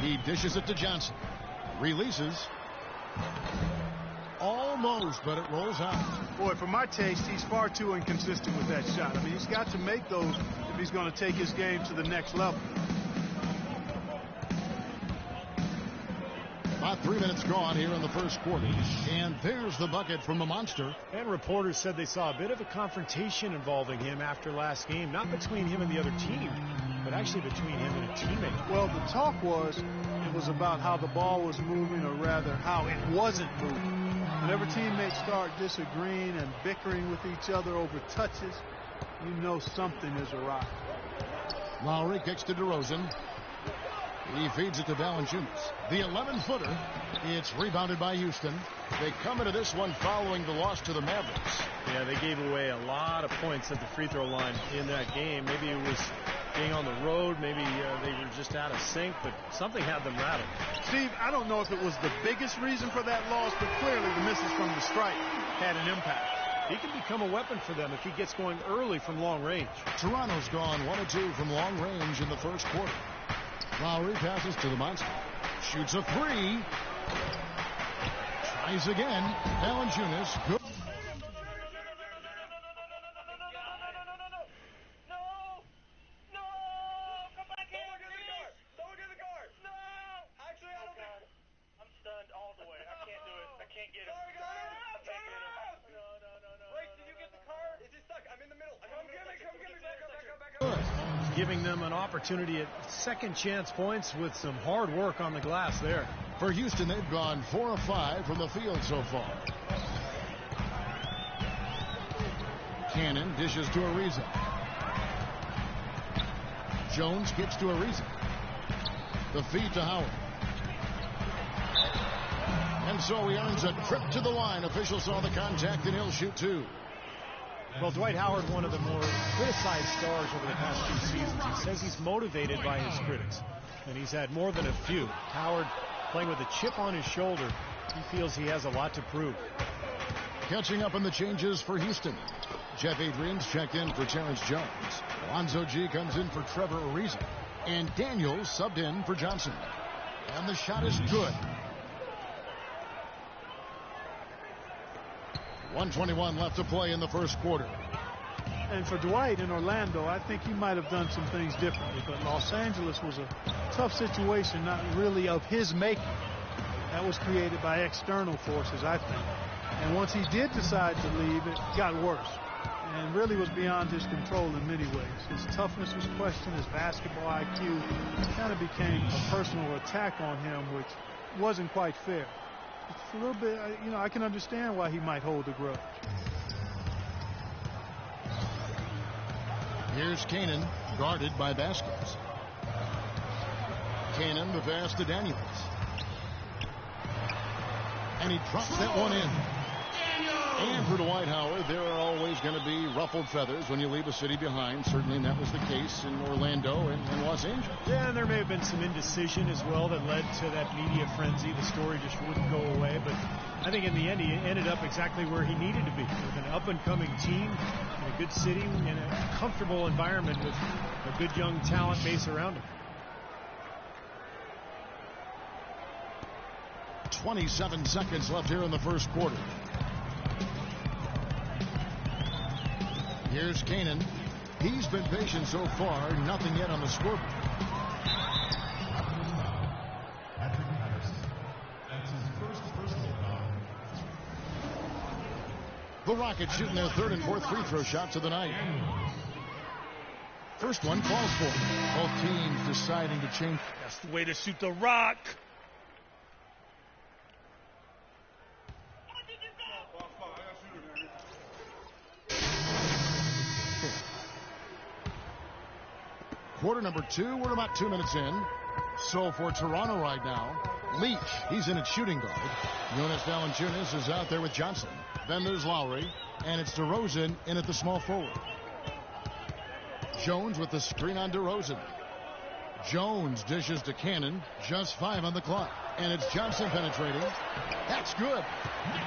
He dishes it to Johnson. Releases. Almost, but it rolls out. Boy, for my taste, he's far too inconsistent with that shot. I mean, he's got to make those if he's going to take his game to the next level. About 3 minutes gone here in the first quarter. And there's the bucket from the Monster. And reporters said they saw a bit of a confrontation involving him after last game. Not between him and the other team, but actually between him and a teammate. Well, the talk was it was about how the ball was moving, or rather how it wasn't moving. Whenever teammates start disagreeing and bickering with each other over touches, you know something is awry. Lowry kicks to DeRozan. He feeds it to Valanciunas. The 11-footer. It's rebounded by Houston. They come into this one following the loss to the Mavericks. Yeah, they gave away a lot of points at the free throw line in that game. Maybe it was being on the road. Maybe they were just out of sync, but something had them rattled. Steve, I don't know if it was the biggest reason for that loss, but clearly the misses from the stripe had an impact. He can become a weapon for them if he gets going early from long range. Toronto's gone 1 of 2 from long range in the first quarter. Lowry passes to the Monster. Shoots a 3. Tries again. Valanciunas. Good. Giving them an opportunity at second chance points with some hard work on the glass there. For Houston, they've gone 4 of 5 from the field so far. Cannon dishes to Ariza. Jones kicks to Ariza. The feed to Howard. And so he earns a trip to the line. Officials saw the contact, and he'll shoot two. Well, Dwight Howard, one of the more criticized stars over the past few seasons. He says he's motivated by his critics, and he's had more than a few. Howard, playing with a chip on his shoulder, he feels he has a lot to prove. Catching up on the changes for Houston. Jeff Adrian's checked in for Terrence Jones. Alonzo G comes in for Trevor Ariza. And Daniels subbed in for Johnson. And the shot is good. 1:21 left to play in the first quarter. And for Dwight in Orlando, I think he might have done some things differently. But Los Angeles was a tough situation, not really of his making. That was created by external forces, I think. And once he did decide to leave, it got worse. And really was beyond his control in many ways. His toughness was questioned. His basketball IQ kind of became a personal attack on him, which wasn't quite fair. It's a little bit, you know, I can understand why he might hold a grudge. Here's Kanan, guarded by Vasquez. Kanan, the pass to Daniels. And he drops that one in. And for Dwight Howard, there are always going to be ruffled feathers when you leave a city behind. Certainly that was the case in Orlando and Los Angeles. Yeah, and there may have been some indecision as well that led to that media frenzy. The story just wouldn't go away. But I think in the end, he ended up exactly where he needed to be, with an up-and-coming team, in a good city, in a comfortable environment with a good young talent base around him. 27 seconds left here in the first quarter. Here's Kanan. He's been patient so far. Nothing yet on the scoreboard. The Rockets shooting their third and fourth free throw shots of the night. First one falls for them. Both teams deciding to change. That's the way to shoot the rock. Quarter number 2. We're about 2 minutes in. So for Toronto right now, Leach, he's in at shooting guard. Jonas Valanciunas is out there with Johnson. Then there's Lowry, and it's DeRozan in at the small forward. Jones with the screen on DeRozan. Jones dishes to Cannon. Just 5 on the clock. And it's Johnson penetrating. That's good.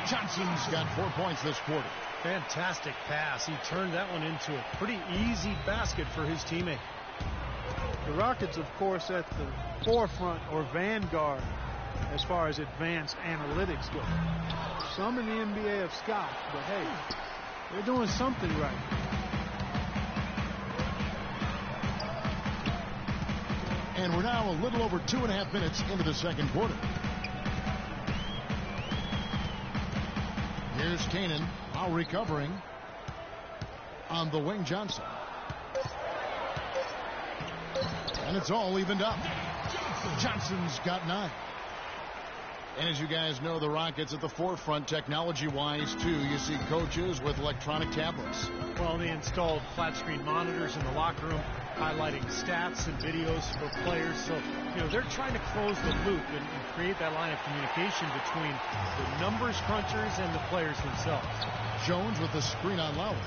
Johnson's got 4 points this quarter. Fantastic pass. He turned that one into a pretty easy basket for his teammate. The Rockets, of course, at the forefront or vanguard as far as advanced analytics go. Some in the NBA have scoffed, but hey, they're doing something right. And we're now a little over 2.5 minutes into the second quarter. Here's Kanan, now recovering on the wing. Johnson. And it's all evened up. Johnson's got 9. And as you guys know, the Rockets at the forefront technology-wise, too. You see coaches with electronic tablets. Well, they installed flat-screen monitors in the locker room, highlighting stats and videos for players. So, you know, they're trying to close the loop and create that line of communication between the numbers crunchers and the players themselves. Jones with the screen on Lowry.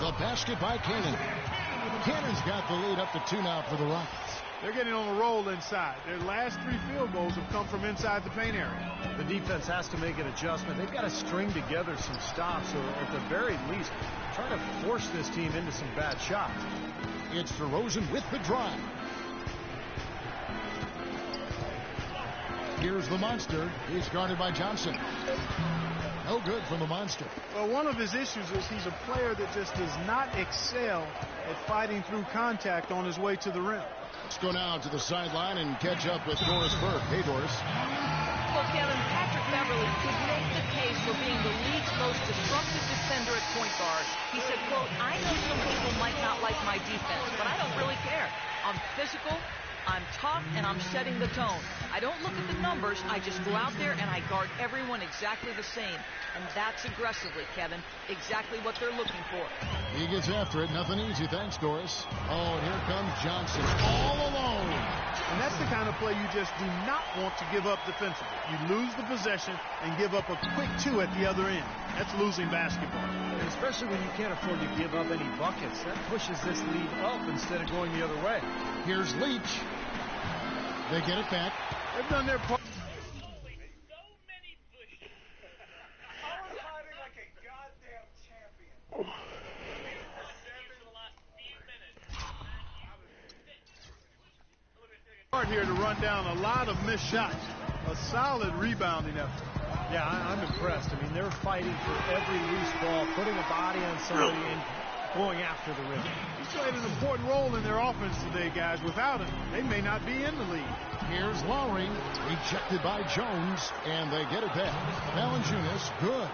The basket by Kanan. Cannon's got the lead up to 2 now for the Rockets. They're getting on a roll inside. Their last 3 field goals have come from inside the paint area. The defense has to make an adjustment. They've got to string together some stops, or at the very least, try to force this team into some bad shots. It's DeRozan with the drive. Here's the monster. He's guarded by Johnson. No good from the monster. Well, one of his issues is he's a player that just does not excel at fighting through contact on his way to the rim. Let's go now to the sideline and catch up with Doris Burke. Hey, Doris. Well, Kevin, Patrick Beverly could make the case for being the league's most disruptive defender at point guard. He said, quote, "I know some people might not like my defense, but I don't really care. I'm physical, I'm tough, and I'm setting the tone. I don't look at the numbers. I just go out there, and I guard everyone exactly the same. And that's aggressively, Kevin. Exactly what they're looking for. He gets after it. Nothing easy. Thanks, Doris. Oh, and here comes Johnson. All alone. And that's the kind of play you just do not want to give up defensively. You lose the possession and give up a quick 2 at the other end. That's losing basketball. And especially when you can't afford to give up any buckets. That pushes this lead up instead of going the other way. Here's Leach. They get it back. They've done their part. Hard here to run down a lot of missed shots. A solid rebounding effort. Yeah, I'm impressed. I mean, they're fighting for every loose ball, putting a body on somebody and going after the rim. He's played an important role in their offense today, guys. Without him, they may not be in the league. Here's Lowry, rejected by Jones, and they get it back. Valanciunas, good.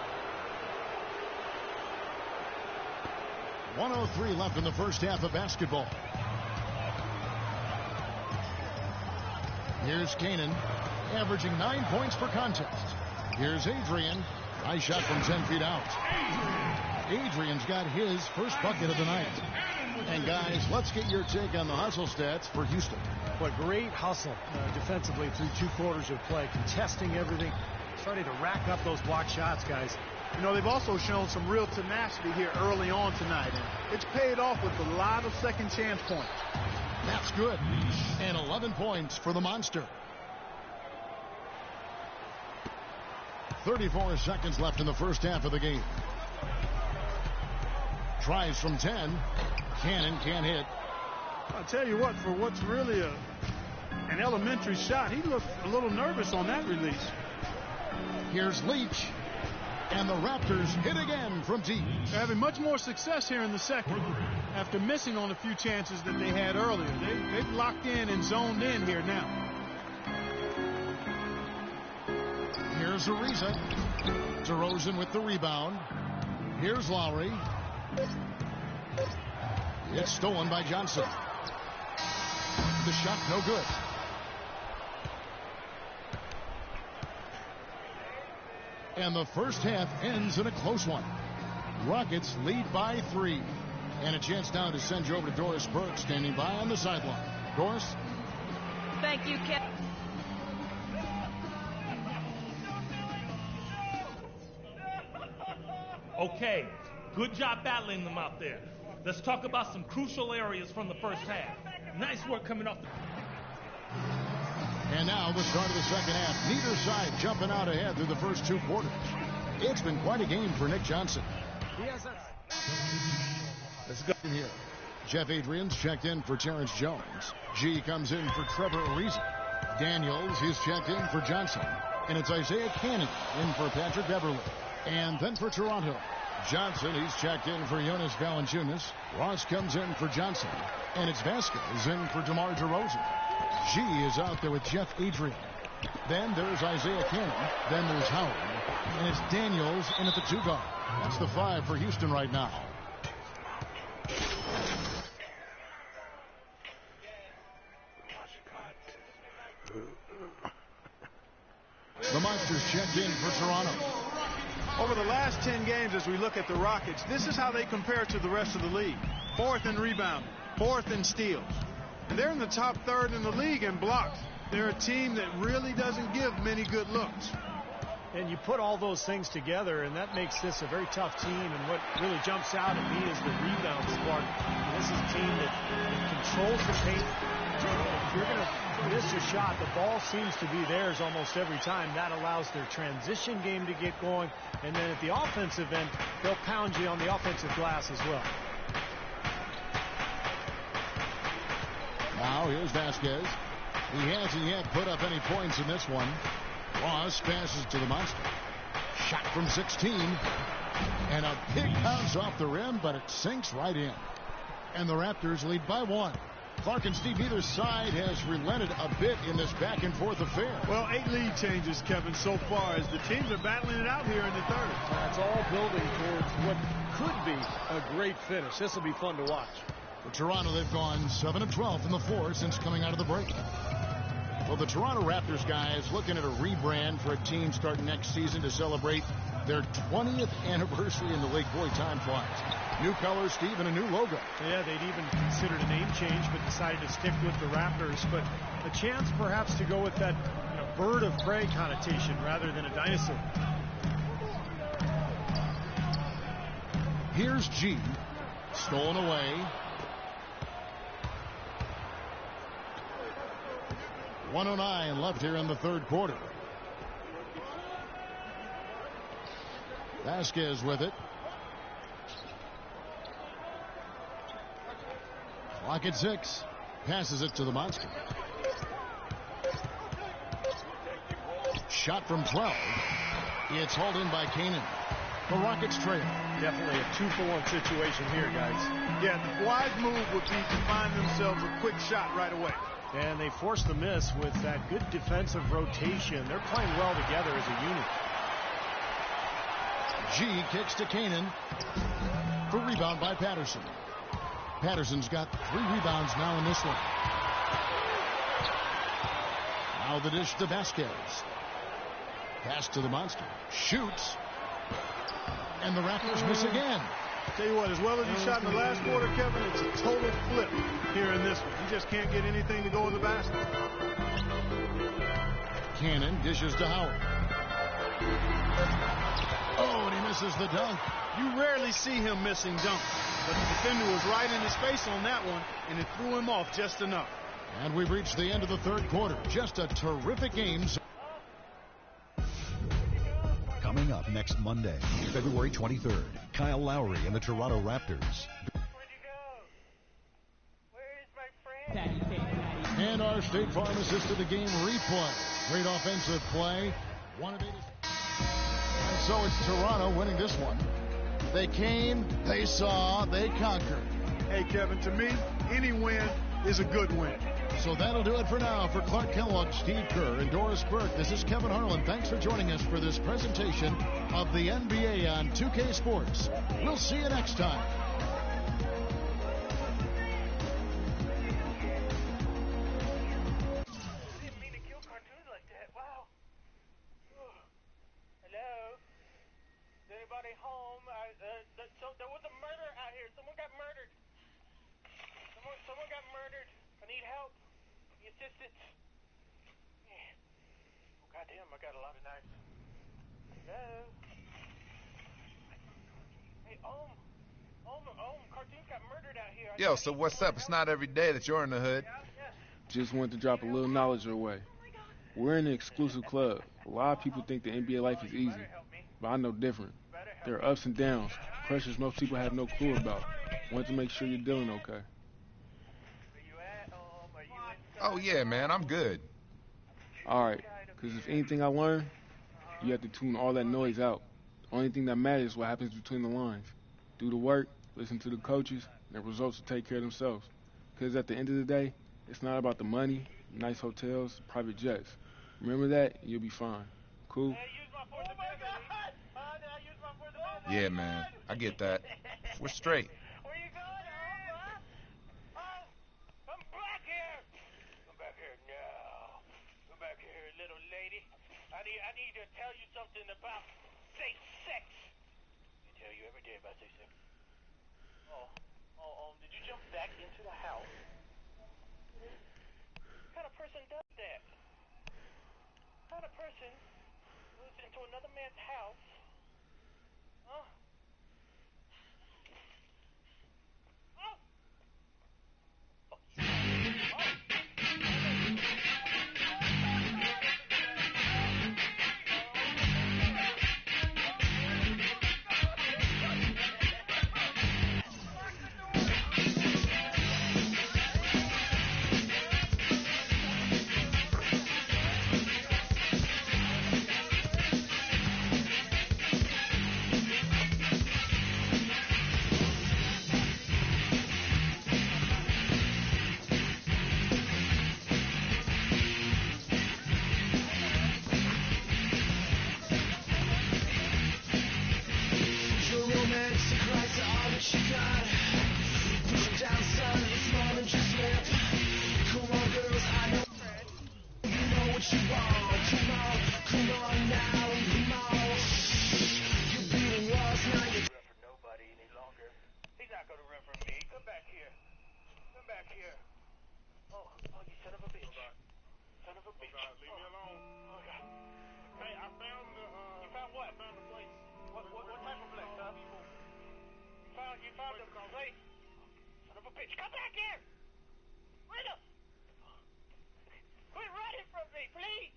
1:03 left in the first half of basketball. Here's Kanan, averaging 9 points per contest. Here's Adrian. Nice shot from 10 feet out. Adrian's got his first bucket of the night. And guys, let's get your take on the hustle stats for Houston. What great hustle defensively through 2 quarters of play, contesting everything, starting to rack up those block shots, guys. You know, they've also shown some real tenacity here early on tonight, and it's paid off with a lot of second chance points. That's good. And 11 points for the Monster. 34 seconds left in the first half of the game. Tries from 10. Cannon can't hit. I'll tell you what, for what's really an elementary shot, he looked a little nervous on that release. Here's Leach. And the Raptors hit again from deep. They're having much more success here in the second after missing on a few chances that they had earlier. They've locked in and zoned in here now. Here's Ariza. DeRozan with the rebound. Here's Lowry. It's stolen by Johnson. The shot no good. And the first half ends in a close one. Rockets lead by 3. And a chance now to send you over to Doris Burke, standing by on the sideline. Doris? Thank you, Ken. Okay, good job battling them out there. Let's talk about some crucial areas from the first half. Nice work coming off the... And now the start of the second half. Neither side jumping out ahead through the first 2 quarters. It's been quite a game for Nick Johnson. Let's go in here. Jeff Adrian's checked in for Terrence Jones. G comes in for Trevor Ariza. Daniels is checked in for Johnson. And it's Isaiah Cannon in for Patrick Beverly. And then for Toronto, Johnson, he's checked in for Jonas Valanciunas. Ross comes in for Johnson. And it's Vasquez in for DeMar DeRozan. G is out there with Jeff Adrian. Then there's Isaiah Cannon. Then there's Howard. And it's Daniels in at the 2 guard. That's the 5 for Houston right now. The Monsters checked in for Toronto. Over the last 10 games, as we look at the Rockets, this is how they compare to the rest of the league. 4th in rebounding, 4th in steals. And they're in the top 3rd in the league in blocks. They're a team that really doesn't give many good looks. And you put all those things together, and that makes this a very tough team. And what really jumps out at me is the rebound squad. This is a team that controls the paint. If you're going to miss a shot, the ball seems to be theirs almost every time. That allows their transition game to get going. And then at the offensive end, they'll pound you on the offensive glass as well. Now here's Vasquez. He hasn't yet put up any points in this one. Ross passes to the Monster. Shot from 16. And a big bounce off the rim, but it sinks right in. And the Raptors lead by 1. Clark and Steve, either side has relented a bit in this back-and-forth affair. Well, 8 lead changes, Kevin, so far as the teams are battling it out here in the 3rd. That's all building towards what could be a great finish. This will be fun to watch. For Toronto, they've gone 7 of 12 from the floor since coming out of the break. Well, the Toronto Raptors guys looking at a rebrand for a team starting next season to celebrate their 20th anniversary in the league. Boy, time flies. New colors, Steve, and a new logo. Yeah, they'd even considered a name change, but decided to stick with the Raptors. But a chance perhaps to go with that bird of prey connotation rather than a dinosaur. Here's G. Stolen away. .109 left here in the third quarter. Vasquez with it. Clock at 6. Passes it to the monster. Shot from 12. It's hauled in by Kanan. The Rockets trail. Definitely a 2-for-1 situation here, guys. Yeah, the wise move would be to find themselves a quick shot right away. And they forced the miss with that good defensive rotation. They're playing well together as a unit. G kicks to Kanan for rebound by Patterson. Patterson's got 3 rebounds now in this one. Now the dish to Vasquez. Pass to the monster. Shoots. And the Raptors miss again. Tell you what, as well as he shot in the last quarter, Kevin, it's a total flip here in this one. He just can't get anything to go in the basket. Cannon dishes to Howard. Oh, and he misses the dunk. You rarely see him missing dunks, but the defender was right in his face on that one, and it threw him off just enough. And we've reached the end of the third quarter. Just a terrific game. Coming up next Monday, February 23rd, Kyle Lowry and the Toronto Raptors. And our State Farm Assist of the game replay. Great offensive play. And so it's Toronto winning this one. They came, they saw, they conquered. Hey, Kevin, to me, any win is a good win. So that'll do it for now. For Clark Kellogg, Steve Kerr, and Doris Burke, this is Kevin Harlan. Thanks for joining us for this presentation of the NBA on 2K Sports. We'll see you next time. There was a murder out here. Someone got murdered. Someone got murdered. I need help. The assistance. Yeah. Oh, goddamn, I got a lot of knives. Hello? Hey, Cartoon's got murdered out here. Yo, so what's up? It's not every day that you're in the hood. Just wanted to drop a little knowledge your way. We're in an exclusive club. A lot of people think the NBA life is easy, but I know different. There are ups and downs, pressures most people have no clue about. Want to make sure you're dealing okay. Oh, yeah, man, I'm good. All right, because if anything I learned, you have to tune all that noise out. The only thing that matters is what happens between the lines. Do the work, listen to the coaches, and the results will take care of themselves. Because at the end of the day, it's not about the money, nice hotels, private jets. Remember that, and you'll be fine. Cool? Yeah, man, I get that. We're straight. Where you going? Come back here. Come back here now. Come back here, little lady. I need to tell you something about safe sex. I tell you every day about safe sex. Did you jump back into the house? What kind of person does that? What kind of person moves into another man's house? Huh? back here. Oh, you son of a bitch. Son of a bitch. Leave me alone. Oh, God. Hey, I found the, You found what? I found the place. What type of place, huh? You found the place? Son of a bitch. Come back here! Rita! Quit running from me, please!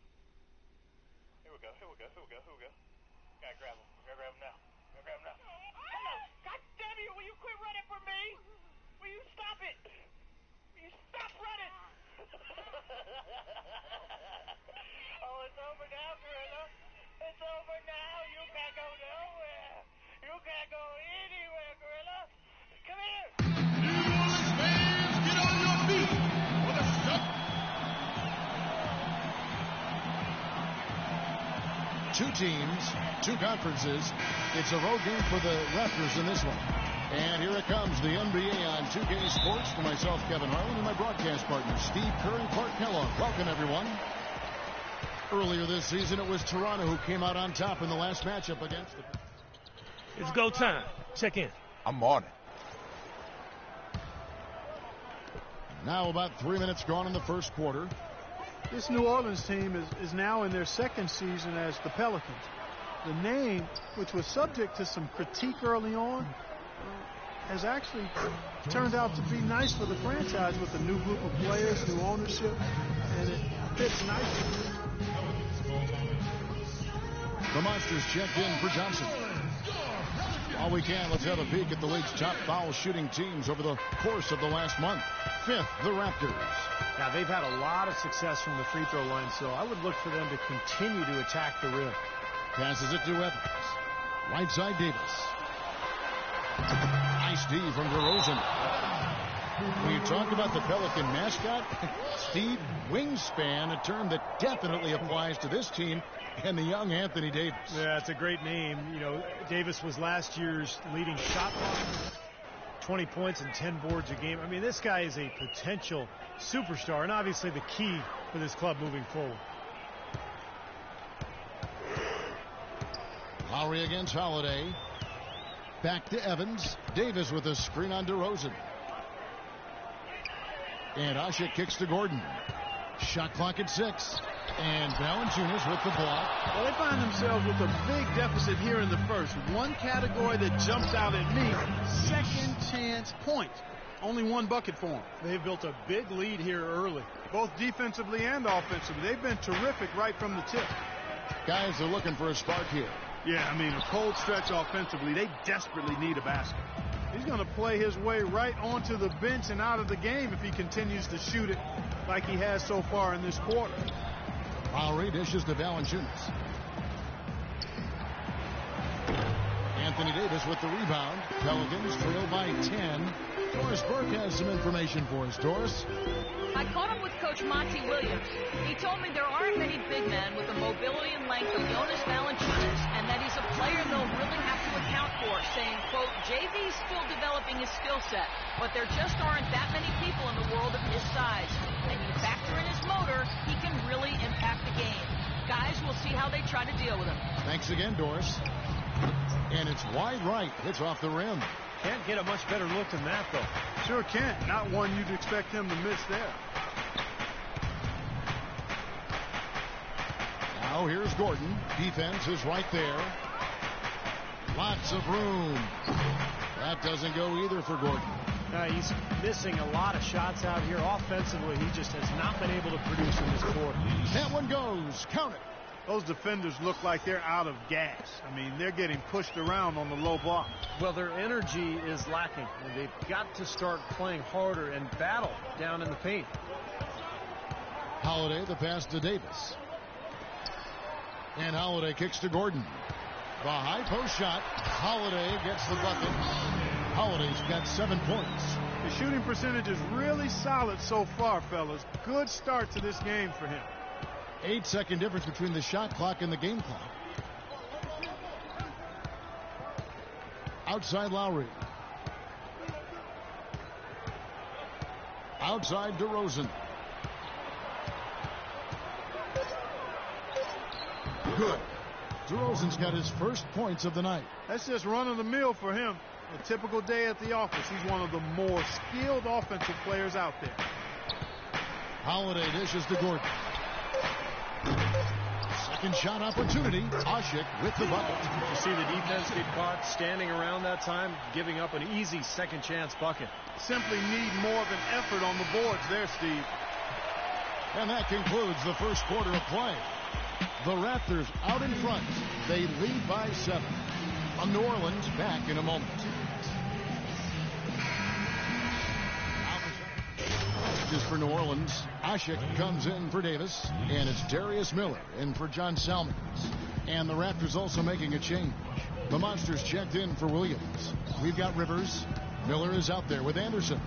Here we go. Gotta grab him. Now. God damn you! Will you quit running from me? Will you stop it? Will you stop running? Oh, it's over now, Gorilla. It's over now. You can't go nowhere. You can't go anywhere, Gorilla. Come here. Get on your feet for the start. Two teams, two conferences. It's a road game for the Raptors in this one. And here it comes, the NBA on 2K Sports. For myself, Kevin Harlan, and my broadcast partner, Steve Kerr and Clark Kellogg. Welcome, everyone. Earlier this season, it was Toronto who came out on top in the last matchup against the... It's go time. Check in. I'm on it. Now about 3 minutes gone in the first quarter. This New Orleans team is now in their second season as the Pelicans. The name, which was subject to some critique early on, has actually turned out to be nice for the franchise with a new group of players, new ownership, and it fits nicely. The Monsters checked in for Johnson. While we can, let's have a peek at the league's top foul shooting teams over the course of the last month. Fifth, the Raptors. Now, they've had a lot of success from the free throw line, so I would look for them to continue to attack the rim. Passes it to Evans. Right side, Davis. Nice D from DeRozan. When you talk about the Pelican mascot, Steve, wingspan, a term that definitely applies to this team and the young Anthony Davis. Yeah, it's a great name. You know, Davis was last year's leading shot blocker. 20 points and 10 boards a game. I mean, this guy is a potential superstar and obviously the key for this club moving forward. Lowry against Holiday. Back to Evans. Davis with a screen on DeRozan. And Asha kicks to Gordon. Shot clock at 6. And Valanciunas with the block. Well, they find themselves with a big deficit here in the first. One category that jumps out at me, second chance points. Only one bucket for them. They've built a big lead here early. Both defensively and offensively. They've been terrific right from the tip. Guys are looking for a spark here. Yeah, I mean, a cold stretch offensively. They desperately need a basket. He's going to play his way right onto the bench and out of the game if he continues to shoot it like he has so far in this quarter. Lowry dishes to Valanciunas. Anthony Davis with the rebound. Pelicans trail by 10. Doris Burke has some information for us. Doris? I caught up with Coach Monty Williams. He told me there aren't many big men with the mobility and length of Jonas Valanciunas, and that he's a player they'll really have to account for, saying, quote, JV's still developing his skill set, but there just aren't that many people in the world of his size. And you factor in his motor, he can really impact the game. Guys, we'll see how they try to deal with him. Thanks again, Doris. And it's wide right. It's off the rim. Can't get a much better look than that, though. Sure can't. Not one you'd expect him to miss there. Now here's Gordon. Defense is right there. Lots of room. That doesn't go either for Gordon. He's missing a lot of shots out here. Offensively, he just has not been able to produce in this quarter. That one goes. Count it. Those defenders look like they're out of gas. I mean, they're getting pushed around on the low block. Well, their energy is lacking, and they've got to start playing harder and battle down in the paint. Holiday, the pass to Davis. And Holiday kicks to Gordon. The high post shot. Holiday gets the bucket. Holiday's got 7 points. The shooting percentage is really solid so far, fellas. Good start to this game for him. 8-second difference between the shot clock and the game clock. Outside Lowry. Outside DeRozan. Good. DeRozan's got his first points of the night. That's just run of the mill for him. A typical day at the office. He's one of the more skilled offensive players out there. Holiday dishes to Gordon. Second shot opportunity. Ashik with the bucket. You see the defense get caught standing around that time, giving up an easy second chance bucket. Simply need more of an effort on the boards there, Steve. And that concludes the first quarter of play. The Raptors out in front. They lead by 7. On New Orleans, back in a moment. Just for New Orleans, Ashik comes in for Davis, and it's Darius Miller in for John Salmons. And the Raptors also making a change. The Monsters checked in for Williams. We've got Rivers. Miller is out there with Anderson.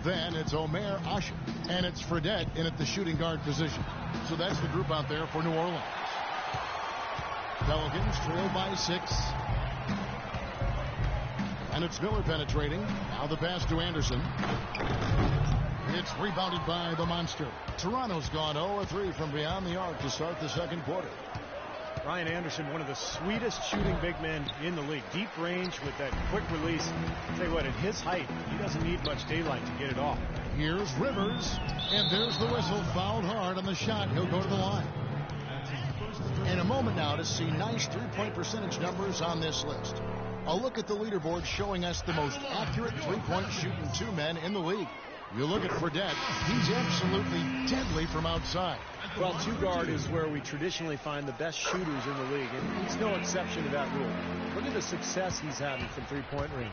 Then it's Omer, Ashik, and it's Fredette in at the shooting guard position. So that's the group out there for New Orleans. Pelicans trail by 6. And it's Miller penetrating. Now the pass to Anderson. It's rebounded by the Monster. Toronto's gone 0-3 from beyond the arc to start the second quarter. Ryan Anderson, one of the sweetest shooting big men in the league. Deep range with that quick release. I'll tell you what, at his height, he doesn't need much daylight to get it off. Here's Rivers, and there's the whistle. Fouled hard on the shot. He'll go to the line. In a moment now to see nice three-point percentage numbers on this list. A look at the leaderboard showing us the most accurate three-point shooting 2 men in the league. You look at Fredette, he's absolutely deadly from outside. Well, 2-guard is where we traditionally find the best shooters in the league, and he's no exception to that rule. Look at the success he's having from three-point range.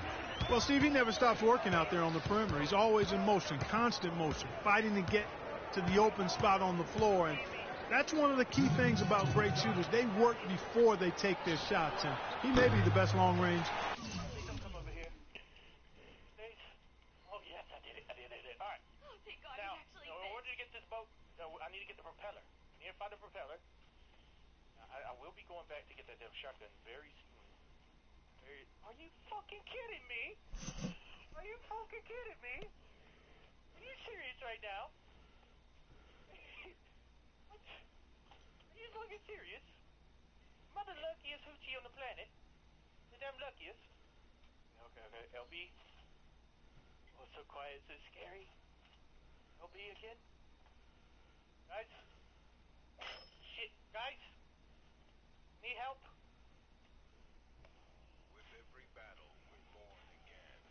Well, Steve, he never stops working out there on the perimeter. He's always in motion, constant motion, fighting to get to the open spot on the floor. And that's one of the key things about great shooters. They work before they take their shots, and he may be the best long-range. I need to get the propeller. I need to find the propeller. I will be going back to get that damn shotgun very soon. Are you fucking kidding me? Are you fucking kidding me? Are you serious right now? What? Are you fucking serious? Am I the luckiest hoochie on the planet? The damn luckiest? Okay. LB. Oh, so quiet, so scary. LB again? Guys? Shit, guys? Need help? With every battle, we're born again.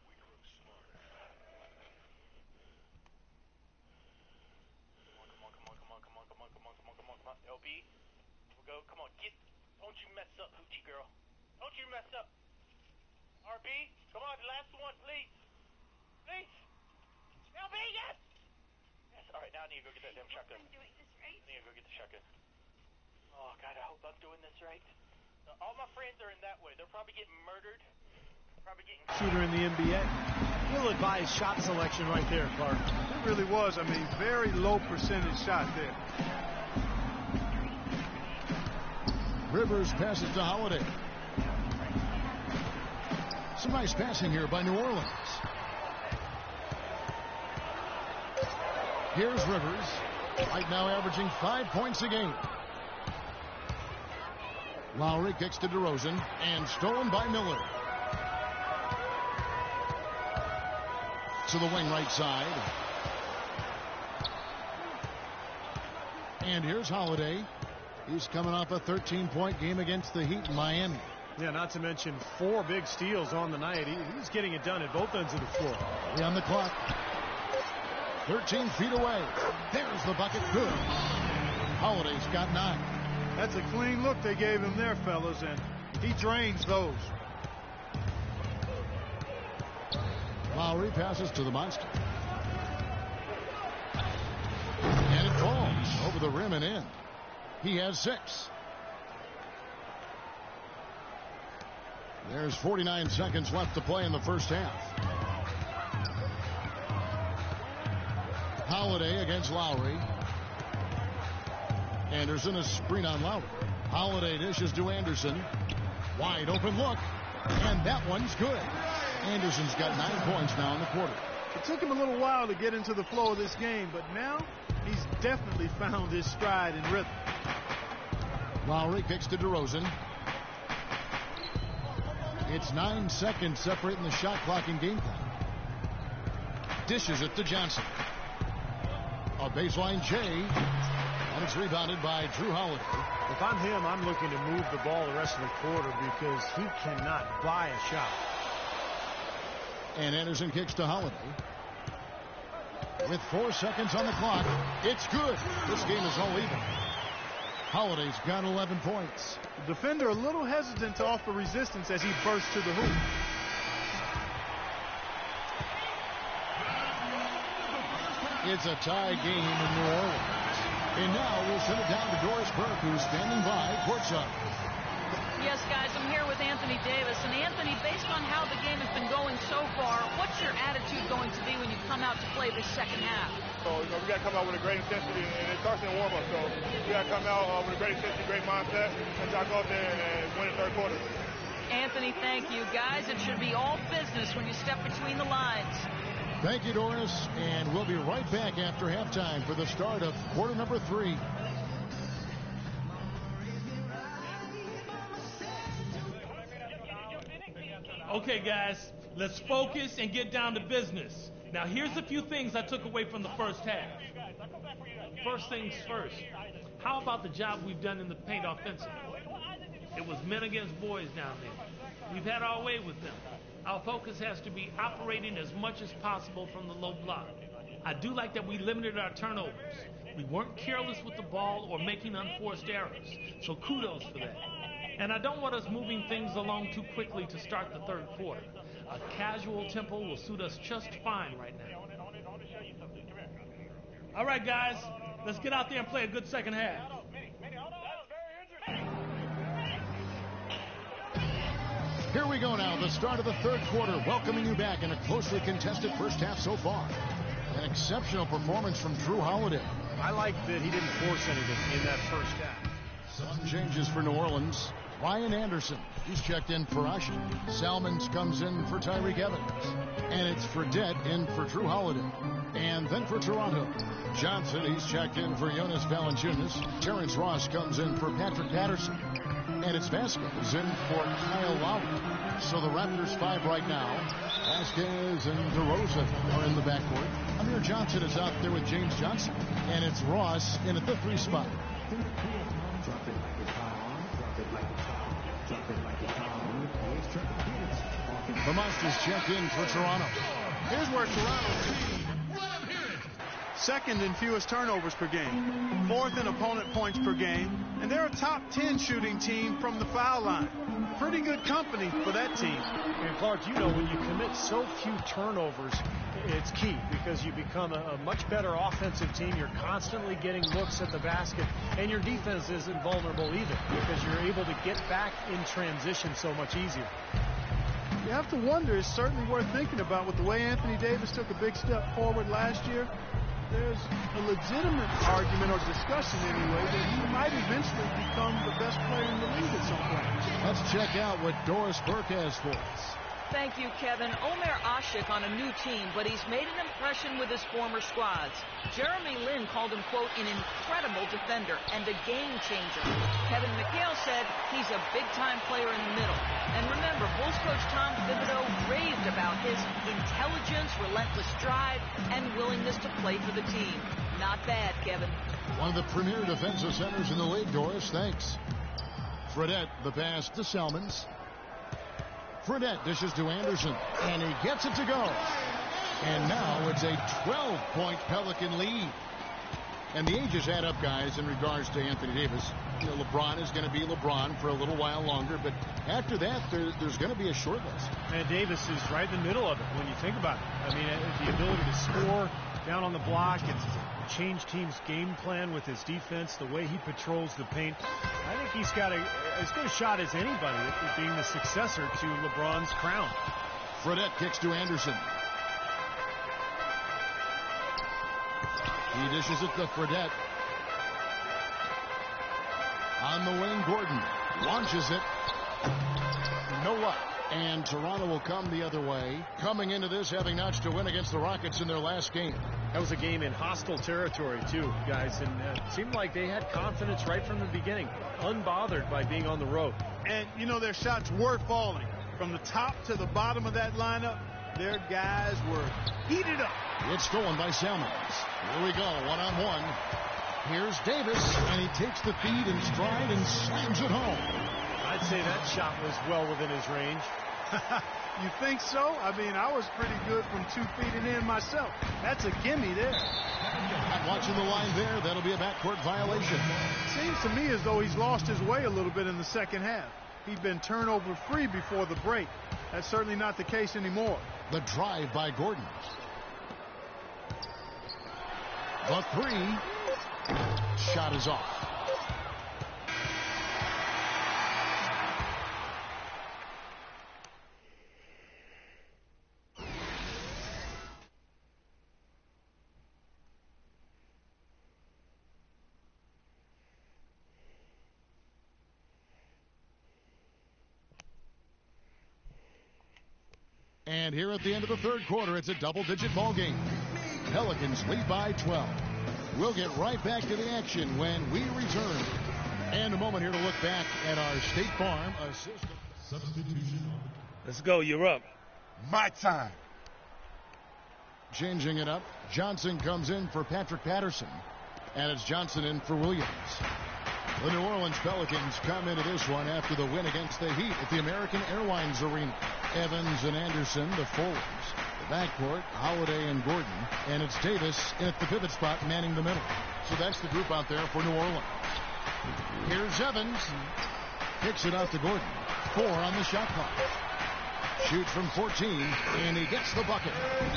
We grow smarter. Come on. LB, we'll go. Come on, don't you mess up, hoochie girl. Don't you mess up. RB, come on, the last one, please. Please. LB, yes! All right, now I need to go get that damn shotgun. I'm doing this right. I need to go get the shotgun. Oh, God, I hope I'm doing this right. All my friends are in that way. They're probably getting murdered. Probably getting... Shooter in the NBA. Ill-advised shot selection right there, Clark. It really was. I mean, very low percentage shot there. Rivers passes to Holiday. Some nice passing here by New Orleans. Here's Rivers, right now averaging 5 points a game. Lowry kicks to DeRozan, and stolen by Miller. To the wing right side. And here's Holiday. He's coming off a 13-point game against the Heat in Miami. Yeah, not to mention 4 big steals on the night. He's getting it done at both ends of the floor. On the clock. 13 feet away. There's the bucket. Good. Holiday's got 9. That's a clean look they gave him there, fellas, and he drains those. Lowry passes to the Monster. And it falls over the rim and in. He has 6. There's 49 seconds left to play in the first half. Holiday against Lowry. Anderson is screen on Lowry. Holiday dishes to Anderson. Wide open look. And that one's good. Anderson's got 9 points now in the quarter. It took him a little while to get into the flow of this game, but now he's definitely found his stride and rhythm. Lowry kicks to DeRozan. It's 9 seconds separating the shot clock and game time. Dishes it to Johnson. A baseline J, and it's rebounded by Drew Holiday. If I'm him, I'm looking to move the ball the rest of the quarter because he cannot buy a shot. And Anderson kicks to Holiday. With 4 seconds on the clock, it's good. This game is all even. Holiday's got 11 points. The defender a little hesitant to offer resistance as he bursts to the hoop. It's a tie game in New Orleans. And now we'll send it down to Doris Burke, who's standing by courtside. Yes, guys, I'm here with Anthony Davis. And Anthony, based on how the game has been going so far, what's your attitude going to be when you come out to play this second half? So, we got to come out with a great intensity, and it starts in the warm-up. So, we got to come out with a great intensity, great mindset, and try to go out there and win the third quarter. Anthony, thank you. Guys, it should be all business when you step between the lines. Thank you, Doris, and we'll be right back after halftime for the start of quarter number 3. Okay, guys, let's focus and get down to business. Now, here's a few things I took away from the first half. First things first, how about the job we've done in the paint offensively? It was men against boys down there. We've had our way with them. Our focus has to be operating as much as possible from the low block. I do like that we limited our turnovers. We weren't careless with the ball or making unforced errors, so kudos for that. And I don't want us moving things along too quickly to start the third quarter. A casual tempo will suit us just fine right now. All right, guys, let's get out there and play a good second half. Here we go now, the start of the third quarter, welcoming you back in a closely contested first half so far. An exceptional performance from Drew Holiday. I like that he didn't force anything in that first half. Some changes for New Orleans. Ryan Anderson, he's checked in for Ashe. Salmons comes in for Tyreek Evans. And it's Fredette in for Drew Holiday. And then for Toronto, Johnson, he's checked in for Jonas Valanciunas. Terrence Ross comes in for Patrick Patterson. And it's Vasquez in for Kyle Lowry. So the Raptors 5 right now. Vasquez and DeRozan are in the backcourt. Amir Johnson is out there with James Johnson. And it's Ross in at the 3 spot. Drop it like it's hot. Drop it like it's hot. Drop it like it's hot. The Monsters check in for Toronto. Here's where Toronto second in fewest turnovers per game, 4th in opponent points per game, and they're a top 10 shooting team from the foul line. Pretty good company for that team. And Clark, you know, when you commit so few turnovers, it's key because you become a much better offensive team. You're constantly getting looks at the basket, and your defense isn't vulnerable either because you're able to get back in transition so much easier. You have to wonder, it's certainly worth thinking about with the way Anthony Davis took a big step forward last year. There's a legitimate argument or discussion anyway that he might eventually become the best player in the league at some point. Let's check out what Doris Burke has for us. Thank you, Kevin. Omer Asik on a new team, but he's made an impression with his former squads. Jeremy Lin called him, quote, an incredible defender and a game changer. Kevin McHale said he's a big-time player in the middle. And remember, Bulls coach Tom Thibodeau raved about his intelligence, relentless drive, and willingness to play for the team. Not bad, Kevin. One of the premier defensive centers in the league, Doris. Thanks. Fredette, the pass to Salmons. Fredette dishes to Anderson, and he gets it to go. And now it's a 12-point Pelican lead. And the ages add up, guys, in regards to Anthony Davis. You know, LeBron is going to be LeBron for a little while longer, but after that, there's going to be a short list. And Davis is right in the middle of it when you think about it. I mean, the ability to score down on the block and change teams' game plan with his defense, the way he patrols the paint. I think he's got as good a shot as anybody at being the successor to LeBron's crown. Fredette kicks to Anderson. He dishes it to Fredette. On the wing, Gordon launches it. No luck. And Toronto will come the other way. Coming into this, having notched a win against the Rockets in their last game. That was a game in hostile territory, too, guys. And it seemed like they had confidence right from the beginning. Unbothered by being on the road. And, you know, their shots were falling. From the top to the bottom of that lineup, their guys were heated up. It's stolen by Salmons. Here we go, one-on-one. Here's Davis, and he takes the feed in stride and slams it home. I'd say that shot was well within his range. You think so? I mean, I was pretty good from 2 feet and in myself. That's a gimme there. I'm watching the line there. That'll be a backcourt violation. Seems to me as though he's lost his way a little bit in the second half. He'd been turnover free before the break. That's certainly not the case anymore. The drive by Gordon. The three. Shot is off. And here at the end of the third quarter, it's a double-digit ball game. Pelicans lead by 12. We'll get right back to the action when we return. And a moment here to look back at our State Farm assistant substitution. Let's go. You're up. My time. Changing it up. Johnson comes in for Patrick Patterson. And it's Johnson in for Williams. The New Orleans Pelicans come into this one after the win against the Heat at the American Airlines Arena. Evans and Anderson, the forwards. The backcourt, Holiday and Gordon. And it's Davis at the pivot spot manning the middle. So that's the group out there for New Orleans. Here's Evans. Kicks it out to Gordon. 4 on the shot clock. Shoots from 14, and he gets the bucket.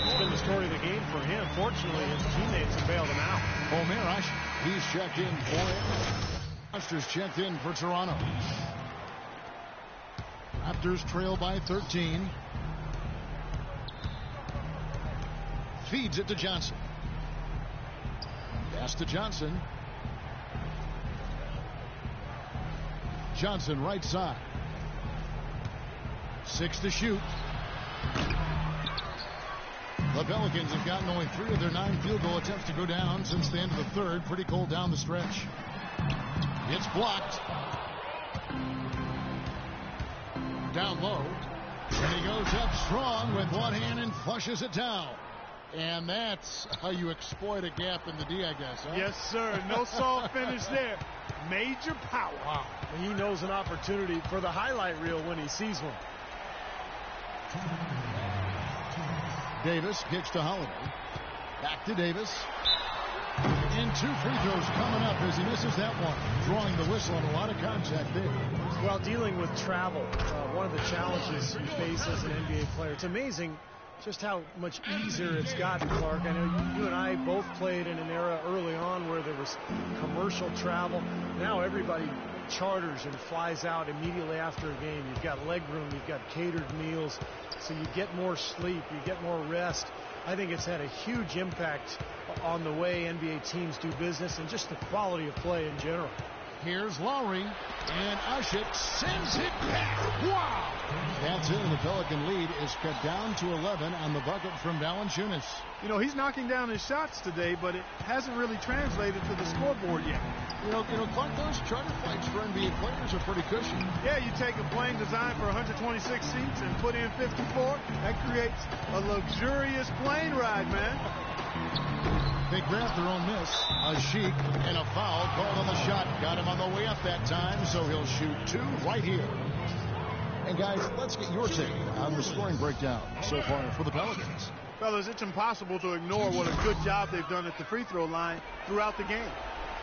It's been the story of the game for him. Fortunately, his teammates have bailed him out. Omerosh, he's checked in for it. Monsters checked in for Toronto. Raptors trail by 13. Feeds it to Johnson. Pass to Johnson. Johnson right side. 6 to shoot. The Pelicans have gotten only 3 of their 9 field goal attempts to go down since the end of the third. Pretty cold down the stretch. It's blocked. Down low. And he goes up strong with one hand and flushes it down. And that's how you exploit a gap in the D, I guess. Huh? Yes, sir. No soft finish there. Major power. Wow. And he knows an opportunity for the highlight reel when he sees one. Davis kicks to Holiday. Back to Davis. And 2 free throws coming up as he misses that one. Drawing the whistle on a lot of contact there. While dealing with travel, one of the challenges you face as an NBA player, it's amazing just how much easier it's gotten, Clark. I know you and I both played in an era early on where there was commercial travel. Now everybody charters and flies out immediately after a game. You've got leg room, you've got catered meals, so you get more sleep, you get more rest. I think it's had a huge impact on the way NBA teams do business and just the quality of play in general. Here's Lowry, and Ushit sends it back. Wow! That's it, and the Pelican lead is cut down to 11 on the bucket from Valanciunas. You know, he's knocking down his shots today, but it hasn't really translated to the scoreboard yet. You know, Clark, those charter flights for NBA players are pretty cushy. Yeah, you take a plane designed for 126 seats and put in 54. That creates a luxurious plane ride, man. They grabbed their own miss. A chic and a foul called on the shot. Got him on the way up that time, so he'll shoot 2 right here. And guys, let's get your take on the scoring breakdown so far for the Pelicans. Fellas, it's impossible to ignore what a good job they've done at the free throw line throughout the game.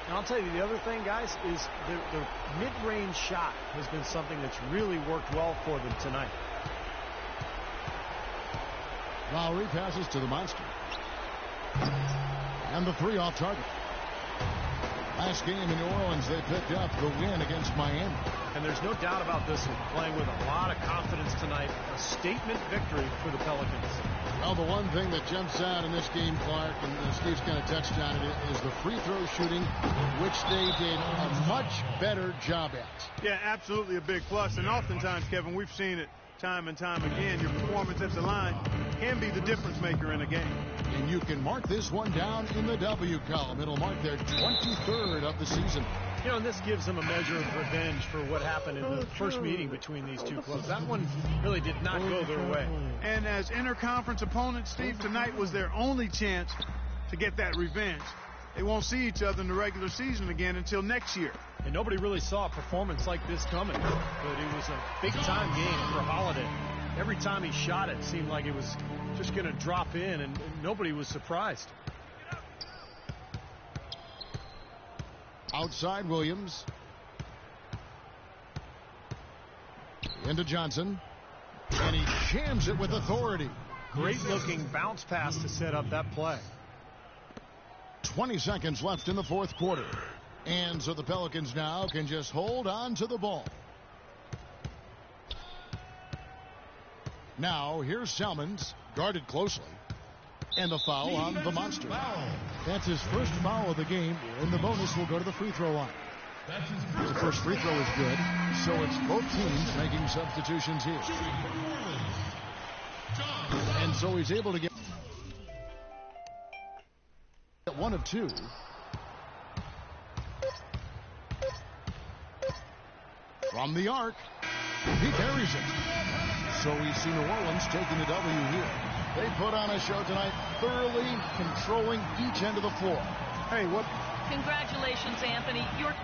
And I'll tell you, the other thing, guys, is the mid-range shot has been something that's really worked well for them tonight. Lowry passes to the monster. And the 3 off target. Last game in New Orleans, they picked up the win against Miami. And there's no doubt about this one. Playing with a lot of confidence tonight. A statement victory for the Pelicans. Well, the one thing that jumps out in this game, Clark, and Steve's kind of touched on it, is the free throw shooting, which they did a much better job at. Yeah, absolutely a big plus. And oftentimes, Kevin, we've seen it time and time again. Your performance at the line can be the difference maker in a game. And you can mark this one down in the W column. It'll mark their 23rd of the season. You know, and this gives them a measure of revenge for what happened in the first meeting between these two clubs. That one really did not go their way. And as interconference opponents, Steve, tonight was their only chance to get that revenge. They won't see each other in the regular season again until next year. And nobody really saw a performance like this coming. But it was a big-time game for Holiday. Every time he shot it seemed like it was just going to drop in, and nobody was surprised. Outside Williams. Into Johnson. And he jams it with authority. Great-looking bounce pass to set up that play. 20 seconds left in the fourth quarter. And so the Pelicans now can just hold on to the ball. Now here's Salmons, guarded closely. And the foul on the monster. That's his first foul of the game, and the bonus will go to the free throw line. The first free throw is good, so it's both teams making substitutions here. And so he's able to get one of two. From the arc, he carries it. So we see New Orleans taking the W here. They put on a show tonight, thoroughly controlling each end of the floor. Hey, what? Congratulations, Anthony. You're